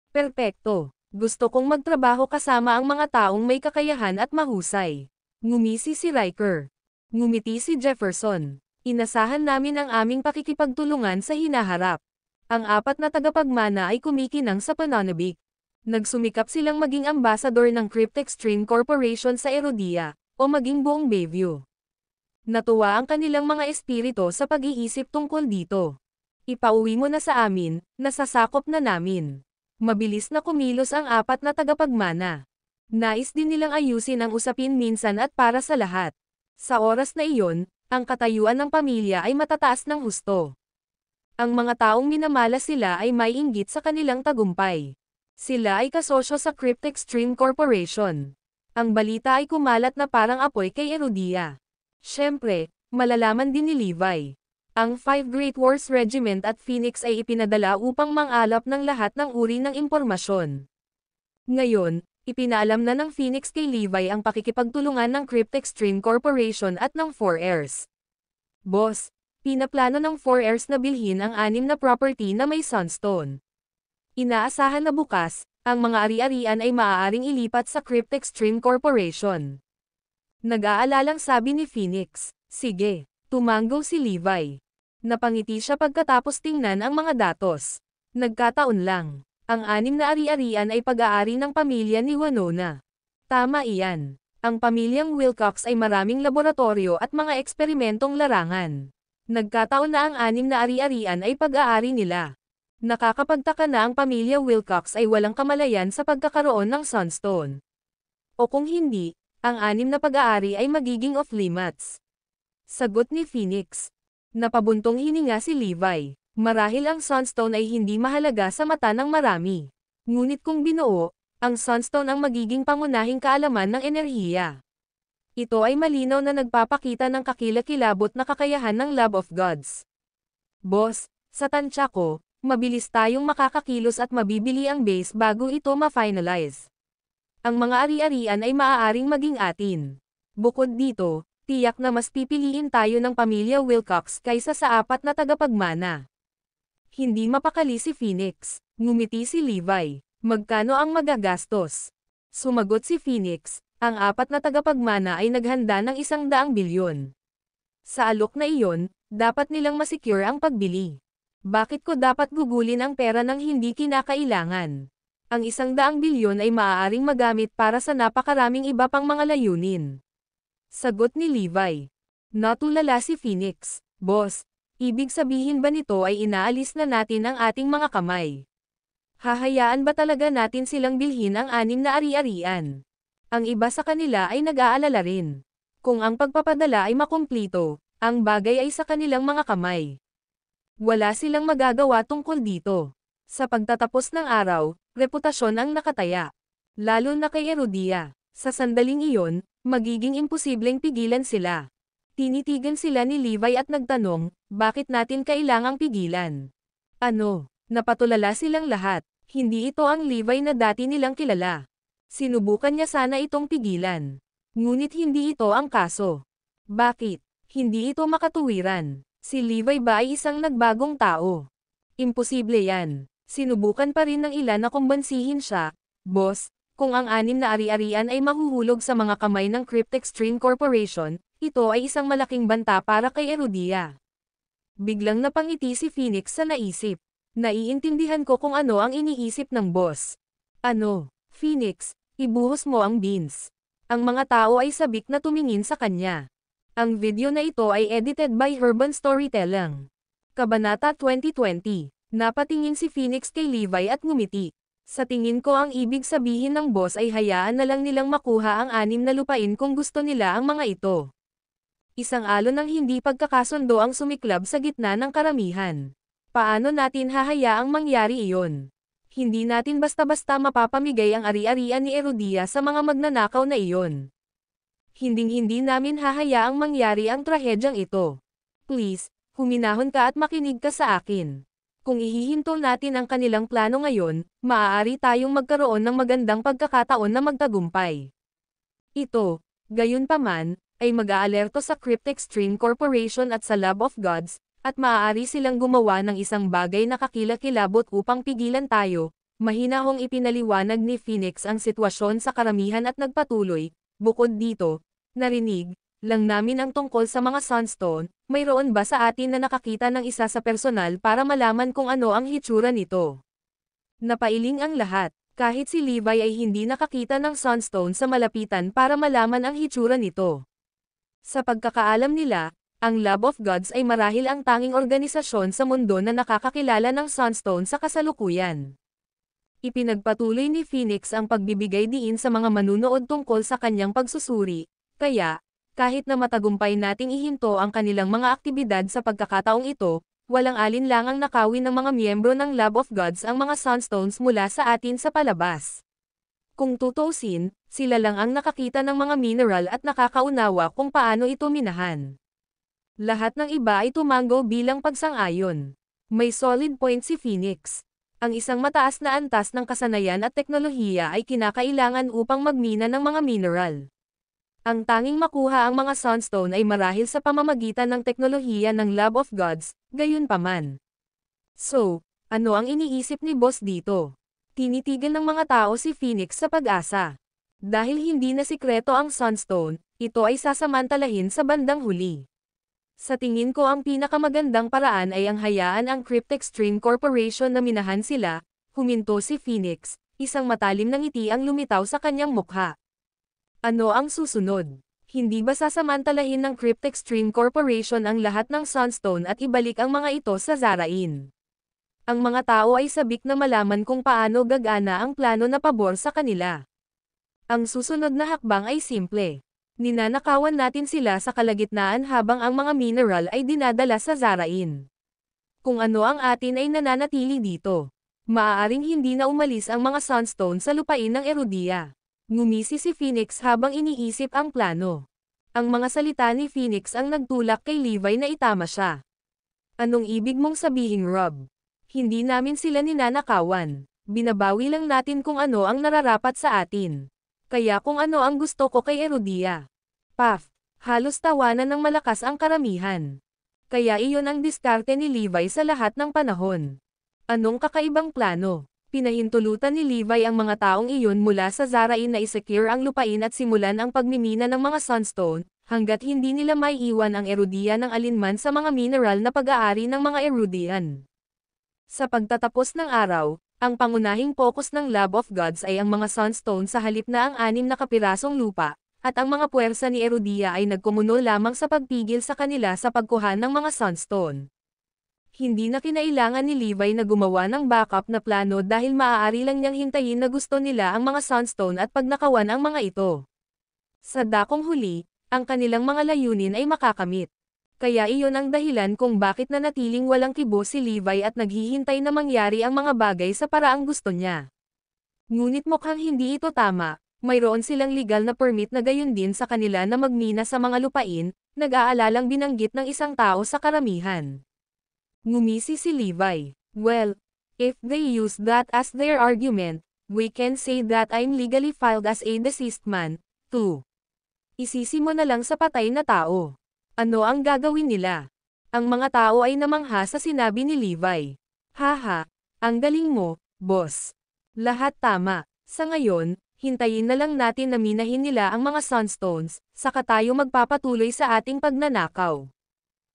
Perpekto. Gusto kong magtrabaho kasama ang mga taong may kakayahan at mahusay. Ngumisi si Riker. Ngumiti si Jefferson. Inasahan namin ang aming pakikipagtulungan sa hinaharap. Ang apat na tagapagmana ay kumikinang sa pananabik. Nagsumikap silang maging ambassador ng Cryptextreme Corporation sa Erodia, o maging buong Bayview. Natuwa ang kanilang mga espirito sa pag-iisip tungkol dito. Ipauwi mo na sa amin, nasasakop na namin. Mabilis na kumilos ang apat na tagapagmana. Nais din nilang ayusin ang usapin minsan at para sa lahat. Sa oras na iyon, ang katayuan ng pamilya ay matataas ng husto. Ang mga taong minamala sila ay may inggit sa kanilang tagumpay. Sila ay kasosyo sa Cryptextreme Corporation. Ang balita ay kumalat na parang apoy kay Erodia. Siyempre, malalaman din ni Levi. Ang 5 Great Wars Regiment at Phoenix ay ipinadala upang mangalap ng lahat ng uri ng impormasyon. Ngayon, ipinaalam na ng Phoenix kay Levi ang pakikipagtulungan ng Cryptextreme Corporation at ng 4 Heirs. Boss, pinaplano ng 4 Heirs na bilhin ang 6 na property na may Sunstone. Inaasahan na bukas, ang mga ari-arian ay maaaring ilipat sa Cryptextreme Corporation. Nag-aalalang sabi ni Phoenix. Sige, tumanggo si Levi. Napangiti siya pagkatapos tingnan ang mga datos. Nagkataon lang, ang 6 na ari-arian ay pag-aari ng pamilya ni Winona. Tama iyan. Ang pamilyang Wilcox ay maraming laboratorio at mga eksperimentong larangan. Nagkataon na ang 6 na ari-arian ay pag-aari nila. Nakakapagtaka na ang pamilya Wilcox ay walang kamalayan sa pagkakaroon ng Sunstone. O kung hindi, ang 6 na pag-aari ay magiging off-limits. Sagot ni Phoenix. Napabuntong hininga si Levi. Marahil ang Sunstone ay hindi mahalaga sa mata ng marami. Ngunit kung binuo, ang Sunstone ang magiging pangunahing kaalaman ng enerhiya. Ito ay malinaw na nagpapakita ng kakilakilabot na kakayahan ng Lab of Gods. Boss, sa tansya ko, mabilis tayong makakakilos at mabibili ang base bago ito ma-finalize. Ang mga ari-arian ay maaaring maging atin. Bukod dito, tiyak na mas pipiliin tayo ng pamilya Wilcox kaysa sa 4 na tagapagmana. Hindi mapakali si Phoenix. Ngumiti si Levi. Magkano ang magagastos? Sumagot si Phoenix. Ang 4 na tagapagmana ay naghanda ng 100 bilyon. Sa alok na iyon, dapat nilang masecure ang pagbili. Bakit ko dapat gugulin ang pera ng hindi kinakailangan? Ang 100 bilyon ay maaaring magamit para sa napakaraming iba pang mga layunin. Sagot ni Levi. Natulala si Phoenix. Boss, ibig sabihin ba nito ay inaalis na natin ang ating mga kamay? Hahayaan ba talaga natin silang bilhin ang 6 na ari-arian? Ang iba sa kanila ay nag-aalala rin. Kung ang pagpapadala ay makumplito, ang bagay ay sa kanilang mga kamay. Wala silang magagawa tungkol dito. Sa pagtatapos ng araw, reputasyon ang nakataya. Lalo na kay Erodia. Sa sandaling iyon, magiging imposibleng pigilan sila. Tinitigan sila ni Levi at nagtanong, bakit natin kailangang pigilan? Ano? Napatulala silang lahat. Hindi ito ang Levi na dati nilang kilala. Sinubukan niya sana itong pigilan. Ngunit hindi ito ang kaso. Bakit? Hindi ito makatuwiran. Si Levi ba ay isang nagbagong tao? Imposible yan. Sinubukan pa rin ng ilan na kumbansihin siya. Boss, kung ang 6 na ari-arian ay mahuhulog sa mga kamay ng Cryptextreme Corporation, ito ay isang malaking banta para kay Erodia. Biglang napangiti si Phoenix sa naisip. Naiintindihan ko kung ano ang iniisip ng boss. Ano? Phoenix, ibuhos mo ang beans. Ang mga tao ay sabik na tumingin sa kanya. Ang video na ito ay edited by Urban Storytelling. Kabanata 2020. Napatingin si Phoenix kay Levi at ngumiti. Sa tingin ko ang ibig sabihin ng boss ay hayaan na lang nilang makuha ang 6 na lupain kung gusto nila ang mga ito. Isang alon ng hindi pagkakasundo ang sumiklab sa gitna ng karamihan. Paano natin hahayaang mangyari iyon? Hindi natin basta-basta mapapamigay ang ari-arian ni Erodia sa mga magnanakaw na iyon. Hinding-hindi namin hahayaang mangyari ang trahedyang ito. Please, huminahon ka at makinig ka sa akin. Kung ihihintol natin ang kanilang plano ngayon, maaari tayong magkaroon ng magandang pagkakataon na magtagumpay. Ito, gayunpaman, ay mag-aalerto sa Cryptextreme Corporation at sa Lab of Gods, at maaari silang gumawa ng isang bagay na kakilakilabot upang pigilan tayo. Mahinahong ipinaliwanag ni Phoenix ang sitwasyon sa karamihan at nagpatuloy. Bukod dito, narinig lang namin ang tungkol sa mga Sunstone. Mayroon ba sa atin na nakakita ng isa sa personal para malaman kung ano ang hitsura nito? Napailing ang lahat. Kahit si Levi ay hindi nakakita ng Sunstone sa malapitan para malaman ang hitsura nito. Sa pagkakaalam nila, ang Lab of Gods ay marahil ang tanging organisasyon sa mundo na nakakakilala ng Sunstone sa kasalukuyan. Ipinagpatuloy ni Phoenix ang pagbibigay diin sa mga manunood tungkol sa kanyang pagsusuri, kaya, kahit na matagumpay nating ihinto ang kanilang mga aktibidad sa pagkakataong ito, walang alinlangang nakawin ng mga miyembro ng Lab of Gods ang mga Sunstones mula sa atin sa palabas. Kung tutuusin, sila lang ang nakakita ng mga mineral at nakakaunawa kung paano ito minahan. Lahat ng iba ay tumango bilang pagsang-ayon. May solid point si Phoenix. Ang isang mataas na antas ng kasanayan at teknolohiya ay kinakailangan upang magmina ng mga mineral. Ang tanging makuha ang mga Sunstone ay marahil sa pamamagitan ng teknolohiya ng Lab of Gods, gayunpaman. So, ano ang iniisip ni Boss dito? Tinitigan ng mga tao si Phoenix sa pag-asa. Dahil hindi na sikreto ang Sunstone, ito ay sasamantalahin sa bandang huli. Sa tingin ko ang pinakamagandang paraan ay ang hayaan ang Cryptextreme Corporation na minahan sila, huminto si Phoenix, isang matalim na ngiti ang lumitaw sa kanyang mukha. Ano ang susunod? Hindi ba sasamantalahin ng Cryptextreme Corporation ang lahat ng Sunstone at ibalik ang mga ito sa Zarain? Ang mga tao ay sabik na malaman kung paano gagana ang plano na pabor sa kanila. Ang susunod na hakbang ay simple. Ninanakawan natin sila sa kalagitnaan habang ang mga mineral ay dinadala sa Zarain. Kung ano ang atin ay nananatili dito, maaaring hindi na umalis ang mga Sunstone sa lupain ng Erudia. Ngumisi si Phoenix habang iniisip ang plano. Ang mga salita ni Phoenix ang nagtulak kay Levi na itama siya. Anong ibig mong sabihin, Rob? Hindi namin sila ninanakawan. Binabawi lang natin kung ano ang nararapat sa atin. Kaya kung ano ang gusto ko kay Erudia. Paf, halos tawanan ng malakas ang karamihan. Kaya iyon ang diskarte ni Levi sa lahat ng panahon. Anong kakaibang plano? Pinahintulutan ni Levi ang mga taong iyon mula sa Zarain na isecure ang lupain at simulan ang pagmimina ng mga Sunstone, hanggat hindi nila maiiwan ang Erudia ng alinman sa mga mineral na pag-aari ng mga Erudian. Sa pagtatapos ng araw, ang pangunahing focus ng Lab of Gods ay ang mga Sunstone sa halip na ang 6 na kapirasong lupa, at ang mga puwersa ni Erudia ay nagkumuno lamang sa pagpigil sa kanila sa pagkuha ng mga Sunstone. Hindi na kinailangan ni Levi na gumawa ng backup na plano dahil maaari lang niyang hintayin na gusto nila ang mga Sunstone at pagnakawan ang mga ito. Sa dakong huli, ang kanilang mga layunin ay makakamit. Kaya iyon ang dahilan kung bakit nanatiling walang kibo si Levi at naghihintay na mangyari ang mga bagay sa paraang gusto niya. Ngunit mukhang hindi ito tama, mayroon silang legal na permit na gayon din sa kanila na magmina sa mga lupain, nag-aalalang binanggit ng isang tao sa karamihan. Ngumisi si Levi. Well, if they use that as their argument, we can say that I'm legally filed as a deceased man, too. Isisi mo na lang sa patay na tao. Ano ang gagawin nila? Ang mga tao ay namangha sa sinabi ni Levi. Haha, ang galing mo, boss. Lahat tama. Sa ngayon, hintayin na lang natin na minahin nila ang mga Sunstones, saka tayo magpapatuloy sa ating pagnanakaw.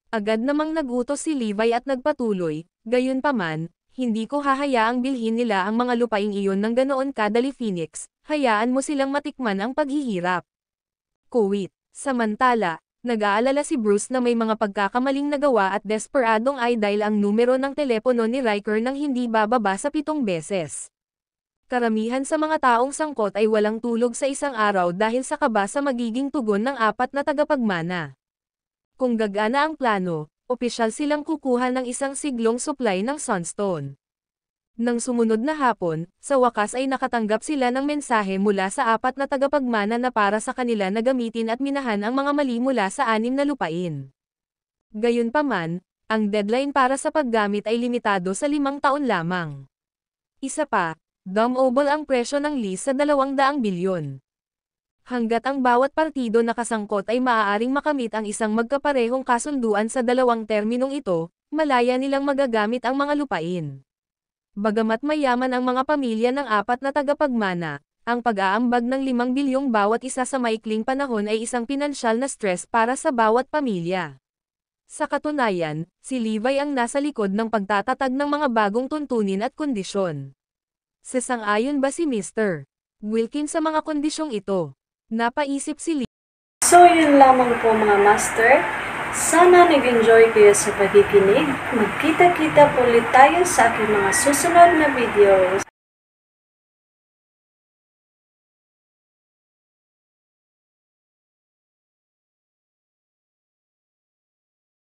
Agad namang nagutos si Levi at nagpatuloy, gayunpaman, hindi ko hahayaang bilhin nila ang mga lupaing iyon ng ganoon kadali Phoenix, hayaan mo silang matikman ang paghihirap. Kuwit. Samantala, nag-aalala si Bruce na may mga pagkakamaling nagawa at desperadong i-dial ang numero ng telepono ni Riker nang hindi bababa sa 7 beses. Karamihan sa mga taong sangkot ay walang tulog sa isang araw dahil sa kaba sa magiging tugon ng 4 na tagapagmana. Kung gagana ang plano, opisyal silang kukuha ng isang siglong supply ng Sunstone. Nang sumunod na hapon, sa wakas ay nakatanggap sila ng mensahe mula sa 4 na tagapagmana na para sa kanila na gamitin at minahan ang mga mali mula sa 6 na lupain. Gayunpaman, ang deadline para sa paggamit ay limitado sa 5 taon lamang. Isa pa, dumb-double ang presyo ng lease sa 200 bilyon. Hanggat ang bawat partido na kasangkot ay maaaring makamit ang isang magkaparehong kasunduan sa 2 terminong ito, malaya nilang magagamit ang mga lupain. Bagamat mayaman ang mga pamilya ng 4 na tagapagmana, ang pag-aambag ng 5 bilyong bawat isa sa maikling panahon ay isang pinansyal na stress para sa bawat pamilya. Sa katunayan, si Levi ang nasa likod ng pagtatatag ng mga bagong tuntunin at kondisyon. Sasang-ayon ba si Mr. Wilkins sa mga kondisyong ito? Napaisip si Lee. So yun lamang po mga master. Sana nag-enjoy kayo sa pakikinig. Magkita-kita po ulit tayo sa aking mga susunod na videos.